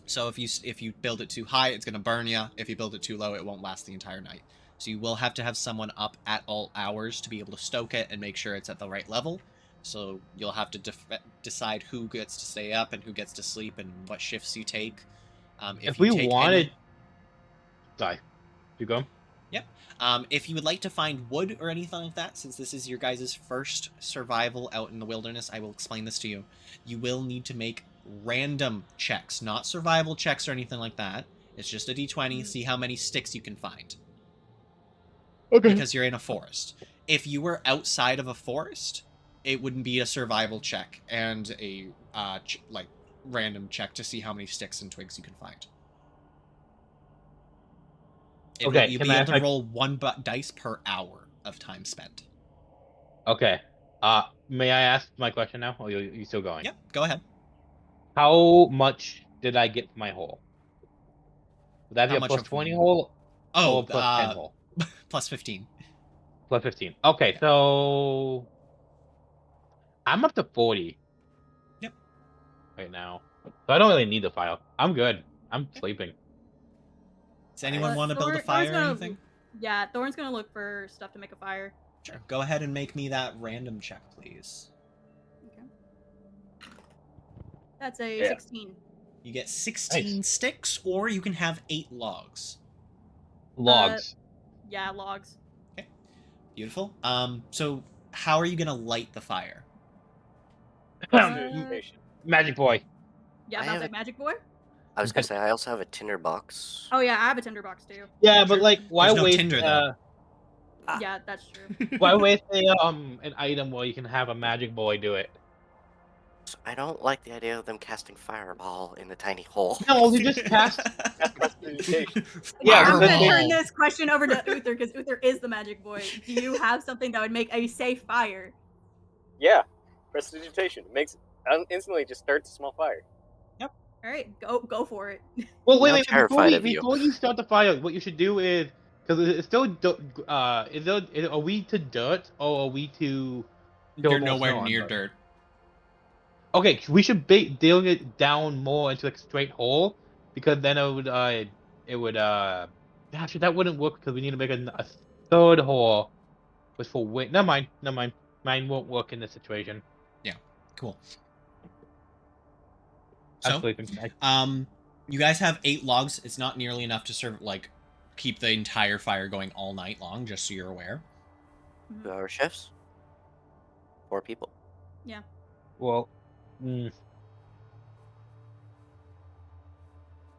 So if you build it too high, it's going to burn you. If you build it too low, it won't last the entire night. So you will have to have someone up at all hours to be able to stoke it and make sure it's at the right level. So you'll have to decide who gets to stay up and who gets to sleep and what shifts you take. If we wanted... Sorry. You go. Yep. If you would like to find wood or anything like that, since this is your guys' first survival out in the wilderness, I will explain this to you. You will need to make random checks, not survival checks or anything like that. It's just a d20, see how many sticks you can find. Okay. Because you're in a forest. If you were outside of a forest, it wouldn't be a survival check and a random check to see how many sticks and twigs you can find. You'll be able to roll 1 dice per hour of time spent. Okay. May I ask my question now? Or are you still going? Yep, go ahead. How much did I get for my hole? Would that be a plus 20 hole? Or plus 10 hole? Plus 15. Plus 15. Okay, so... I'm up to 40. Yep. Right now. So I don't really need the file. I'm good. I'm sleeping. Does anyone want to build a fire or anything? Yeah, Thorn's gonna look for stuff to make a fire. Sure. Go ahead and make me that random check, please. Okay. That's a 16. You get 16 sticks, or you can have 8 logs. Logs. Yeah, logs. Okay. Beautiful. So how are you gonna light the fire? Magic boy. Yeah, that's like Magic Boy? I was gonna say, I also have a tinder box. Oh yeah, I have a tinder box too. Yeah, but like, why There's no waste Tinder, though. Yeah, that's true. why waste an item where you can have a magic boy do it? I don't like the idea of them casting fireball in the tiny hole. No, you just cast. Yeah, I'm gonna turn this question over to Uther because Uther is the magic boy. Do you have something that would make a safe fire? Yeah, prestidigitation makes instantly just starts a small fire. Yep. All right, go for it. Well, wait. Before you start the fire, what you should do is, because it's still, are we to dirt or are we to? You're nowhere near dirt. Okay, we should deal it down more into a straight hole, because then it would actually that wouldn't work because we need to make a third hole, which for wind. Never mind. Mine won't work in this situation. Yeah, cool. So, you guys have 8 logs. It's not nearly enough to keep the entire fire going all night long. Just so you're aware. 2-hour shifts. 4 people. Yeah. Well.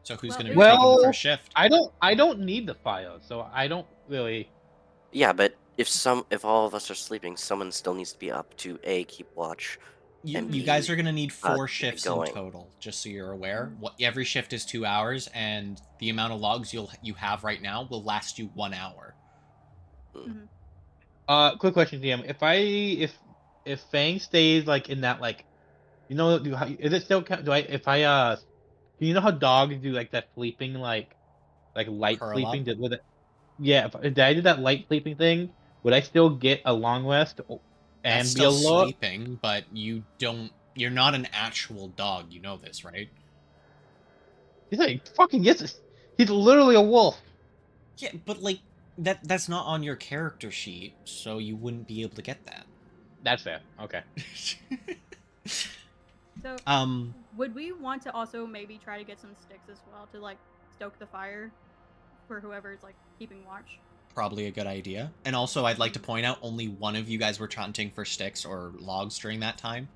So who's going to be taking the first shift? I don't need the fire, so I don't really. Yeah, but if all of us are sleeping, someone still needs to be up to keep watch. You guys are going to need 4 shifts in total, just so you're aware. Every shift is 2 hours, and the amount of logs you have right now will last you 1 hour. Quick question, DM. If Fang stays in that is it still do you know how dogs do that sleeping light sleeping with it? Yeah, if I did that light sleeping thing, would I still get a long rest and That's be still alert? sleeping, but you're not an actual dog, you know this, right? He's fucking yes, he's literally a wolf. Yeah, but that's not on your character sheet, so you wouldn't be able to get that. That's fair. Okay. So, would we want to also maybe try to get some sticks as well to stoke the fire for whoever's like keeping watch. Probably a good idea. And also, I'd like to point out only one of you guys were hunting for sticks or logs during that time.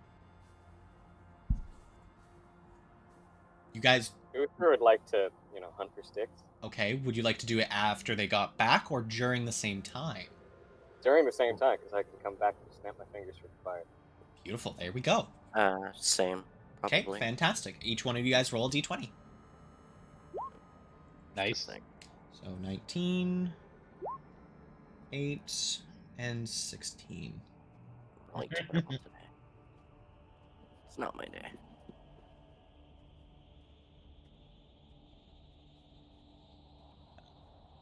You guys, Uther would like to, hunt for sticks okay, would you like to do it after they got back or during the same time? during the same time, because I can come back and snap my fingers for the fire. Beautiful, there we go. Same, Okay, probably. fantastic. Each one of you guys roll a d20. Nice. So 19, 8, and 16. Rolling terrible today. It's not my day.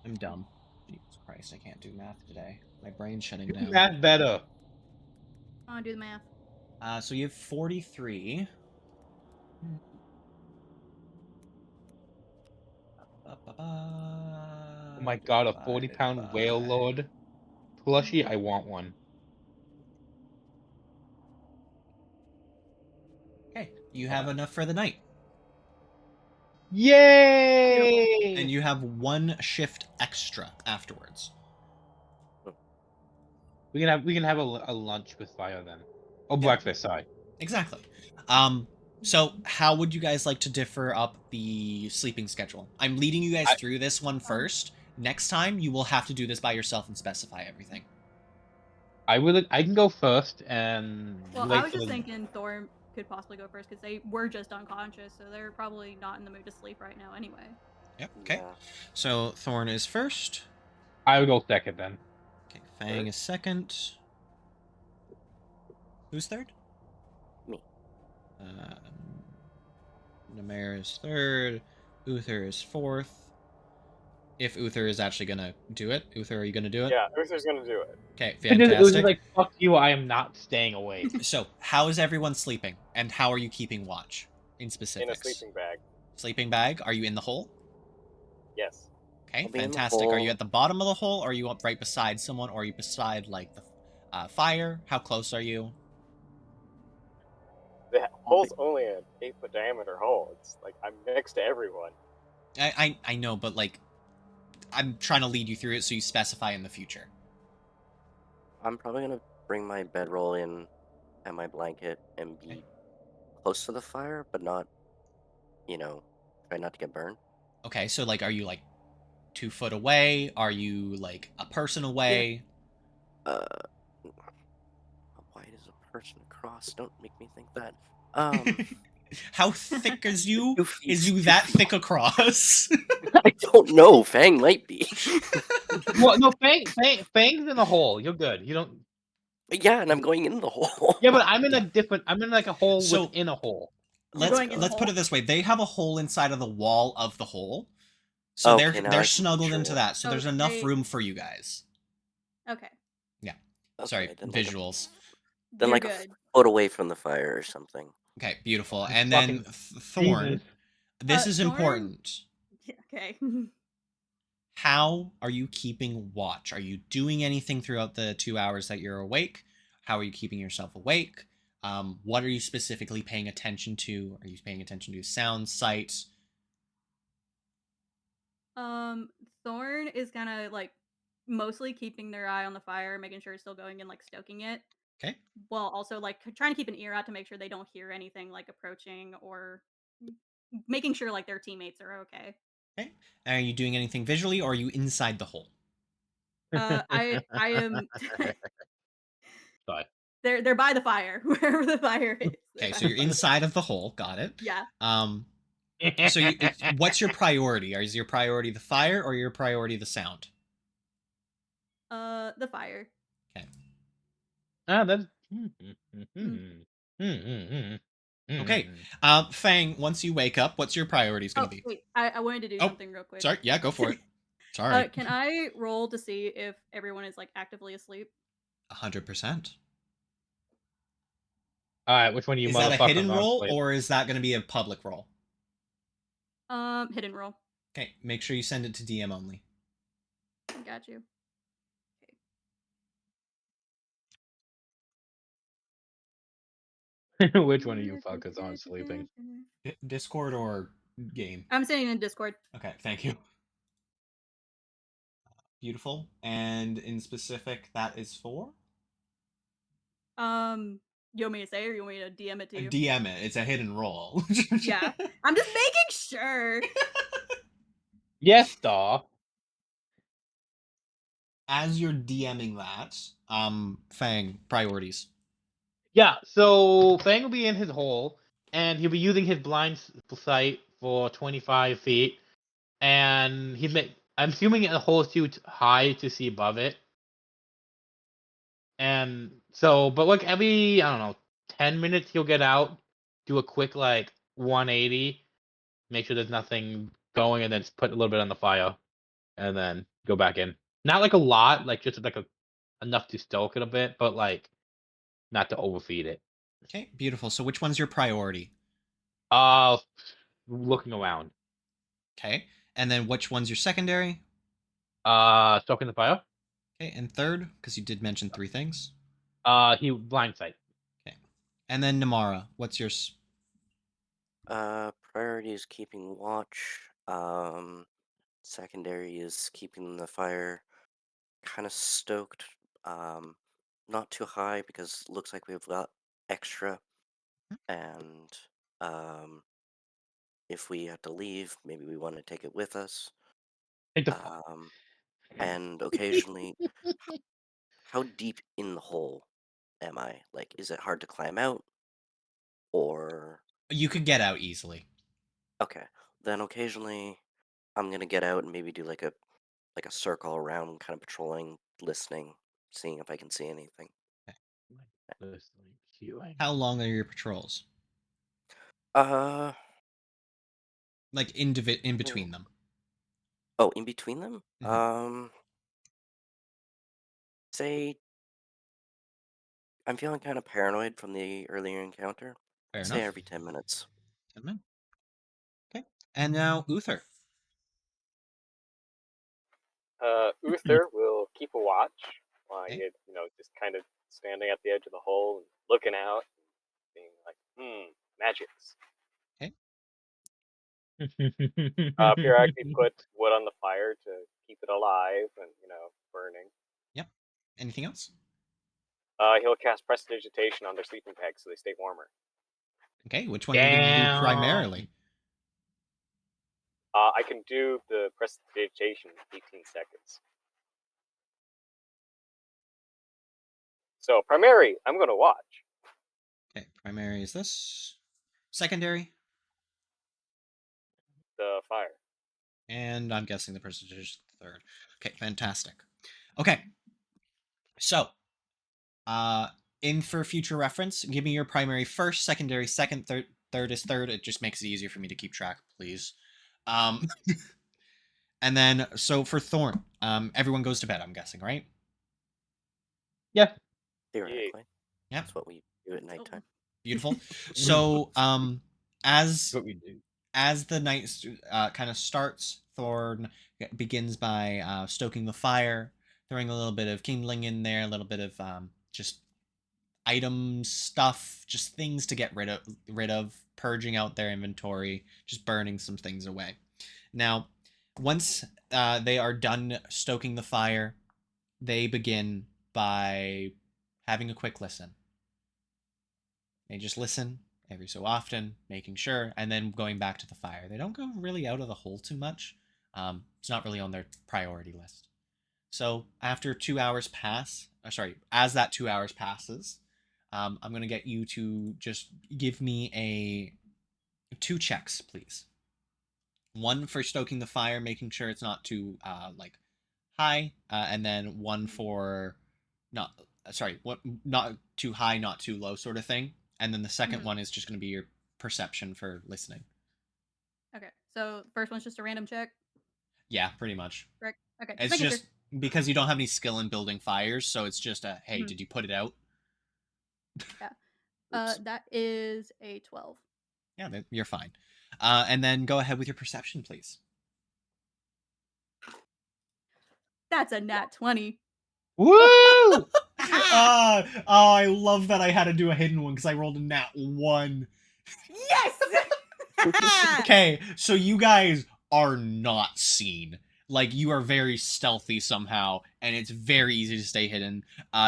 I'm dumb. Jesus Christ, I can't do math today. My brain's shutting down. Math better. I'll do the math. So you have 43. Oh my god, a 40-pound whale lord plushie? I want one. Okay, you have enough for the night. Yay! And you have one shift extra afterwards. We can have a lunch with fire then. Oh, breakfast, sorry. Exactly. So how would you guys like to differ up the sleeping schedule? I'm leading you guys through this one first. Next time, you will have to do this by yourself and specify everything. I can go first and Well, wait I was for just the- thinking Thorn could possibly go first because they were just unconscious, so they're probably not in the mood to sleep right now anyway. Yep. Okay. Yeah. So Thorn is first. I would go second then. Okay. Fang is second. Who's third? Me. Namer is third. Uther is fourth. If Uther is actually gonna do it, Uther, are you gonna do it? Yeah, Uther's gonna do it. Okay. It was just Fantastic. like, fuck you, I am not staying awake. So, how is everyone sleeping, and how are you keeping watch in In specifics? a sleeping bag. Sleeping bag. Are you in the hole? Yes. Okay, I'll be in the fantastic. Are you hole. at the bottom of the hole? Or are you up right beside someone? Or are you beside like the fire? How close are you? The hole's only an 8-foot diameter hole. It's like I'm next to everyone. I know, but like, I'm trying to lead you through it so you specify in the future. I'm probably gonna bring my bedroll in and my blanket and be close to the fire, but not, try not to get burned. Okay, so like, are you like 2 foot away? Are you like a person away? How wide is a person across? Don't make me think that. How thick is you? 2 feet. Is you 2 that feet. thick across? I don't know. Fang might be. Well, no, Fang's in the hole. You're good. You don't. Yeah, and I'm going in the hole. Yeah, but I'm in a different. I'm in like a hole So- within a hole. let's going in the let's put hole? it this way: they have a hole inside of the wall of the hole, so Okay, now I they're can snuggled picture into it. that. So there's enough Okay. room for you guys. Okay. Sorry, Okay, then like a- visuals. Then You're like a good. foot away from the fire or something. Okay, beautiful. Oh, And then fucking Thorn. Jesus. This is Thorn- important. Okay. How are you keeping watch? Are you doing anything throughout the 2 hours that you're awake? How are you keeping yourself awake? What are you specifically paying attention to? Are you paying attention to sound, sight? Thorn is kind of like mostly keeping their eye on the fire, making sure it's still going and like stoking it. Okay. While also like trying to keep an ear out to make sure they don't hear anything like approaching or making sure like their teammates are okay. Okay. Are you doing anything visually, or are you inside the hole? I am. Sorry. They're by the fire wherever the fire is. Okay, so you're inside of the hole. Got it. Yeah. So what's your priority? Is your priority the fire or your priority the sound? The fire. Okay. That's. Okay. Fang, once you wake up, what's your priorities going Oh to be? wait, I wanted to do Oh, something real quick. Sorry. Yeah, go for it. Sorry. Can I roll to see if everyone is like actively asleep? 100%. All right, which one do you Is that a motherfuckers hidden on roll sleep? or is that going to be a public roll? Hidden roll. Okay, make sure you send it to DM only. Got you. Which one of you fuckers aren't sleeping? Discord or game? I'm sitting in Discord. Okay, thank you. Beautiful. And in specific, that is for? You want me to say, or you want me to DM it to you? DM it. It's a hidden roll. Yeah, I'm just making sure. Yes, sir. As you're DMing that, Fang, priorities. Yeah, so Fang will be in his hole, and he'll be using his blind sight for 25 feet, and I'm assuming the hole is too high to see above it. And so, but like every, I don't know, 10 minutes he'll get out, do a quick like 180, make sure there's nothing going, and then just put a little bit on the fire, and then go back in. Not like a lot, like just like enough to stoke it a bit, but like not to overfeed it. Okay, beautiful. So which one's your priority? Looking around. Okay. And then which one's your secondary? Stoking the fire. Okay, and third, because you did mention 3 things. He blind sight. Okay. And then Namara, what's yours? Priority is keeping watch. Secondary is keeping the fire kind of stoked. Not too high because it looks like we've got extra. And if we have to leave, maybe we want to take it with us. Take the fire. And occasionally, how deep in the hole am I? Like, is it hard to climb out? Or You could get out easily. okay, then occasionally I'm gonna get out and maybe do like a circle around, kind of patrolling, listening, seeing if I can see anything. Listening, queuing. How long are your patrols? Uh Like in between them. oh, in between them? Mhm. Say I'm feeling kind of paranoid from the earlier encounter. Fair I'd say enough. every 10 minutes. 10 minutes. Okay. And now Uther. Uther will keep a watch while Okay. just kind of standing at the edge of the hole and looking out, being like, magics. Periodically put wood on the fire to keep it alive and, burning. Yep. Anything else? He'll cast Prestidigitation on their sleeping bags so they stay warmer. Okay, which one are you going to do Damn. primarily? I can do the Prestidigitation in 18 seconds. So, primary, I'm going to watch. Okay, primary is this. Secondary? The fire. And I'm guessing the percentage is third. Okay, fantastic. Okay. So, in for future reference, give me your primary first, secondary second, third is third. It just makes it easier for me to keep track, please. And then, so for Thorn, everyone goes to bed, I'm guessing, right? Yeah. Theoretically. Yep. That's what we do at nighttime. Beautiful. So, as What we do. as the night kind of starts, Thorn begins by stoking the fire, throwing a little bit of kindling in there, a little bit of just items, stuff, just things to get rid of, purging out their inventory, just burning some things away. Now, once they are done stoking the fire, they begin by having a quick listen. They just listen every so often, making sure, and then going back to the fire. They don't go really out of the hole too much. It's not really on their priority list. So after 2 hours pass, as that 2 hours passes, I'm going to get you to just give me 2 checks, please. One for stoking the fire, making sure it's not too high, and then one for not too high, not too low, sort of thing. And then the second one is just going to be your perception for listening. Okay, so the first one's just a random check. Yeah, pretty much. Correct. Okay, It's just because you don't have any skill in building fires, so it's just a hey, did you put it out? Yeah. That is a 12. Yeah, you're fine. And then go ahead with your perception, please. That's a nat 20. Woo! I love that I had to do a hidden one because I rolled a nat 1. Yes! Okay, so you guys are not seen. Like, you are very stealthy somehow, and it's very easy to stay hidden.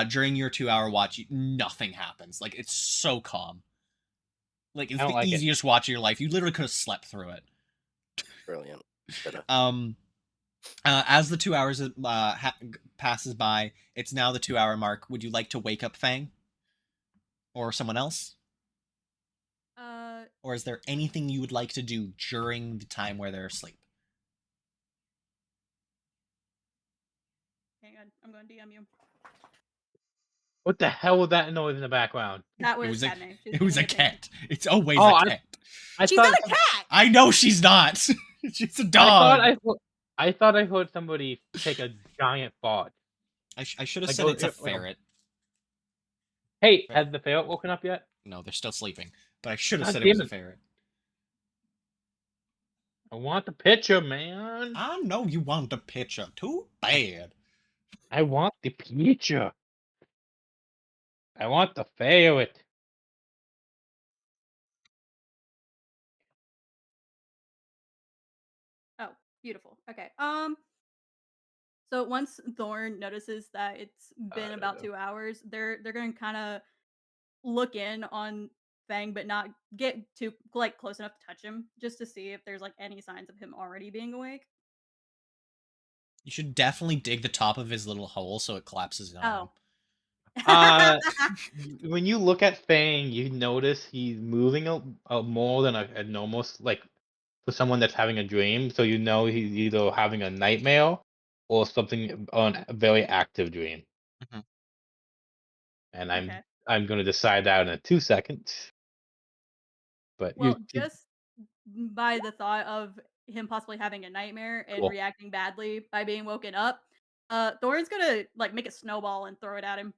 During your 2-hour watch, nothing happens. Like, it's so calm. Like, it's I don't the like it. easiest watch of your life. You literally could have slept through it. Brilliant. Shoulda. As the 2 hours passes by, it's now the 2-hour mark. Would you like to wake up Fang? Or someone else? Or is there anything you would like to do during the time where they're asleep? Hang on, I'm going to DM you. What the hell was that noise in the background? That It was was a, Padme. She's it was a being pain. cat. It's always Oh, a cat. She's not a cat. I know she's not. She's a dog. I thought I heard somebody take a giant fart. I should have Like, said it's a like ferret. Hey, has the ferret woken up yet? No, they're still sleeping. But I should have God said it was damn a it. ferret. I want the picture, man. I know you want the picture. Too bad. I want the picture. I want the ferret. Oh, beautiful. Okay. So once Thorn notices that it's been about 2 hours, they're going to kind of look in on Fang, but not get too like close enough to touch him, just to see if there's like any signs of him already being awake. You should definitely dig the top of his little hole so it collapses in on him. When you look at Fang, you notice he's moving more than a normal, like for someone that's having a dream. So you know he's either having a nightmare or something on a very active dream. Mhm. And Okay. I'm going to decide that in 2 seconds. But Well, just by the thought of him possibly having a nightmare and Cool. reacting badly by being woken up, Thorn's gonna like make a snowball and throw it at him.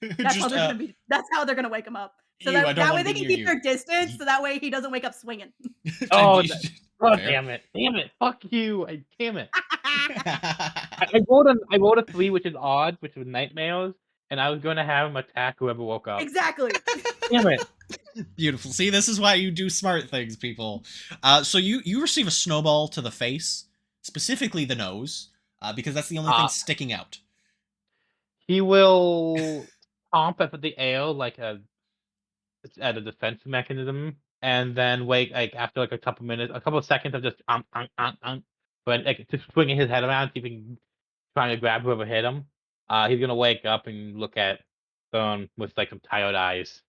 That's how Just, they're gonna be. That's how they're gonna wake him up. So I don't that way want to they be can near keep you. their distance. So that way he doesn't wake up swinging. Oh, You- God fair. damn it! Fuck you! Damn it! I I rolled a 3, which is odd, which was nightmares, and I was going to have him attack whoever woke up. Exactly. Damn it! Beautiful. See, this is why you do smart things, people. So you receive a snowball to the face, specifically the nose, because that's the only thing sticking out. He will stomp at the air like a defense mechanism, and then wait like after like a couple of seconds of just but like just swinging his head around, see if he can trying to grab whoever hit him. He's gonna wake up and look at Thorn with like some tired eyes,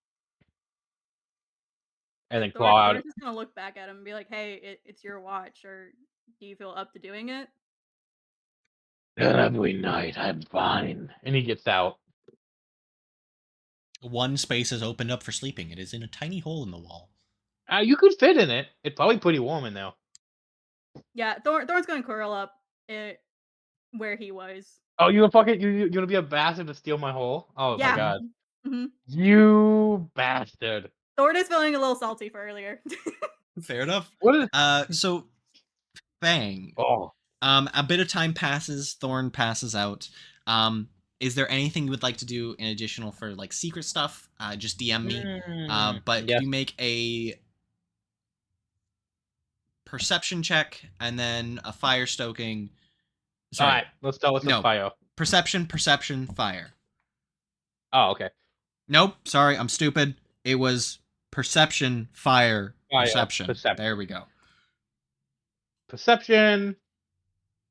and then claw out. Thorn's just gonna look back at him and be like, "Hey, it's your watch, or do you feel up to doing it?" Every night I'm fine, and he gets out. One space is opened up for sleeping. It is in a tiny hole in the wall. You could fit in it. It's probably pretty warm in there. Yeah, Thorn's gonna curl up where he was. Oh, you fucking you gonna be a bastard to steal my hole? Oh Yeah. my god, Mm-hmm. you bastard! Thorn is feeling a little salty for earlier. Fair enough. What is? So Fang. Oh, A bit of time passes. Thorn passes out. Is there anything you would like to do in additional for like secret stuff? Just DM me. But yes. could you make a perception check and then a fire stoking? Sorry. All right, let's start with the fire. Perception, fire. Oh, okay. Nope. Sorry, I'm stupid. It was perception, fire, perception. There we go. Perception,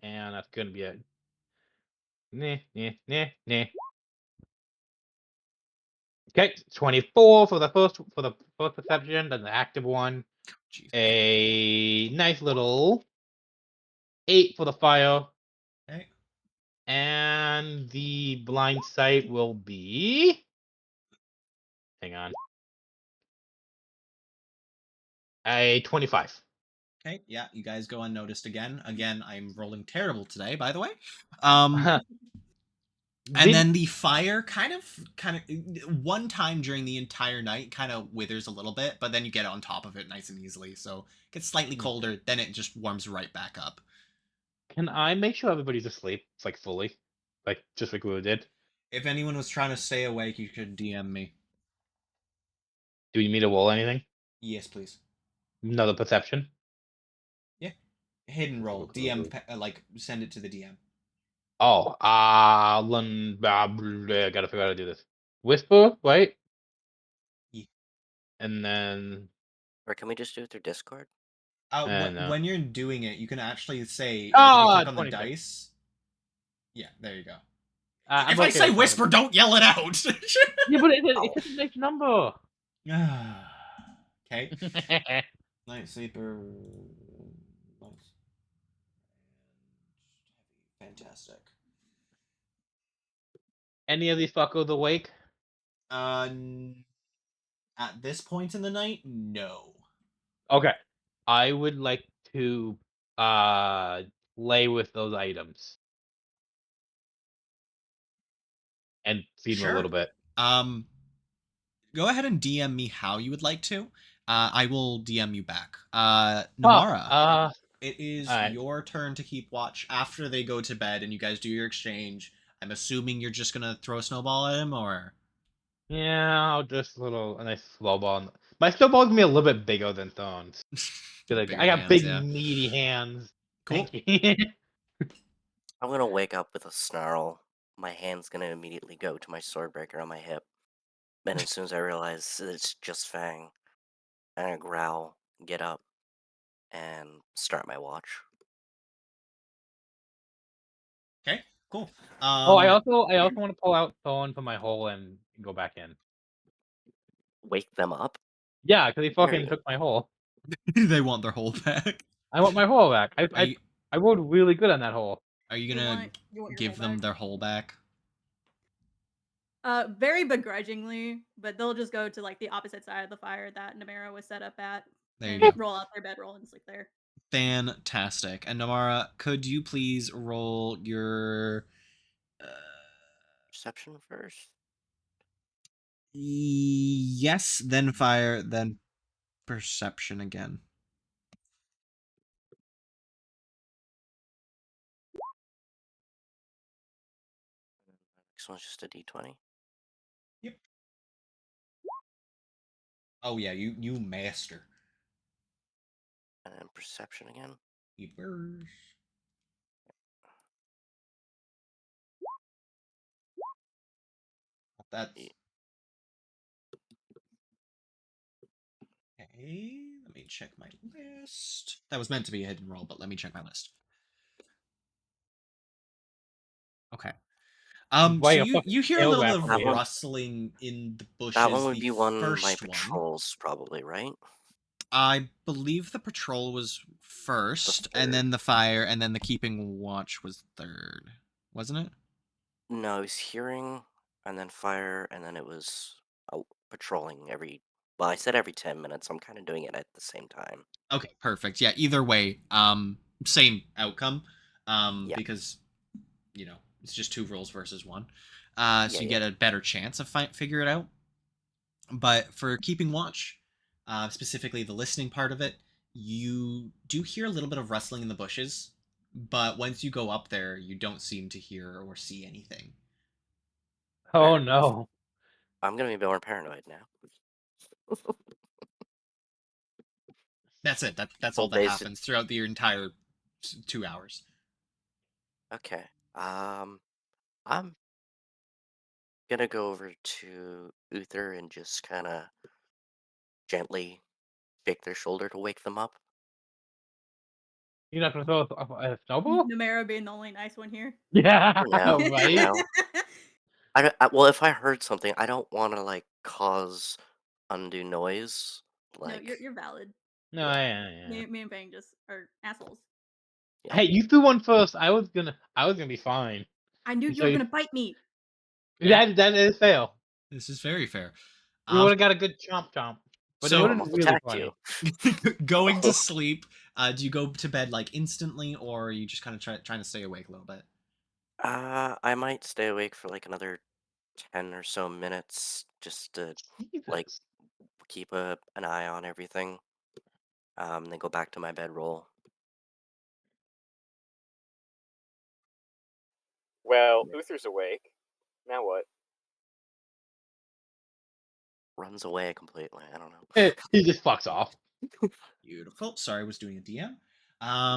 and that's gonna be a nah. Okay, 24 for the first perception. That's the active one. Jeez. A nice little 8 for the fire. Okay. And the blind sight will be. Hang on. A 25. Okay, yeah, you guys go unnoticed again. Again, I'm rolling terrible today, by the way. And then the fire kind of one time during the entire night kind of withers a little bit, but then you get on top of it nice and easily. So it gets slightly colder, then it just warms right back up. Can I make sure everybody's asleep, like fully, like just like we did? If anyone was trying to stay awake, you could DM me. Do you need me to roll anything? Yes, please. Another perception. Hidden roll. DM, like, send it to the DM. Oh, I gotta figure out how to do this. Whisper, right? Yeah. And then Or can we just do it through Discord? When you're doing it, you can actually say, like, if you click on the 26. dice. Yeah, there you go. I'm If I okay say with whisper, don't yell it out. Yeah, but it's a nice number. Okay. Night sleeper. Nice. Fantastic. Any of these fuckers awake? At this point in the night, no. Okay. I would like to play with those items and feed them a little bit. Go ahead and DM me how you would like to. I will DM you back. Namara, it is alright. your turn to keep watch after they go to bed and you guys do your exchange. I'm assuming you're just gonna throw a snowball at him, or Yeah, I'll just a nice snowball. My snowball's gonna be a little bit bigger than Thorn's. I bigger got hands, big, yeah. meaty hands. Cool. Thank you. I'm gonna wake up with a snarl. My hand's gonna immediately go to my sword breaker on my hip. And as soon as I realize it's just Fang, I'm gonna growl, get up, and start my watch. Okay, cool. I also want to pull out Thorn from my hole and go back in. Wake them up? Yeah, because he fucking took my hole. They want their hole back. I want my hole back. I rolled really good on that hole. Are you gonna give them their hole back? Very begrudgingly, but they'll just go to like the opposite side of the fire that Namara was set up at. There and you go. roll out their bedroll and sleep there. Fantastic. And Namara, could you please roll your perception first? Yes, then fire, then perception again. Next one's just a d20. Yep. Oh yeah, you master. And then perception again. Keepers. That's okay. Let me check my list. That was meant to be a hidden roll, but let me check my list. Okay. So you hear a little bit of rustling in the bushes. That one would be one of my patrols, probably, right? I believe the patrol was first, and then the fire, and then the keeping watch was third. Wasn't it? No, it was hearing, and then fire, and then it was patrolling every... Well, I said every 10 minutes. I'm kind of doing it at the same time. Okay, perfect. Yeah, either way, same outcome. Because, you know, it's just 2 rolls versus 1. So you get a better chance of figure it out. But for keeping watch, specifically the listening part of it, you do hear a little bit of rustling in the bushes, but once you go up there, you don't seem to hear or see anything. Oh no. I'm gonna be more paranoid now. That's it. That's all that happens throughout the entire 2 hours. Okay. I'm gonna go over to Uther and just kind of gently shake their shoulder to wake them up. You're not gonna throw a snowball? Namara being the only nice one here. Yeah, now, right. Well, if I heard something, I don't want to like cause undue noise. Like, no, you're valid. No, yeah. Me and Bang just are assholes. Hey, you threw one first. I was gonna be fine. I knew you were gonna bite me. That is fair. This is very fair. We would have got a good chomp. But so it would have been really funny. Going to sleep, do you go to bed like instantly, or are you just kind of trying to stay awake a little bit? I might stay awake for like another 10 or so minutes just to like keep an eye on everything. Then go back to my bedroll. Well, Uther's awake. Now what? Runs away completely. I don't know. He just fucks off. Beautiful. Sorry, I was doing a DM.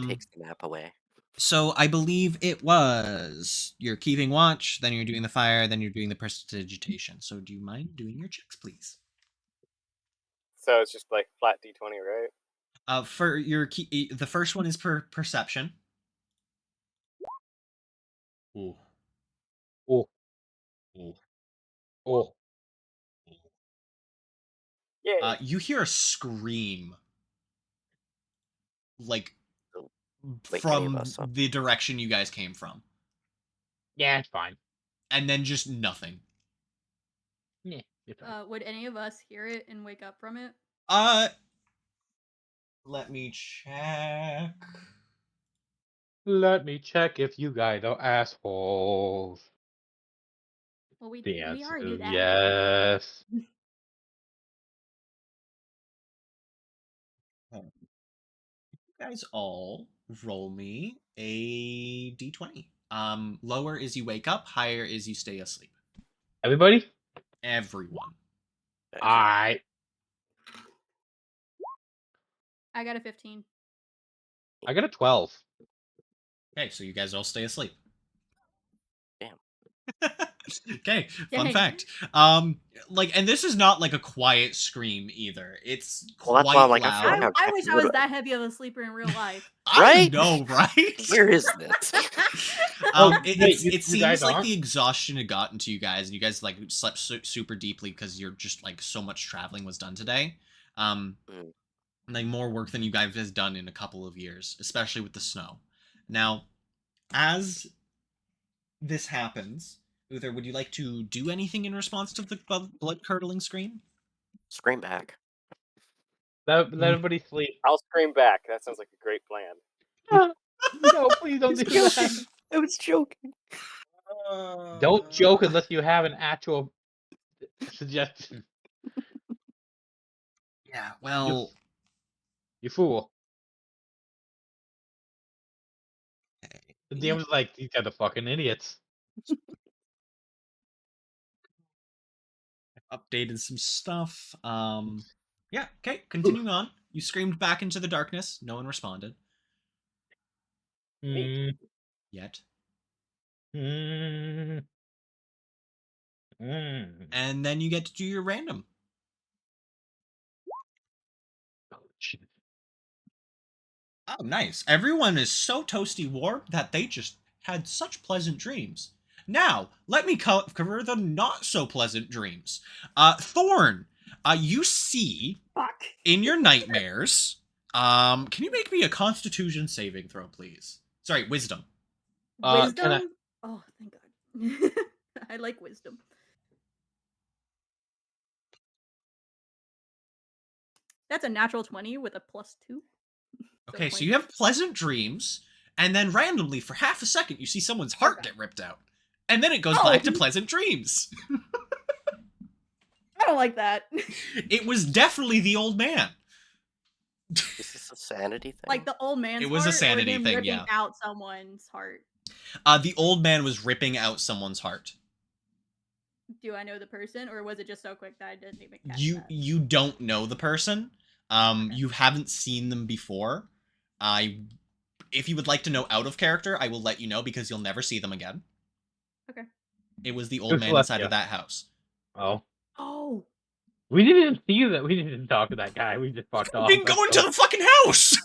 Takes the map away. So I believe it was you're keeping watch, then you're doing the fire, then you're doing the prestidigitation. So do you mind doing your checks, please? So it's just like flat d20, right? For your key, the first one is perception. Ooh. Oh, Ooh. oh. Yay. You hear a scream, like So wake any of from us up. the direction you guys came from, Yeah, it's fine. and then just nothing. Yeah, it's fine. Would any of us hear it and wake up from it? Let me check. Let me check if you guys are assholes. Well, The we answer already knew is that. yes. You guys all roll me a d20. Lower is you wake up, higher is you stay asleep. Everybody? Everyone. Alright. I got a 15. I got a 12. Okay, so you guys all stay asleep. Damn. Okay, fun Dang. fact. And this is not like a quiet scream either. It's Well, that's quite why I'm like, I feel loud. like how I wish Jackie I was would- that heavy of a sleeper in real life. I Right? know, right? Where is this? It you guys seems like aren't? the exhaustion had gotten to you guys, and you guys like slept super deeply because you're just like so much traveling was done today. Mm. Like more work than you guys has done in a couple of years, especially with the snow. Now, as this happens, Uther, would you like to do anything in response to the blood curdling scream? Scream back. Let everybody sleep. I'll scream back. That sounds like a great plan. No, please don't do that. I was joking. Don't joke unless you have an actual suggestion. Yeah, well, You fool. The DM was like, these guys are fucking idiots. updated some stuff. Yeah, okay, continuing on. You screamed back into the darkness. No one responded Mm, yet. mm, mm. And then you get to do your random. Oh, shit. Oh, nice. Everyone is so toasty warm that they just had such pleasant dreams. Now, let me cover the not so pleasant dreams. Thorn, you see Fuck. in your nightmares. Can you make me a Constitution saving throw, please? Sorry, Wisdom. Can Wisdom? I- Oh, thank God. I like wisdom. That's a natural 20 with a +2. Okay, so you have pleasant dreams, and then randomly, for half a second, you see someone's heart Okay. get ripped out. And then it goes Oh. back to pleasant dreams. I don't like that. It was definitely the old man. Is this a sanity thing? Like the old man's It was a heart, sanity or him thing, ripping yeah. out someone's heart. The old man was ripping out someone's heart. Do I know the person, or was it just so quick that I didn't even catch You that? you don't know the person. You haven't seen them before. If you would like to know out of character, I will let you know because you'll never see them again. Okay. It was the old Who's man left, inside yeah. of that house. Oh. Oh. We didn't even see that. We didn't even talk to that guy. We just fucked off. Didn't go into the fucking house.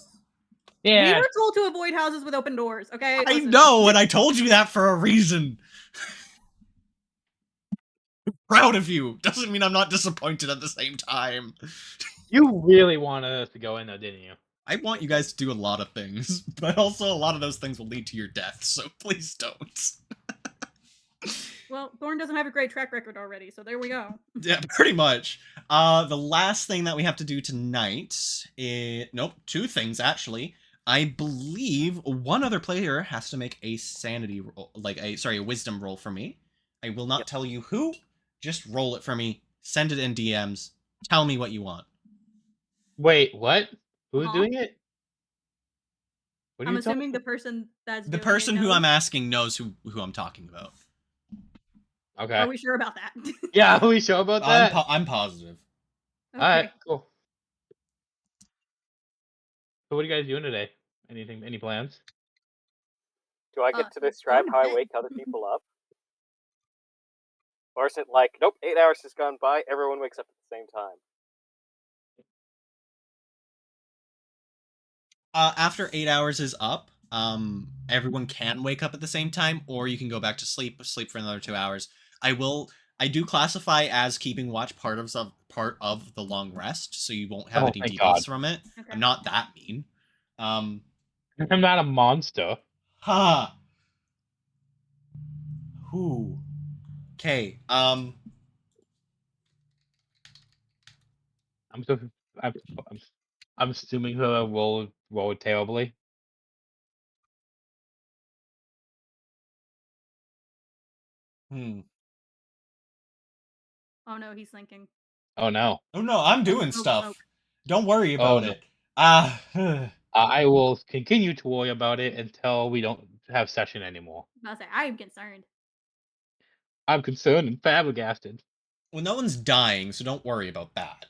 We Yeah. were told to avoid houses with open doors, okay? I Listen. know, and I told you that for a reason. Proud of you. Doesn't mean I'm not disappointed at the same time. You really wanted us to go in though, didn't you? I want you guys to do a lot of things, but also a lot of those things will lead to your death, so please don't. Well, Thorn doesn't have a great track record already, so there we go. Yeah, pretty much. The last thing that we have to do tonight is... Nope, two things, actually. I believe one other player has to make a sanity roll, a wisdom roll for me. I will not tell you who. Just roll it for me. Send it in DMs. Tell me what you want. Wait, what? Who's Huh? doing it? What are I'm you assuming talking- the person that's The doing person it who knows. I'm asking knows who I'm talking about. Okay. Are we sure about that? Yeah, are we sure about that? I'm positive. Okay. Alright, cool. So what are you guys doing today? Any plans? Do I get to Going describe to how I bed. wake other people up? Or is it like, nope, 8 hours has gone by, everyone wakes up at the same time? After 8 hours is up, everyone can wake up at the same time, or you can go back to sleep for another 2 hours. I do classify as keeping watch part of the long rest, so you won't have Oh, any thank debuffs God. from it. Okay. I'm not that mean. I'm not a monster. Ha. Who? Okay. I'm so I'm, I'm, I'm assuming he'll roll terribly. Hmm. Oh no, he's thinking. Oh no. Oh no, I'm doing Smoke, stuff. smoke. Don't worry Oh, about no. it. I will continue to worry about it until we don't have session anymore. I say I am concerned. I'm concerned and flabbergasted. Well, no one's dying, so don't worry about that.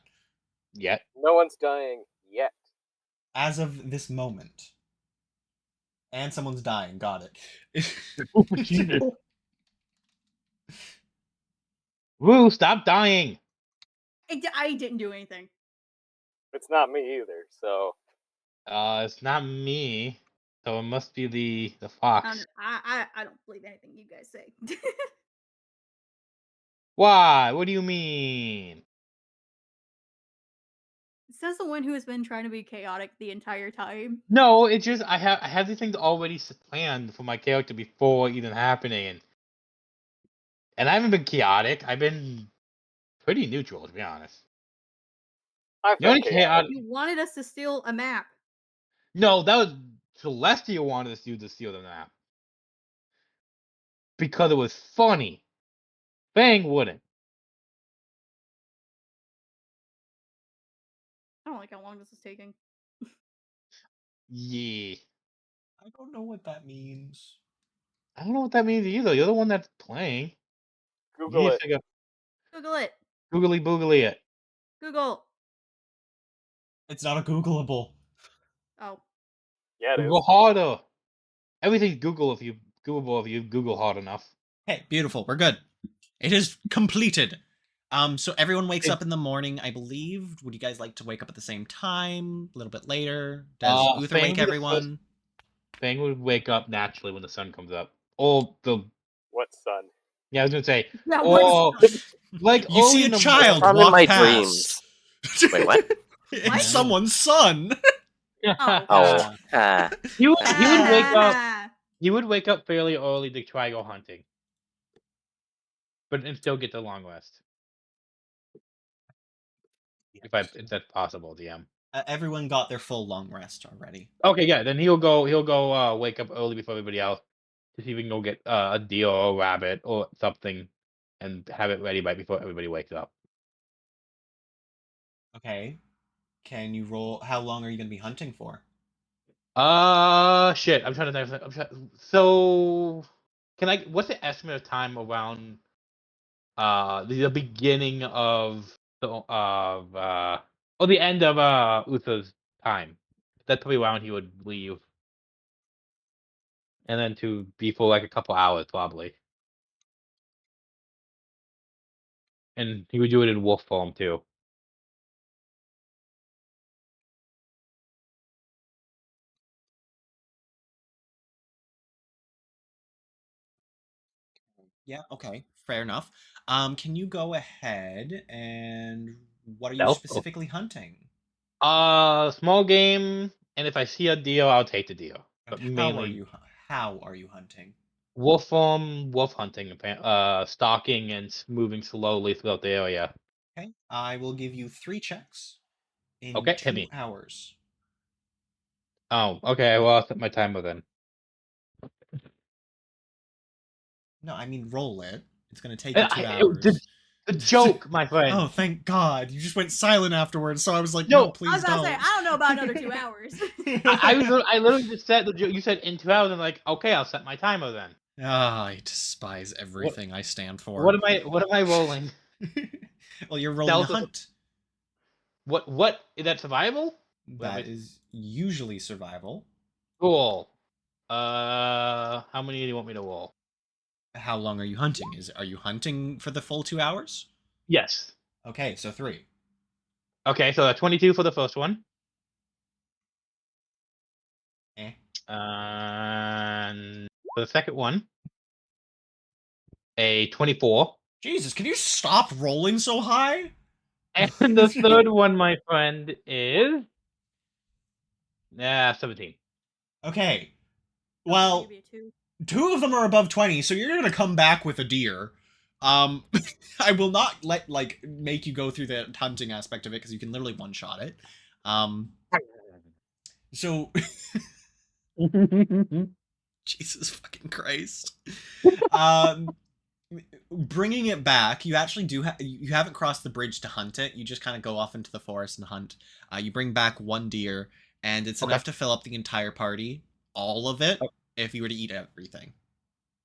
Yet. No one's dying yet. As of this moment. And someone's dying, got it. Oh, Jesus. Woo, stop dying! I didn't do anything. It's not me either, so It's not me. So it must be the I fox. don't, I don't believe anything you guys say. Why? What do you mean? Says the one who has been trying to be chaotic the entire time. No, it's just I have these things already planned for my character before even happening, and I haven't been chaotic. I've been pretty neutral, to be honest. I've The only been chaotic. You wanted us to steal a map. No, that was Celestia wanted us to steal the map because it was funny. Fang wouldn't. I don't like how long this is taking. Yeah, I don't know what that means. I don't know what that means either. You're the one that's playing. You Google need to it. figure Google it. googly boogly it. Google. It's not a Googleable. Oh. Yeah, it Google is. harder. Everything's Googleable if you Google hard enough. Hey, beautiful. We're good. It is completed. So everyone wakes up in the morning, I believe. Would you guys like to wake up at the same time? A little bit later? Does Uther Fang wake would be the first- everyone? Fang would wake up naturally when the sun comes up. Or the What son? yeah, I was gonna say Yeah, or like You see early a in the child I'm walk in my past. Wait, what? It's What? someone's son. Oh. Oh, ah, he would wake up. Ah. He would wake up fairly early to try go hunting, but and still get the long rest if that's possible. DM. Everyone got their full long rest already. Okay, yeah. Then he'll go wake up early before everybody else to see if we can go get a deer or a rabbit or something, and have it ready right before everybody wakes up. Okay. Can you roll? How long are you going to be hunting for? Shit. I'm trying to think. So, can I? What's the estimate of time around the beginning of or the end of Uther's time? That's probably around he would leave, and then to be for like a couple hours probably, and he would do it in wolf form too. Yeah, okay. Fair enough. Can you go ahead and what are you Stealth? specifically hunting? Small game, and if I see a deer, I'll take the deer. But And mainly how are you hunting? wolf form, wolf hunting, stalking and moving slowly throughout the area. Okay. I will give you 3 checks in Okay, hit 2 me. hours. Oh, okay. Well, I'll set my timer then. No, I mean roll it. It's going to take you 2 hours. The joke, my friend. Oh, thank God. You just went silent afterwards, so I was like, No, no, I please was about don't. to say, I don't know about another 2 hours. I literally just said the joke. You said in 2 hours, and like, okay, I'll set my timer then. Ah, I despise everything I stand for. What am I rolling? Well, you're rolling a Stealth is- hunt. What is that survival? That is usually survival. Cool. How many do you want me to roll? How long are you hunting? Are you hunting for the full 2 hours? Yes. Okay, so 3. Okay, so a 22 for the first one. Eh. And for the second one, a 24. Jesus, can you stop rolling so high? And the third one, my friend, is 17. Okay. I'll Well, give you 2. 2 of them are above 20, so you're gonna come back with a deer. I will not make you go through the hunting aspect of it because you can literally one shot it. So Jesus fucking Christ. Um, bringing it back, you actually you haven't crossed the bridge to hunt it. You just kind of go off into the forest and hunt. You bring back 1 deer, and it's Okay. enough to fill up the entire party, all of it, if you were to eat everything.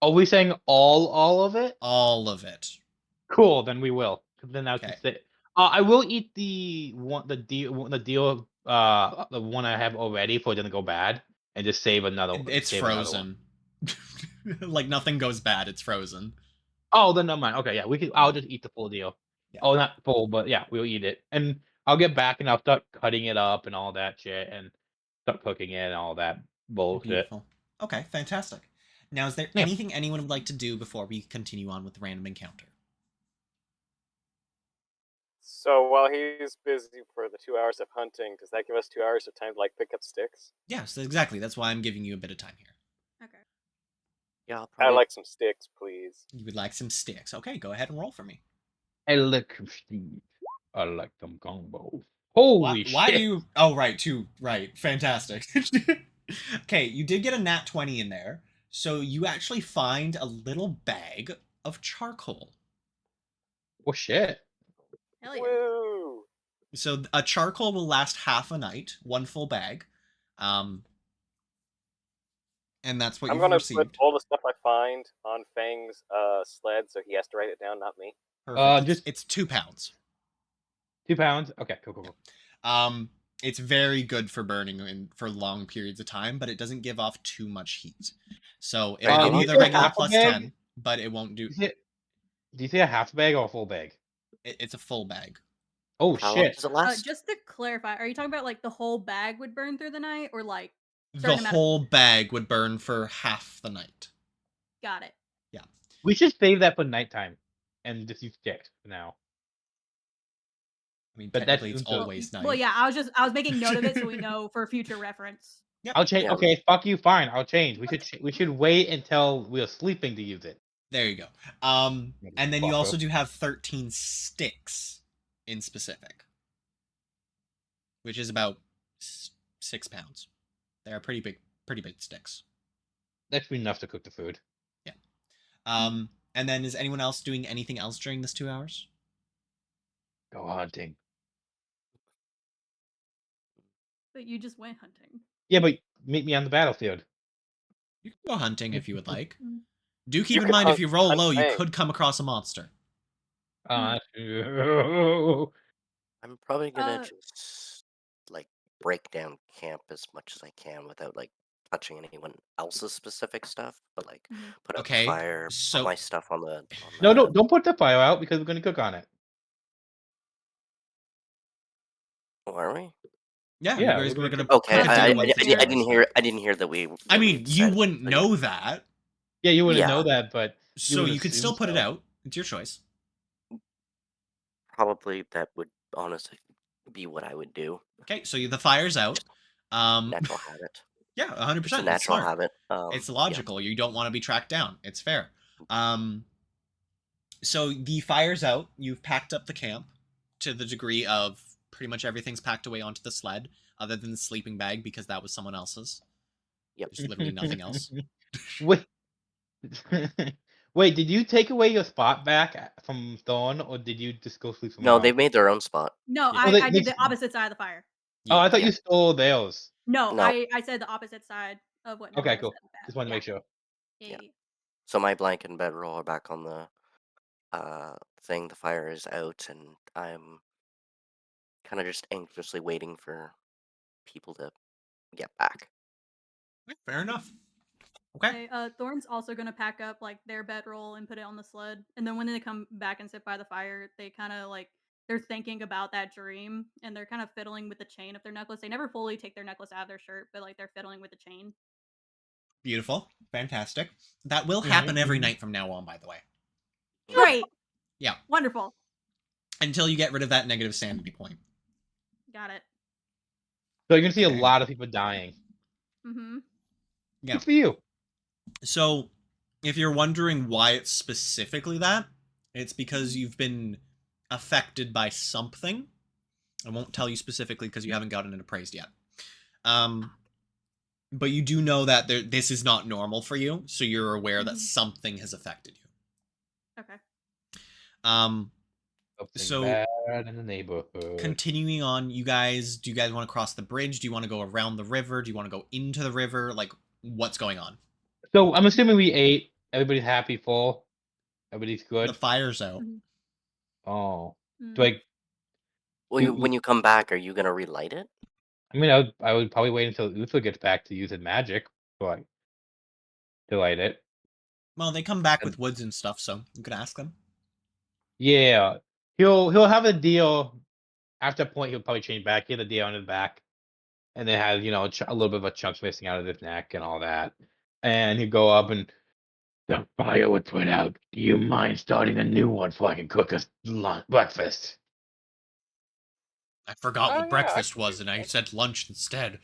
Are we saying all of it? All of it. Cool, then we will. Then I can Okay. say, I will eat the deal, the one I have already for it to go bad, and just save another. It's save another one. frozen. Like nothing goes bad. It's frozen. Oh, then never mind. Okay, yeah, we can. I'll just eat the full deal. Yeah. Oh, not full, but yeah, we'll eat it, and I'll get back and I'll start cutting it up and all that shit, and start cooking it and all that bullshit. Beautiful. Okay, fantastic. Now, is there Yeah. anything anyone would like to do before we continue on with the random encounter? So while he's busy for the 2 hours of hunting, does that give us 2 hours of time to like pick up sticks? Yes, exactly. That's why I'm giving you a bit of time here. Okay. Yeah, I'll I probably. like some sticks, please. You would like some sticks. Okay, go ahead and roll for me. I like Steve. I like them combos. Holy Why shit! do you? Oh, right, 2. Right, fantastic. Okay, you did get a nat 20 in there, so you actually find a little bag of charcoal. Oh shit! Hell yeah. Woo! So a charcoal will last half a night, 1 full bag, and that's what I'm you've gonna received. put all the stuff I find on Fang's sled, so he has to write it down, not me. Perfect. It's 2 pounds. 2 pounds. Okay, cool. It's very good for burning for long periods of time, but it doesn't give off too much heat. So it'll give did you you the say regular half a plus bag? 10, but it won't do. Do you say a half bag or a full bag? It's a full bag. Oh How long shit! does it last? Just to clarify, are you talking about like the whole bag would burn through the night, or like The certain amount whole bag would burn for half the night. Got it. Yeah. We should save that for nighttime, and just use sticks for now. I mean, But that's technically, it's until- always night. Well, yeah, I was making note of it so we know for future reference. Yep. I'll change. Yeah. Okay, fuck you. Fine, I'll change. We should wait until we're sleeping to use it. There you go. And then you also do have 13 sticks in specific, which is about 6 pounds. They are pretty big sticks. That's enough to cook the food. Yeah. And then is anyone else doing anything else during this 2 hours? Go hunting. But you just went hunting. Yeah, but meet me on the battlefield. You can go hunting if you would like. Mm. Do keep You in could mind if you roll hunt low, you Fang. could come across a monster. Uh, I'm probably gonna Uh, just like break down camp as much as I can without like touching anyone else's specific stuff, but like Mhm. put out the Okay, fire, so- put my stuff on the. no, don't put the fire out because we're gonna cook on it. Oh, are we? Yeah, Yeah, you guys we're were gonna gonna Okay, cook dinner I once the 2 didn't hours. hear. I didn't hear that we. I that mean, we'd you said- wouldn't yeah. know that, Yeah, you wouldn't Yeah. know that, but so would you could still assume put it so. out. It's your choice. Probably that would honestly be what I would do. Okay, so the fire's out. Natural habit. Yeah, 100%. It's a It's natural smart. habit. It's logical. You don't want to be tracked down. It's fair. So the fire's out. You've packed up the camp to the degree of pretty much everything's packed away onto the sled, other than the sleeping bag because that was someone else's. Yep. There's literally nothing else. Wait, wait, did you take away your spot back from Thorn, or did you just go sleep somewhere No, else? they made their own spot. No, Yeah. Well, I did the opposite side of the fire. Oh, I Yeah. thought Yeah. you stole theirs. No, No. I said the opposite side of what Okay, Noah cool. said. Just wanted to make sure. Yeah. So my blanket and bedroll are back on the thing. The fire is out, and I'm kind of just anxiously waiting for people to get back. Fair enough. Okay. Okay, Thorn's also gonna pack up like their bedroll and put it on the sled, and then when they come back and sit by the fire, they kind of like they're thinking about that dream, and they're kind of fiddling with the chain of their necklace. They never fully take their necklace out of their shirt, but like they're fiddling with the chain. Beautiful. Fantastic. That will happen every night from now on, by the way. Great. Yeah. Wonderful. Until you get rid of that negative sanity point. Got it. So you're gonna see a Okay. lot of people dying. Mm-hmm. Yeah. Good for you. So, if you're wondering why it's specifically that, it's because you've been affected by something. I won't tell you specifically because you haven't gotten it appraised yet. But you do know that this is not normal for you, so you're aware that something has affected you. Okay. Something So bad in the neighborhood. continuing on, do you guys want to cross the bridge? Do you want to go around the river? Do you want to go into the river? Like, what's going on? So I'm assuming we ate. Everybody's happy, full. Everybody's good. The fire's out. Oh, Mm. like When you come back, are you gonna relight it? I mean, I would probably wait until Uther gets back to using magic, to light it. Well, they come back with woods and stuff, so you could ask them. Yeah, he'll have a deal. After a point, he'll probably change back. He had a deal on his back, and then has a little bit of a chunk missing out of his neck and all that. And he'd go up and the fire would put out. Do you mind starting a new one so I can cook us breakfast? I forgot Oh, what yeah, breakfast I can was, do and I that. said lunch instead.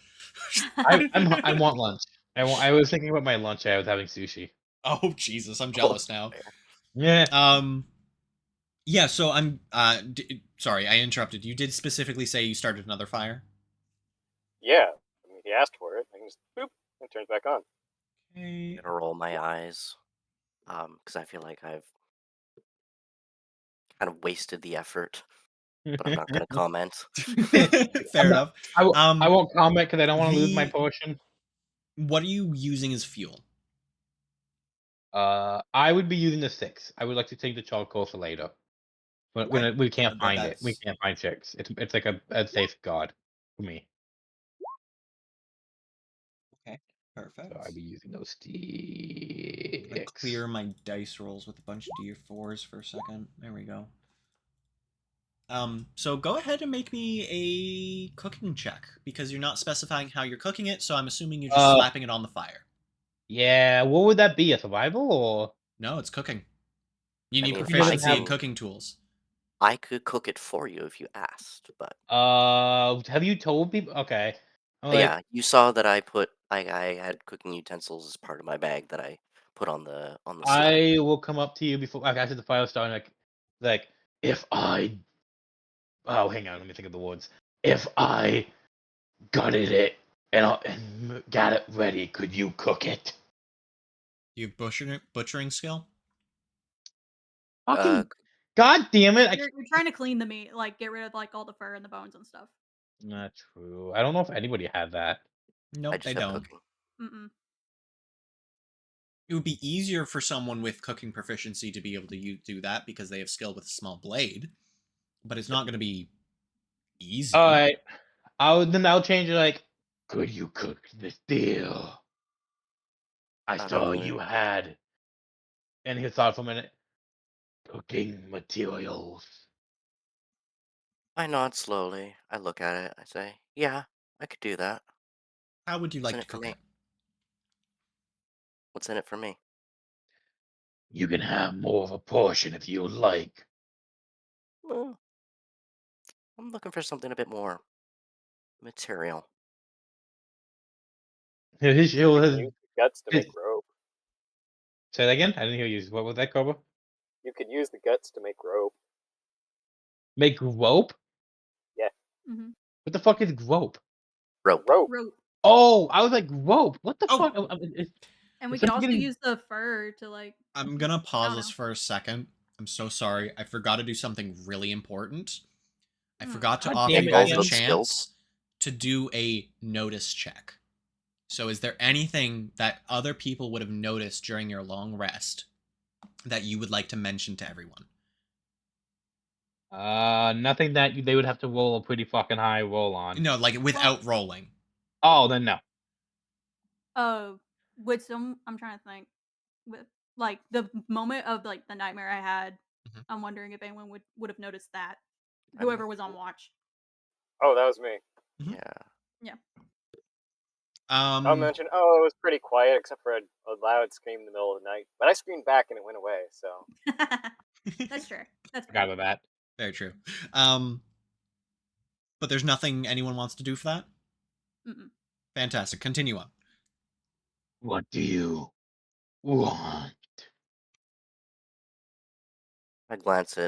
I want lunch. I was thinking about my lunch. I was having sushi. Oh Jesus, I'm jealous now. Yeah. Yeah. So I'm. Sorry, I interrupted. You did specifically say you started another fire. Yeah, I mean, he asked for it. I can just boop, it turns back on. Okay. I'm gonna roll my eyes, because I feel like I've kind of wasted the effort, but I'm not gonna comment. Fair enough. I won't comment because I don't want to lose my the- potion. What are you using as fuel? I would be using the 6. I would like to take the charcoal for later. But when we can't find it, we can't find chicks. It's like a safe god for me. Okay, perfect. So I'd be using those I'm gonna sticks. clear my dice rolls with a bunch of D4s for a second. There we go. So go ahead and make me a cooking check, because you're not specifying how you're cooking it, so I'm assuming you're just slapping it on the fire. Yeah, what would that be? A survival or? No, it's cooking. You I need mean, proficiency in cooking tools. I could cook it for you if you asked, but Have you told people? Okay. yeah, you saw that I had cooking utensils as part of my bag that I put on the sled. I will come up to you before after the fire started. Like if I. Oh, hang on. Let me think of the words. If I gutted it and got it ready, could you cook it? You have butchering skill? Fucking god damn it! You're trying to clean the meat, like get rid of like all the fur and the bones and stuff. Not true. I don't know if anybody had that. Nope, they don't. Cooking. Mm-mm. It would be easier for someone with cooking proficiency to be able to do that because they have skill with a small blade, but it's not going to be easy. All right, I'll change it. Like, could you cook this deal? I saw you had, and he thought for a minute. Cooking materials. I nod slowly. I look at it. I say, "Yeah, I could do that." How would you like to cook it? What's in it for me? You can have more of a portion if you like. Well, I'm looking for something a bit more material. He'll You can use the guts to make rope. Say that again? I didn't hear you. What was that, Cobra? You could use the guts to make rope. Make rope? Yeah. Mm-hmm. What the fuck is rope? Rope. Oh, I was like, rope. What the fuck? And we could also use the fur to like. I'm gonna pause this for a second. I'm so sorry. I forgot to do something really important. I forgot to offer you guys a chance to do a notice check. So is there anything that other people would have noticed during your long rest that you would like to mention to everyone? Nothing that they would have to roll a pretty fucking high roll on. No, like without rolling. Oh, then no. Would some? I'm trying to think. With like the moment of like the nightmare I had, Mhm. I'm wondering if anyone would have noticed that. I'm- Whoever was on watch. Oh, that was me. Mhm. Yeah. Yeah. I'll mention, it was pretty quiet except for a loud scream in the middle of the night. But I screamed back and it went away, so. That's true. That's Forgot fair. about that. Very true. But there's nothing anyone wants to do for that? Mm-mm. Fantastic. Continue on. What do you want? I glance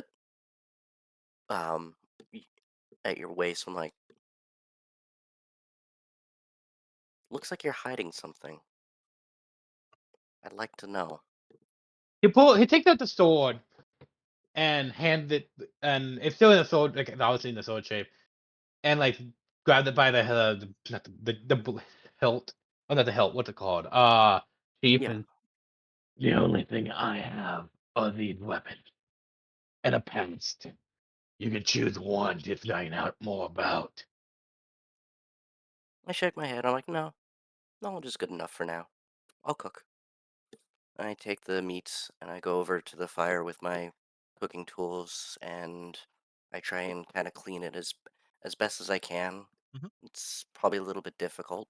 um at your waist. I'm like, looks like you're hiding something. I'd like to know. He takes out the sword and hand it, and it's still in the sword, like obviously in the sword shape, and like grabbed it by not the hilt. Oh, not the hilt. What's it called? Sheath. Yeah. And the only thing I have are these weapons and a past. You can choose one to find out more about. I shake my head. I'm like, no, knowledge is good enough for now. I'll cook. I take the meats and I go over to the fire with my cooking tools and I try and kind of clean it as best as I can. Mhm. It's probably a little bit difficult,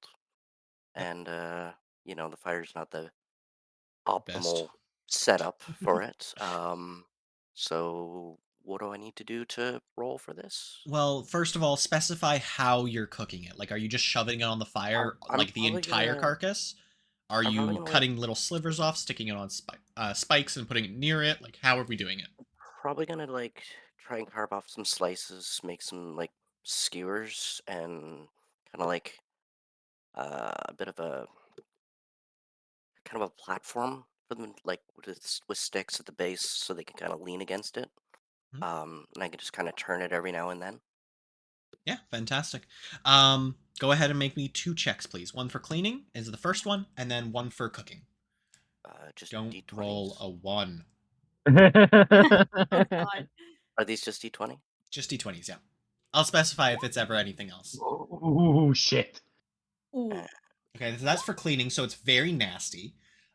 Yep. and the fire's not the Best. optimal setup for it. So what do I need to do to roll for this? Well, first of all, specify how you're cooking it. Like, are you just shoving it on the fire, I'm like the probably entire gonna carcass? Are I'm probably you gonna like cutting little slivers off, sticking it on spikes, and putting it near it? Like, how are we doing it? probably gonna like try and carve off some slices, make some like skewers, and kind of like a bit of a kind of a platform for them, like with sticks at the base, so they can kind of lean against it. Mhm. And I can just kind of turn it every now and then. Yeah, fantastic. Go ahead and make me 2 checks, please. One for cleaning is the first one, and then one for cooking. Just Don't roll d20s. a 1. Oh God. Are these just d20? Just d20s, yeah. I'll specify if it's ever anything else. Ooh, shit. Ooh. Okay, so that's for cleaning, so it's very nasty.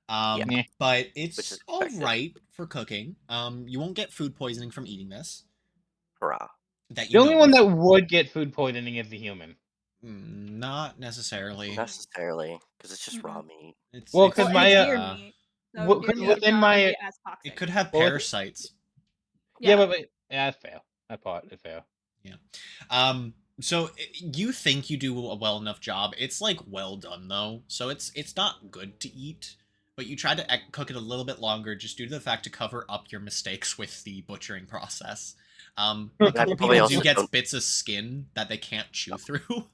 Yeah, Meh. But which is it's all expected. right for cooking. You won't get food poisoning from eating this. Hurrah! That The you only know one of. that would get food poisoning is the human. Not necessarily. Not necessarily, because it's just raw Mm-mm. meat. It's Well, it's because Well, and my it's deer meat, so deer because yeah. meat is within not gonna my be as It toxic. could have Well, parasites. yeah, Yeah. but yeah, that's fair. That part is fair. Yeah. So you think you do a well enough job. It's like well done though. So it's not good to eat, but you try to cook it a little bit longer just due to the fact to cover up your mistakes with the butchering process. A And I couple probably people do also get don't. bits of skin that they can't chew through.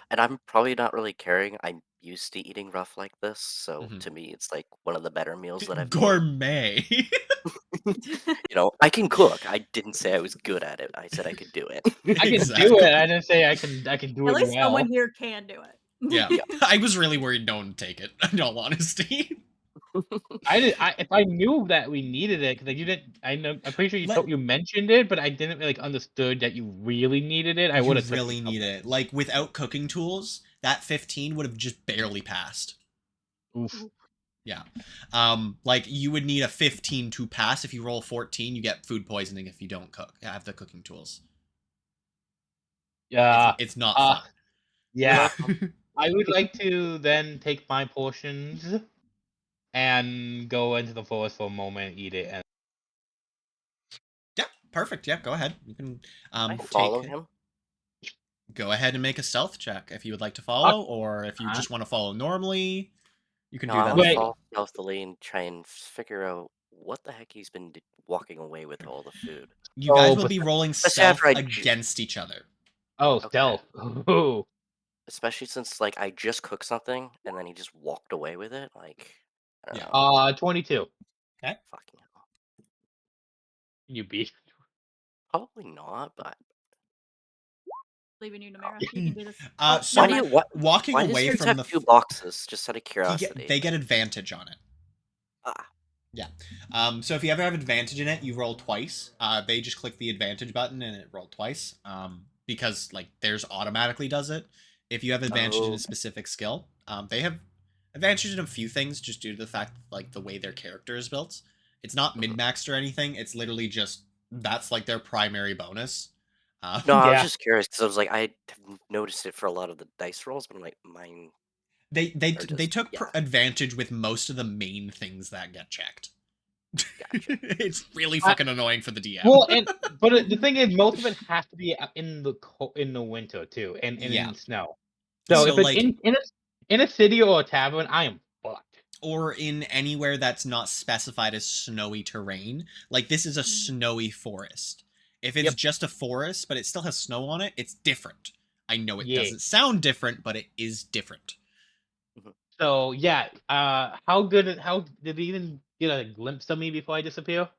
And I'm probably not really caring. I'm used to eating rough like this, so Mhm. to me, it's like one of the better meals that I've made. Gourmet. I can cook. I didn't say I was good at it. I said I could do it. I can do it. Exactly. I didn't say I can do At it least well. someone here can do it. Yeah. Yeah. I was really worried no one would take it, in all honesty. If I knew that we needed it, because you didn't. I know. I'm pretty sure Let you mentioned it, but I didn't like understood that you really needed it. I would You have took really need it. Like, without cooking tools, that 15 would have just barely passed. Oof. Yeah. Like, you would need a 15 to pass. If you roll 14, you get food poisoning if you don't have the cooking tools. Yeah. It's not fun. Yeah. I would like to then take my portions and go into the forest for a moment, eat it, and Yeah, perfect. Yeah, go ahead. You can I follow take him. go ahead and make a stealth check if you would like to Uh, follow, or if you uh, just want to follow normally, you can No, do I that want as to wait. well. fall stealthily and try and figure out what the heck he's been walking away with all the food. You guys Oh, will be rolling Especially after stealth I. against each other. Okay. stealth. Ooh. Especially since like I just cooked something and then he just walked away with it. Like I don't Yeah. know. 22. Okay. Fucking hell. You beat. Probably not, but Leaving you, Namira. You can do this. So why Never do mind. you what? walking Why does away yours from have the two boxes? Just out of curiosity. they get advantage on it. Ah, Yeah. So if you ever have advantage in it, you roll twice. They just click the advantage button and it rolled twice. Because like theirs automatically does it. If you have advantage in Oh. a specific skill, they have advantage in a few things just due to the fact that, like, the way their character is built. It's not Mhm. min-maxed or anything. It's literally just that's like their primary bonus. No, I was Yeah. just curious because I was like, I have noticed it for a lot of the dice rolls, but I'm like, mine they are they just took yeah. advantage with most of the main things that get checked. Gotcha. It's really fucking annoying for the DM. Well, but the thing is, most of it has to be in the winter too, and Yeah. in snow. So So, if it's like, in a city or a tavern, I am fucked. or in anywhere that's not specified as snowy terrain. Like, this is a snowy forest. If it's Yep. just a forest, but it still has snow on it, it's different. I know it Yeah. doesn't sound different, but it is different. So yeah, how did they even get a glimpse of me before I disappear?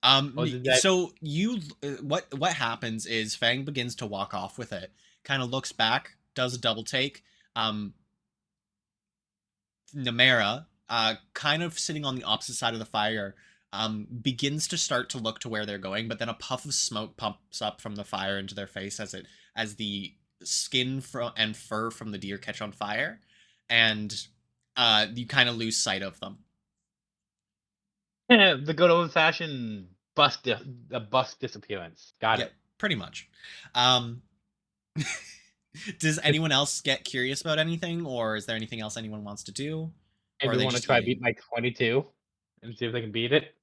Or did that? So you, what happens is Fang begins to walk off with it, kind of looks back, does a double take. Namera, kind of sitting on the opposite side of the fire, begins to start to look to where they're going, but then a puff of smoke pumps up from the fire into their face as the skin and fur from the deer catch on fire, and you kind of lose sight of them. The good old fashioned the bus disappearance. Got Yep, it. pretty much. Does anyone else get curious about anything, or is there anything else anyone wants to do? Or And are we they want to just try eating? beat my 22 and see if they can beat it.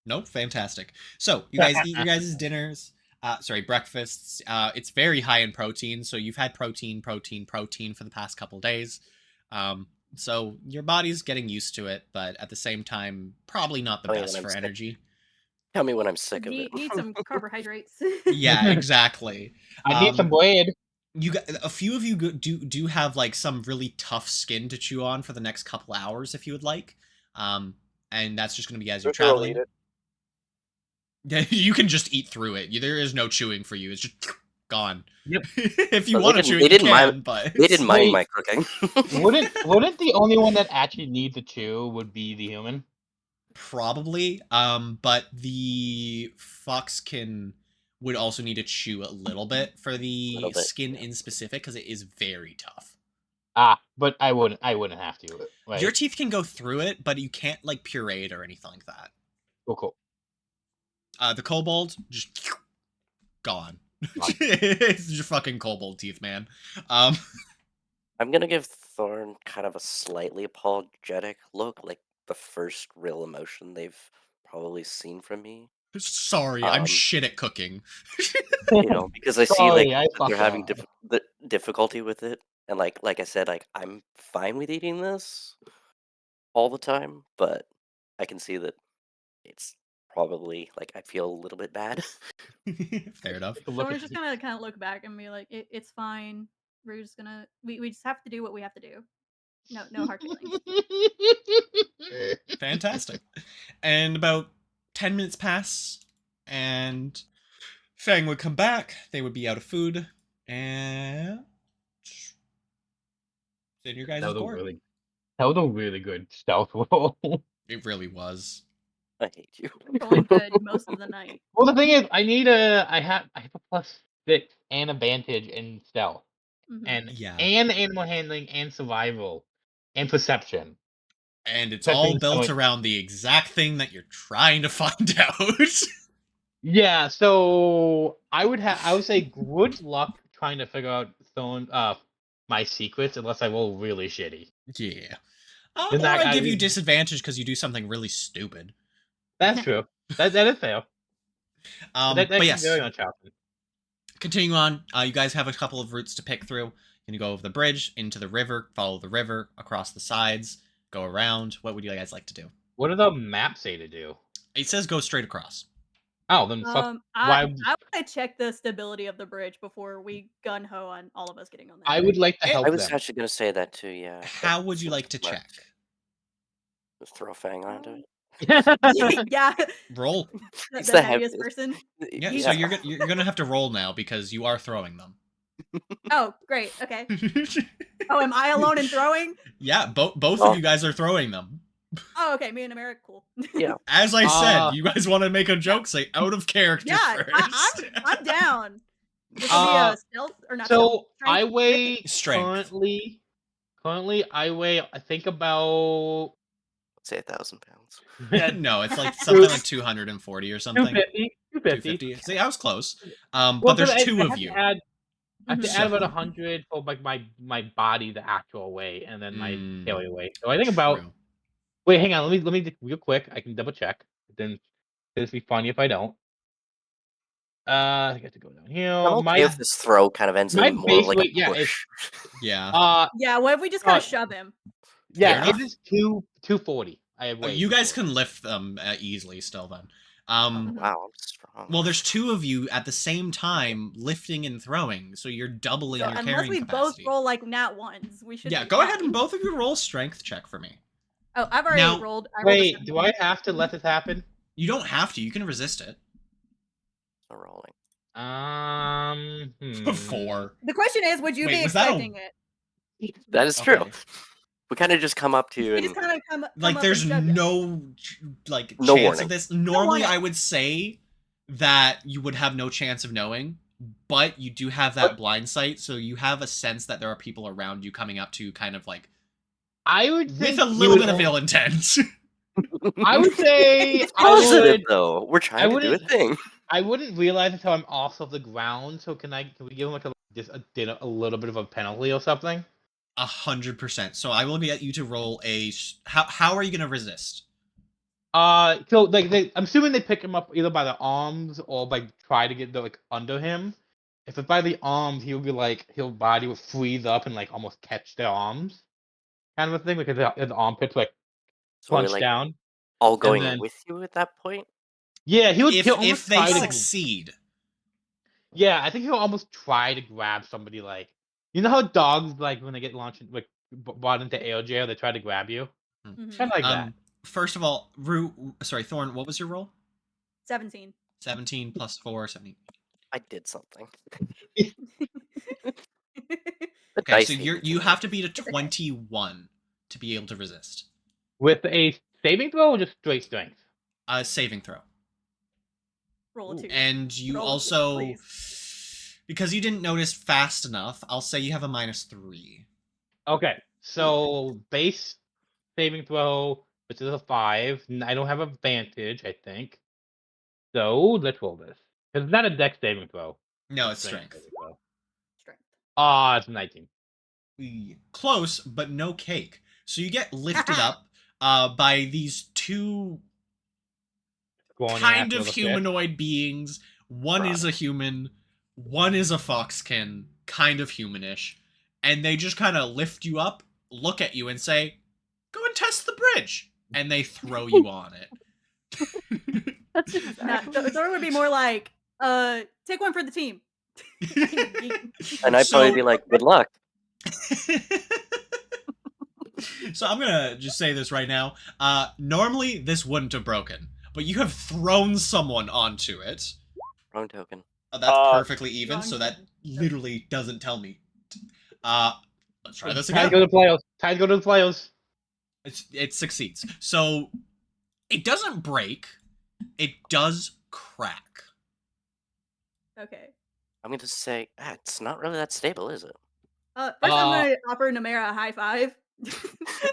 Nope, fantastic. So you guys eat your guys' dinners. Sorry, breakfasts. It's very high in protein, so you've had protein for the past couple days. So your body's getting used to it, but at the same time, probably not the Tell me best when I'm for sick. energy. Tell me when I'm sick of it. Need some carbohydrates. Yeah, exactly. I need some bread. You got a few of you do have like some really tough skin to chew on for the next couple hours if you would like. And that's just going to be as you're Who will traveling. eat it? Yeah, you can just eat through it. There is no chewing for you. It's just gone. Yep. If you Well, want to chew it, you can, but They didn't mind Wait. my cooking. Wouldn't the only one that actually needs to chew would be the human? probably. But the fox would also need to chew a little bit for the Little bit, skin yeah. in specific because it is very tough. But I wouldn't have to. Right? Your teeth can go through it, but you can't like puree it or anything like that. Cool. The kobold just gone. It's just fucking kobold teeth, man. I'm gonna give Thorn kind of a slightly apologetic look, like the first real emotion they've probably seen from me. Sorry, I'm Um, shit at cooking. Because I see Sorry, like I that they're having fucked up. the difficulty with it, and like I said, like I'm fine with eating this all the time, but I can see that it's probably like I feel a little bit bad. Fair enough. Someone's just gonna kind of look back and be like, it's fine. We're just gonna we just have to do what we have to do. No hard feelings. Fantastic. And about 10 minutes pass, and Fang would come back. They would be out of food, and then your guys' That board. was a really good stealth roll. It really was. I hate you. Rolling good most of the night. Well, the thing is, I have a +6 and advantage in stealth, Mhm. Yeah. and animal handling and survival and perception. And it's That all thing's built going- around the exact thing that you're trying to find out. Yeah, so I would say good luck trying to figure out my secrets unless I roll really shitty. Yeah. Then Or that- I give I- you disadvantage because you do something really stupid. That's true. That is fair. That But can yes, very much happen. continuing on, you guys have a couple of routes to pick through. You can go over the bridge, into the river, follow the river, across the sides, go around. What would you guys like to do? What does the map say to do? It says go straight across. Oh, then fuck. I Why? want to check the stability of the bridge before we gun ho on all of us getting on that. I would like to It- help I was them. actually gonna say that too. Yeah. How would you like to Let's check? throw a fang onto it. Yeah, Roll. the It's the heaviest heaviest. person. Yeah, You- so you're gonna have to roll now because you are throwing them. Oh, great. Okay. Oh, am I alone in throwing? Yeah, both Oh. of you guys are throwing them. Oh, okay. Me and America, cool. Yeah. As I said, Uh, you guys want to make a joke, say out of character Yeah, first. I'm down. This will be a stealth or not stealth. So I weigh Strength. currently I weigh I think about Let's say 1,000 pounds. No, it's like something like 240 or something. 250. 250. See, I was close. Well, But there's 'cause two I of have you. to add, I have to add about So- 100 for like my body, the actual weight, and then my Mm, carry weight. So I think about. true. Wait, hang on. Let me real quick. I can double check. Then it'd be funny if I don't. I got to go down here. I'm okay if this throw kind of ends my in more base like weight, a yeah, push. Yeah. Yeah, what if we just kind of shove him? Fair Yeah, enough. it is 240. I Oh, weigh. you guys 240. can lift them easily still then. Oh, wow, I'm strong. Well, there's two of you at the same time lifting and throwing, so you're doubling So your unless carrying we capacity. both roll like nat ones, we should. Yeah, be go ahead fine. and both of you roll a strength check for me. Oh, I've already Now- rolled. I rolled a Wait, do I have to let this happen? You don't have to. You can resist it. I'm rolling. 4. The question is, would you Wait, be was that a- expecting it? That is true. Okay. We kind of just come up to you We and just kind of come Like, up there's and shove you. no like No chance warning. of this. Normally, warning. I would say that you would have no chance of knowing, but you do have that blind sight, so you have a sense that there are people around you coming up to you, kind of like I would with think a you little would bit of only- ill intent. I would say It's I positive would. though. We're trying to do a wouldn't- thing. I wouldn't realize until I'm off of the ground. So can we give him like a little bit of a penalty or something? 100%. So I will get you to roll a. How are you gonna resist? So like I'm assuming they pick him up either by the arms or by try to get like under him. If it's by the arms, he'll be like his body would freeze up and like almost catch their arms, kind of a thing, because his armpits like So we're punch like down. all going then- with you at that point. Yeah, he'll If almost they try to. succeed, Yeah, I think he'll almost try to grab somebody. Like, you know how dogs like when they get launched like brought into air jail, they try to grab you. Mhm. Kind of like that. First of all, Thorn, what was your roll? 17. 17 plus 4, 17. I did something. Okay, so you have to beat a 21 to be able to resist. With a saving throw or just straight strength? Saving throw. Roll a 2. And you Roll a two, also, please. because you didn't notice fast enough, I'll say you have a -3. Okay, so base saving throw, which is a 5. I don't have advantage, I think. So let's roll this. Because it's not a dex saving throw. No, it's Strength strength. saving throw. Strength. It's 19. Close, but no cake. So you get lifted up by these two Scrawny kind ass of little shit. humanoid beings. One is a human, one is a foxkin, kind of humanish, and they just kind of lift you up, look at you, and say, "Go and test the bridge," and they throw you on it. That's No, exactly. Thor would be more like, take one for the team. And I'd probably be like, "Good luck." So I'm gonna just say this right now. Normally this wouldn't have broken, but you have thrown someone onto it. Wrong token. That's perfectly even, wrong so that token. literally doesn't tell me. Let's try this Time to again. go to the playoffs. Time to go to the playoffs. It succeeds. So it doesn't break. It does crack. Okay. I'm going to say, it's not really that stable, is it? First, I'm going to offer Namera a high five.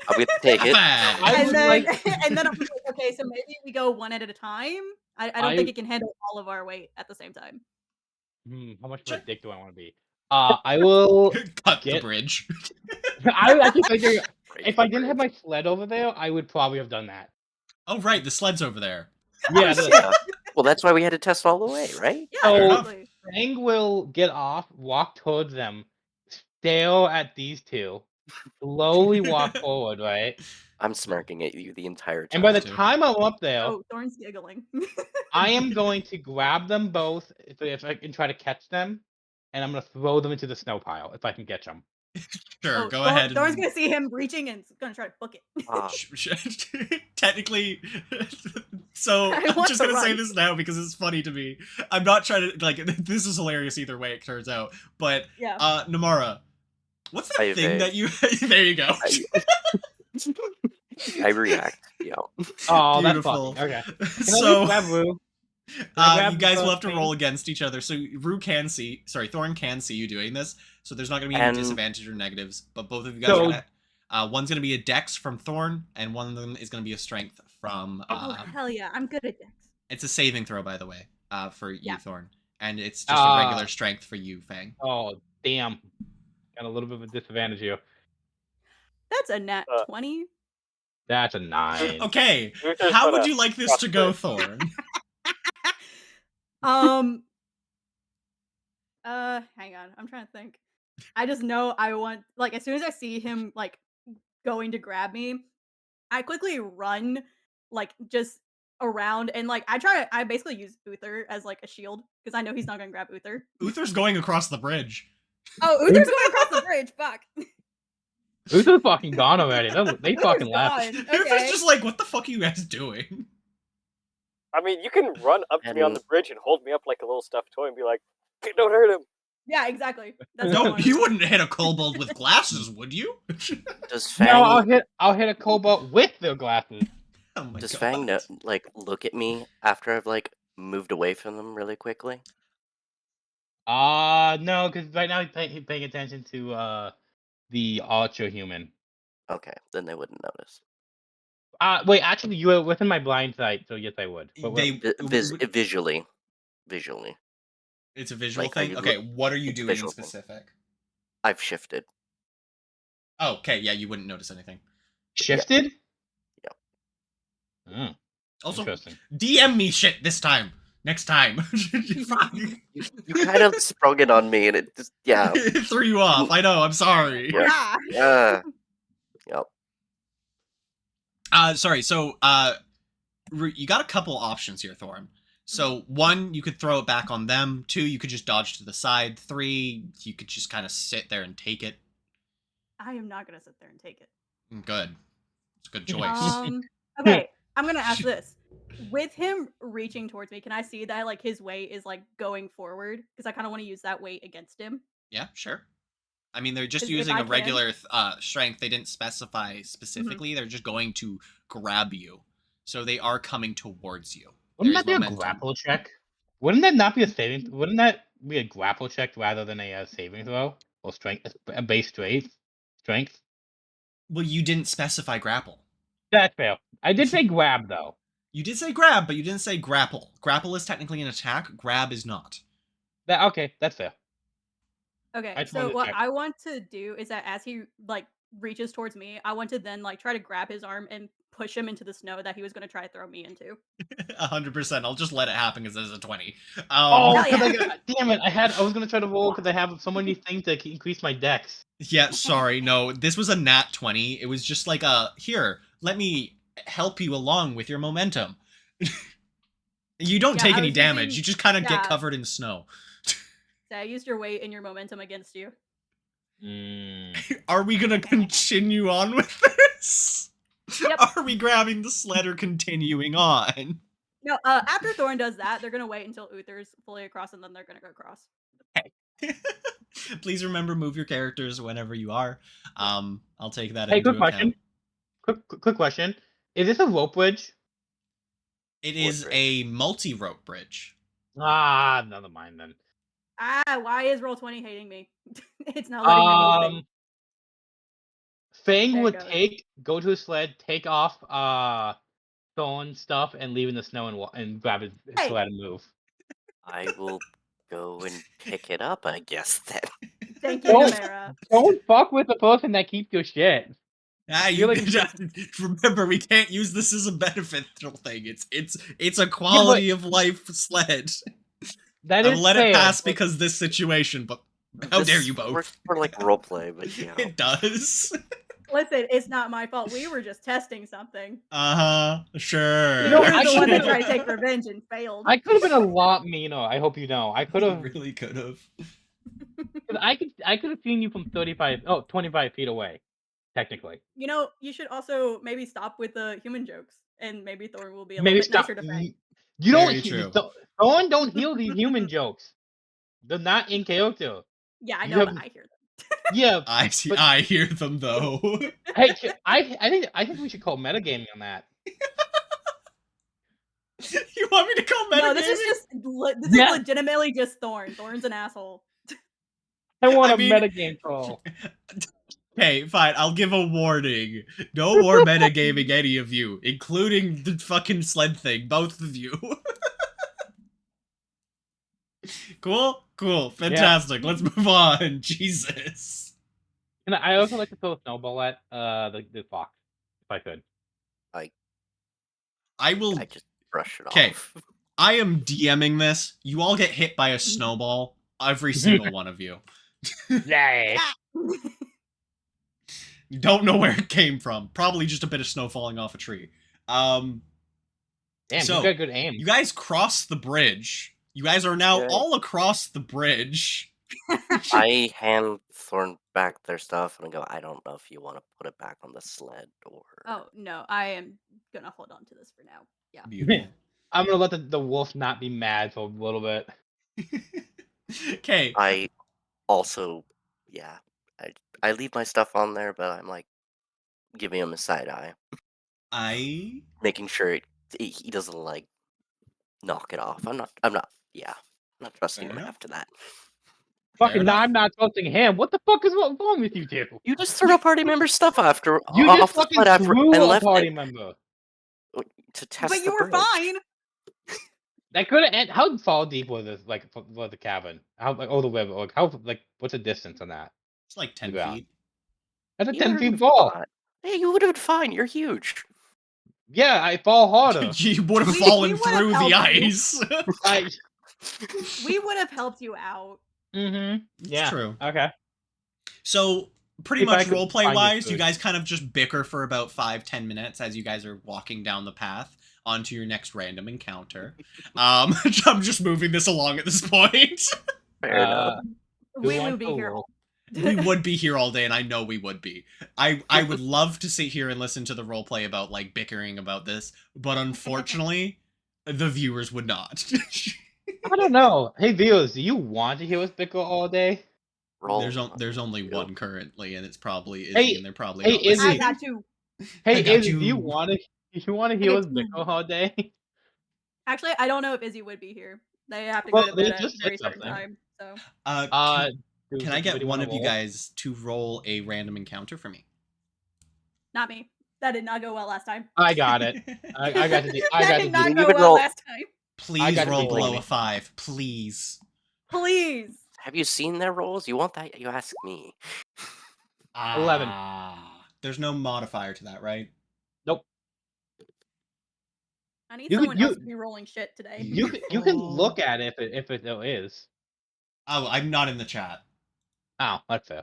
I'll get to take it. Fine. I and would then, like- and then I'm like, okay, so maybe we go one at a time. I don't think it can handle all of our weight at the same time. How much of a dick do I want to be? I will Cut the get- bridge. I would actually figure Break if the I didn't have bridge. my sled over there, I would probably have done that. Oh right, the sled's over there. Yeah, Yeah. Well, that's why we had to test all the way, right? Yeah, So- exactly. Fang will get off, walk towards them, stare at these two, slowly walk forward, right? I'm smirking at you the entire time. And by the too. time I'm up there, Oh, Thorn's giggling. I am going to grab them both if I can try to catch them, and I'm going to throw them into the snow pile if I can catch them. Sure, Oh, go ahead. Thorn's and- gonna see him reaching and gonna try to book it. Ah, Technically, so I I'm want just to gonna say run. this now because it's funny to me. I'm not trying to like this is hilarious either way it turns out. But Yeah. Namara, what's that I thing evade. that you? There you go. I react. Yeah. Oh, Beautiful. that's funny. Okay. Can I So grab Rue? You guys will have to roll against each other. So Thorn can see you doing this, so there's not going to be any disadvantage or negatives. But both of you guys are gonna. One's going to be a Dex from Thorn, and one of them is going to be a Strength from. Oh hell yeah! I'm good at Dex. It's a saving throw, by the way, for you, Thorn, and it's just a regular Strength for you, Fang. Oh damn! Got a little bit of a disadvantage here. That's a nat 20. That's a 9. Okay, how would you like this to go, Thorn? Hang on. I'm trying to think. I just know I want, like, as soon as I see him, like, going to grab me, I quickly run, like, just around, and, like, I basically use Uther as, like, a shield, because I know he's not gonna grab Uther. Uther's going across the bridge. Oh, Uther's going across the bridge, fuck. Uther's fucking gone already. They fucking left. Okay. Uther's just like, what the fuck are you guys doing? I mean, you can run up to me on the bridge and hold me up like a little stuffed toy and be like, don't hurt him. Yeah, exactly. That's No, you wouldn't hit a kobold with glasses, would you? Does Fang... No, I'll hit a kobold with the glasses. Oh my Does God. Fang look at me after I've moved away from them really quickly? No, because right now he's paying attention to the ultra human. Okay, then they wouldn't notice. Wait, actually, you were within my blind sight, so yes, I would. But Visually. It's a visual thing? Okay, what are you doing in specific? I've shifted. Oh, okay, yeah, you wouldn't notice anything. Shifted? Yeah. Also, interesting. DM me shit this time. Next time. You kind of sprung it on me, and it just, it threw you off. I know, I'm sorry. Yeah. Yep. Sorry, so, you got a couple options here, Thorn. So, 1, you could throw it back on them. 2, you could just dodge to the side. 3, you could just kind of sit there and take it. I am not going to sit there and take it. Good. It's a good choice. Okay, I'm going to ask this. With him reaching towards me, can I see that, like, his weight is, like, going forward? Because I kind of want to use that weight against him. Yeah, sure. I mean, they're just using a regular strength. They didn't specify specifically. They're just going to grab you. So they are coming towards you. Wouldn't that be a grapple check? Wouldn't that not be a saving? Wouldn't that be a grapple check rather than a saving throw or strength, a base strength? Well, you didn't specify grapple. That's fair. I did say grab though. You did say grab, but you didn't say grapple. Grapple is technically an attack. Grab is not. Okay, that's fair. Okay, so what I want to do is that as he like reaches towards me, I want to then like try to grab his arm and push him into the snow that he was going to try to throw me into. 100%. I'll just let it happen because there's a 20. Damn it! I was going to try to roll because I have so many things that increase my dex. Yeah, sorry. No, this was a nat 20. It was just like here, let me help you along with your momentum. You don't take any damage. You just kind of get covered in snow. I used your weight and your momentum against you. Are we going to continue on with this? Yep. Are we grabbing the sled or continuing on? No, after Thorn does that, they're going to wait until Uther's fully across and then they're going to go across. Okay. Please remember, move your characters whenever you are. I'll take that into account. Question. Quick question. Is this a rope bridge? It is a multi-rope bridge. Never mind then. Why is Roll20 hating me? It's not letting me move. Fang would go to his sled, take off Thorn stuff, and leave in the snow and grab his sled and move. I will go and pick it up, I guess, then. Thank you, Namera. Don't fuck with the person that keeps your shit. Remember, we can't use this as a beneficial thing. It's a quality of life sled. That is let it pass because this situation, but how dare you both? Works for like roleplay, but yeah. It does. Listen, it's not my fault. We were just testing something. Sure. You're the one that tried to take revenge and failed. I could have been a lot meaner. I hope you know. I could have. Really could have. I could have seen you from 25 feet away, technically. You know, you should also maybe stop with the human jokes, and maybe Thorn will be a little bit nicer to Fang. You don't. Thorn don't heal these human jokes. They're not in character. Yeah, I know, but I hear them. Yeah, I hear them though. Hey, I think we should call metagaming on that. You want me to call metagaming? No, this is just this Yeah. is legitimately just Thorn. Thorn's an asshole. I want I a mean- metagame troll. Okay, fine. I'll give a warning. No more metagaming, any of you, including the fucking sled thing. Both of you. Cool? Cool. Fantastic. Let's move on. Jesus. And I also like to throw a snowball at the fox, if I could. I will. I just brush it 'Kay. off. I am DMing this. You all get hit by a snowball. Every single one of you. Yay! You don't know where it came from. Probably just a bit of snow falling off a tree. Damn, So, you got good aim. You guys cross the bridge. You guys are now Yay. all across the bridge. I hand Thorn back their stuff and I go, I don't know if you want to put it back on the sled or. Oh no, I am gonna hold on to this for now. Yeah. Beautiful. I'm gonna let the wolf not be mad for a little bit. Okay. I also, yeah, I leave my stuff on there, but I'm like giving him a side eye, making sure he doesn't like knock it off. I'm not, yeah, I'm not trusting Fair him enough. after that. Fucking, enough. I'm not trusting him. What the fuck is wrong with you two? You just threw a party member stuff after You off just the fucking sled after threw and a left party it member. to test But the you were bridge. fine. That could have. How far deep was this? Like, was the cabin? How like the river? Like, how like what's the distance on that? It's like 10 Yeah. feet. That's a You 10 would've feet been fall. fine. Hey, you would have been fine. You're huge. Yeah, I fall harder. You would have We fallen would've through the helped you. ice. I. We would have helped you out. Mm-hmm. It's Yeah. true. Okay. So, pretty If I much could roleplay find it wise, you good. guys kind of just bicker for about 5-10 minutes as you guys are walking down the path onto your next random encounter. I'm just moving this along at this point. Fair enough. Who We wants would be to here. roll? We would be here all day, and I know we would be. I would love to sit here and listen to the roleplay about, like, bickering about this, but unfortunately, the viewers would not. I don't know. Hey, viewers, do you want to hear us bicker all day? Roll. There's only You. one currently, and it's probably Izzy, Hey- and they're probably hey, not Izzy. I listening. got you. Hey, I got Izzy, do you you. want to? You want to I hear got us you. bicker all day? Actually, I don't know if Izzy would be here. They have to Well, go to they bed at a just said very certain something. time. So Can I get one of you roll? guys to roll a random encounter for me? not me. That did not go well last time. I got it. I got to do. I That got did to not do. go You could well roll- last time. Please got roll to below roll. a 5. Please. Please. Have you seen their rolls? You want that? You ask me. 11. There's no modifier to that, right? Nope. I need You- someone you- else to be rolling shit today. You can look at it if it is. Oh, I'm not in the chat. Oh, that's fair.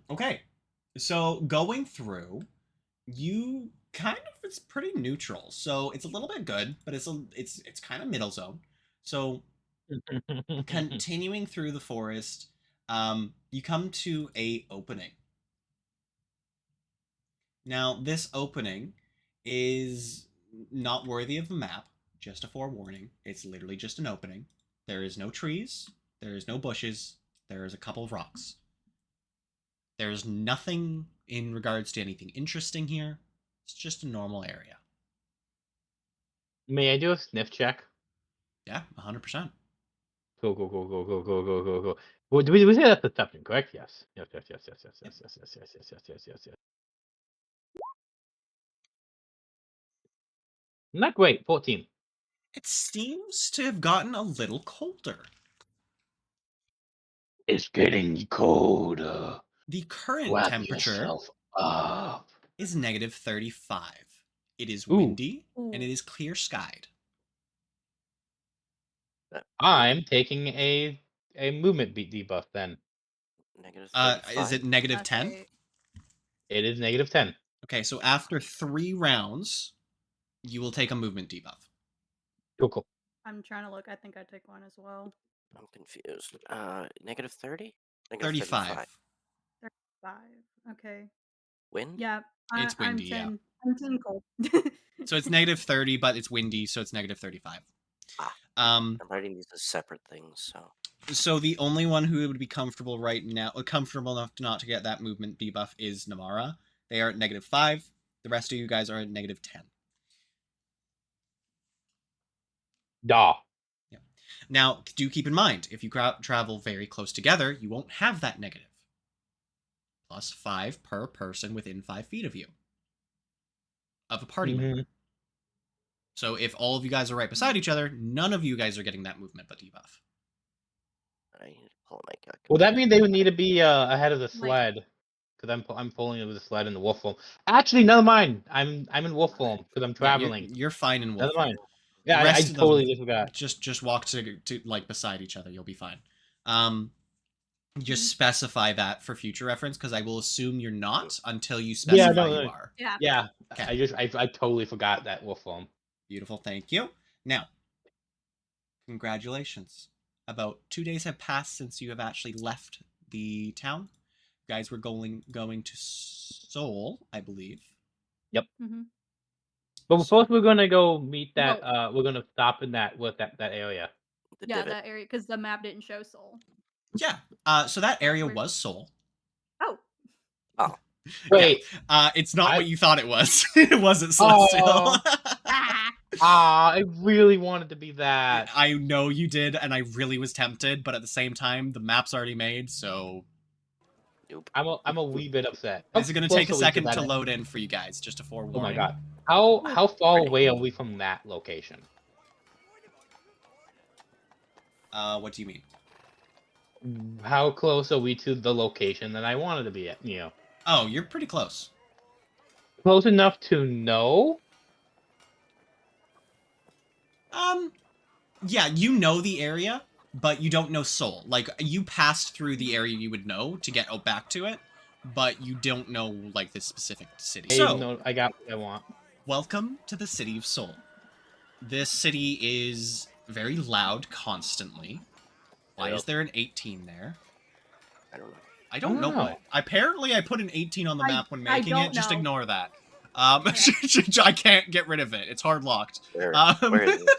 Okay. So going through, you kind of it's pretty neutral. So it's a little bit good, but it's kind of middle zone. So continuing through the forest, you come to a opening. Now, this opening is not worthy of a map, just a forewarning. It's literally just an opening. There is no trees, there is no bushes, there is a couple of rocks. There's nothing in regards to anything interesting here. It's just a normal area. May I do a sniff check? Yeah, 100%. Go. Well, do we say that's deception, correct? Yes. Yes. Not great. 14. It seems to have gotten a little colder. It's getting colder. The current Wrap temperature yourself up. is -35. It is Ooh. windy Ooh. and it is clear skied. I'm taking a movement debuff then. -35. Is it -10? Okay. It is -10. Okay, so after 3 rounds, you will take a movement debuff. Cool. I'm trying to look. I think I take one as well. I'm confused. -30? 35. 5. Okay. Wind? Yeah. It's windy, yeah. I'm 10 cold. So it's -30, but it's windy, so it's -35. Ah. Um, I'm writing these as separate things, so. so the only one who would be comfortable right now, comfortable enough not to get that movement debuff is Namara. They are at -5. The rest of you guys are at -10. Duh. Now, do keep in mind, if you travel very close together, you won't have that negative. +5 per person within 5 feet of you. Of a party member. So if all of you guys are right beside each other, none of you guys are getting that movement but debuff. I need to pull my calculator. Well, that means they would need to be ahead of the sled, because I'm pulling over the sled in the wolf form. Actually, never mind. I'm in wolf form because I'm traveling. Yeah, you're fine in wolf Never form. mind. Yeah, The rest I of totally them, just forgot. just walk to like beside each other. You'll be fine. Just specify that for future reference, because I will assume you're not until you specify you are. Yeah. Okay. I totally forgot that wolf form. Beautiful, thank you. Now, congratulations. About 2 days have passed since you have actually left the town. You guys were going to Seoul, I believe. Yep. Mm-hmm. But first, we're gonna go meet that. Well, We're gonna stop in that area. The yeah, divot. that area, because the map didn't show Seoul. Yeah. So that area was Seoul. Oh. Oh. Wait. Yeah. It's not what you thought it was. It wasn't Celestial. I really wanted to be that. I know you did, and I really was tempted, but at the same time, the map's already made, so... Nope. I'm a wee bit upset. This is going to take a second to load in for you guys, just a forewarning. Oh my god. How far away are we from that location? What do you mean? How close are we to the location that I wanted to be at, Oh, you're pretty close. Close enough to know? Yeah, you know the area, but you don't know Seoul. Like, you passed through the area you would know to get back to it, but you don't know, like, the specific city. So, I got what I want. Welcome to the city of Seoul. This city is very loud constantly. Why is there an 18 there? I don't know. I don't know. Apparently, I put an 18 on the map when making it. Just ignore that. I can't get rid of it. It's hard locked. Where is it?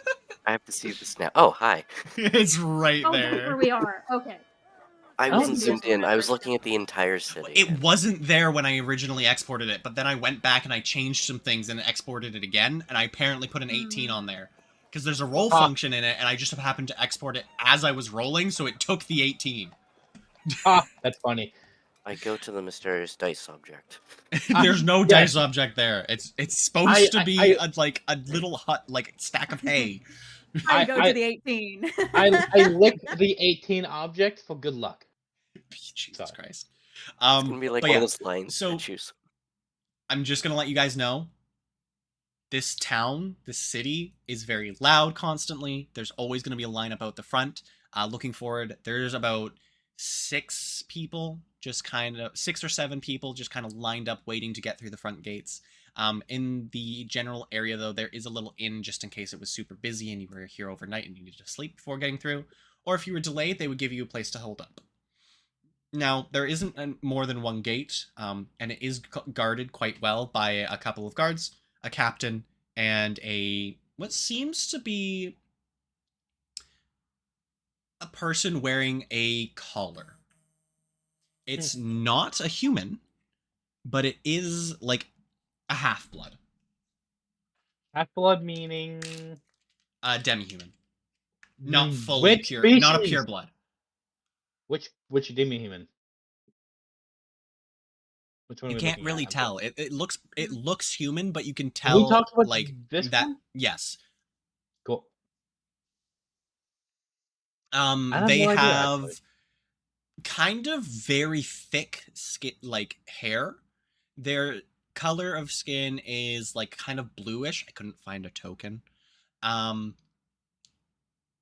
I have to see this now. Oh, hi. It's right there. That's where we are. Okay. I wasn't zoomed in. I was looking at the entire city. It wasn't there when I originally exported it, but then I went back and I changed some things and exported it again, and I apparently put an 18 on there. Because there's a roll function in it, and I just happened to export it as I was rolling, so it took the 18. That's funny. I go to the mysterious dice object. There's no dice object there. It's supposed to be like a little hut, like stack of hay. I go to the 18. I lick the 18 object for good luck. Jesus Christ. It's gonna be like one of those lines. So I'm just gonna let you guys know. This town, this city, is very loud constantly. There's always gonna be a lineup out the front. Looking forward, there's about 6 people, just kind of 6 or 7 people, just kind of lined up waiting to get through the front gates. In the general area, though, there is a little inn just in case it was super busy and you were here overnight and you needed to sleep before getting through. Or if you were delayed, they would give you a place to hold up. Now, there isn't more than one gate, and it is guarded quite well by a couple of guards, a captain, and what seems to be a person wearing a collar. It's not a human, but it is like a half-blood. Half-blood meaning? A demi-human. Not fully pure. Not a pure blood. Which demi-human? Which one? You can't really tell. It looks human, but you can tell. We talked about like this that. one? Yes. Cool. They have kind of very thick skin, like hair. Their color of skin is like kind of bluish. I couldn't find a token. And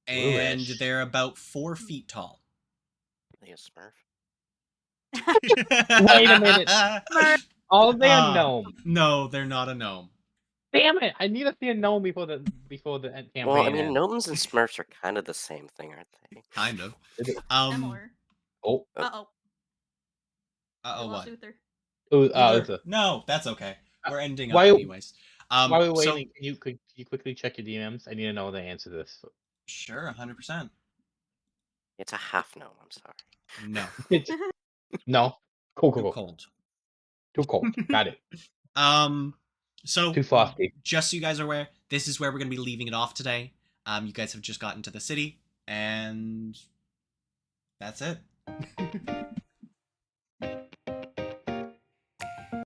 Bluish. they're about 4 feet tall. Are they a Smurf? Wait a minute. Are they a gnome? No, they're not a gnome. Damn it! I need to see a gnome before the campaign. Well, I mean, gnomes and Smurfs are kind of the same thing, aren't they? Kind of. Similar. Oh. Uh-oh. Uh-oh, what? Uther. No, that's okay. We're ending up anyways. While we're waiting, could you quickly check your DMs? I need to know the answer to this. Sure, 100%. It's a half gnome, I'm sorry. No. No. Cool. Too cold. Too cold. Got it. So too frosty. Just so you guys are aware, this is where we're going to be leaving it off today. You guys have just gotten to the city, and that's it.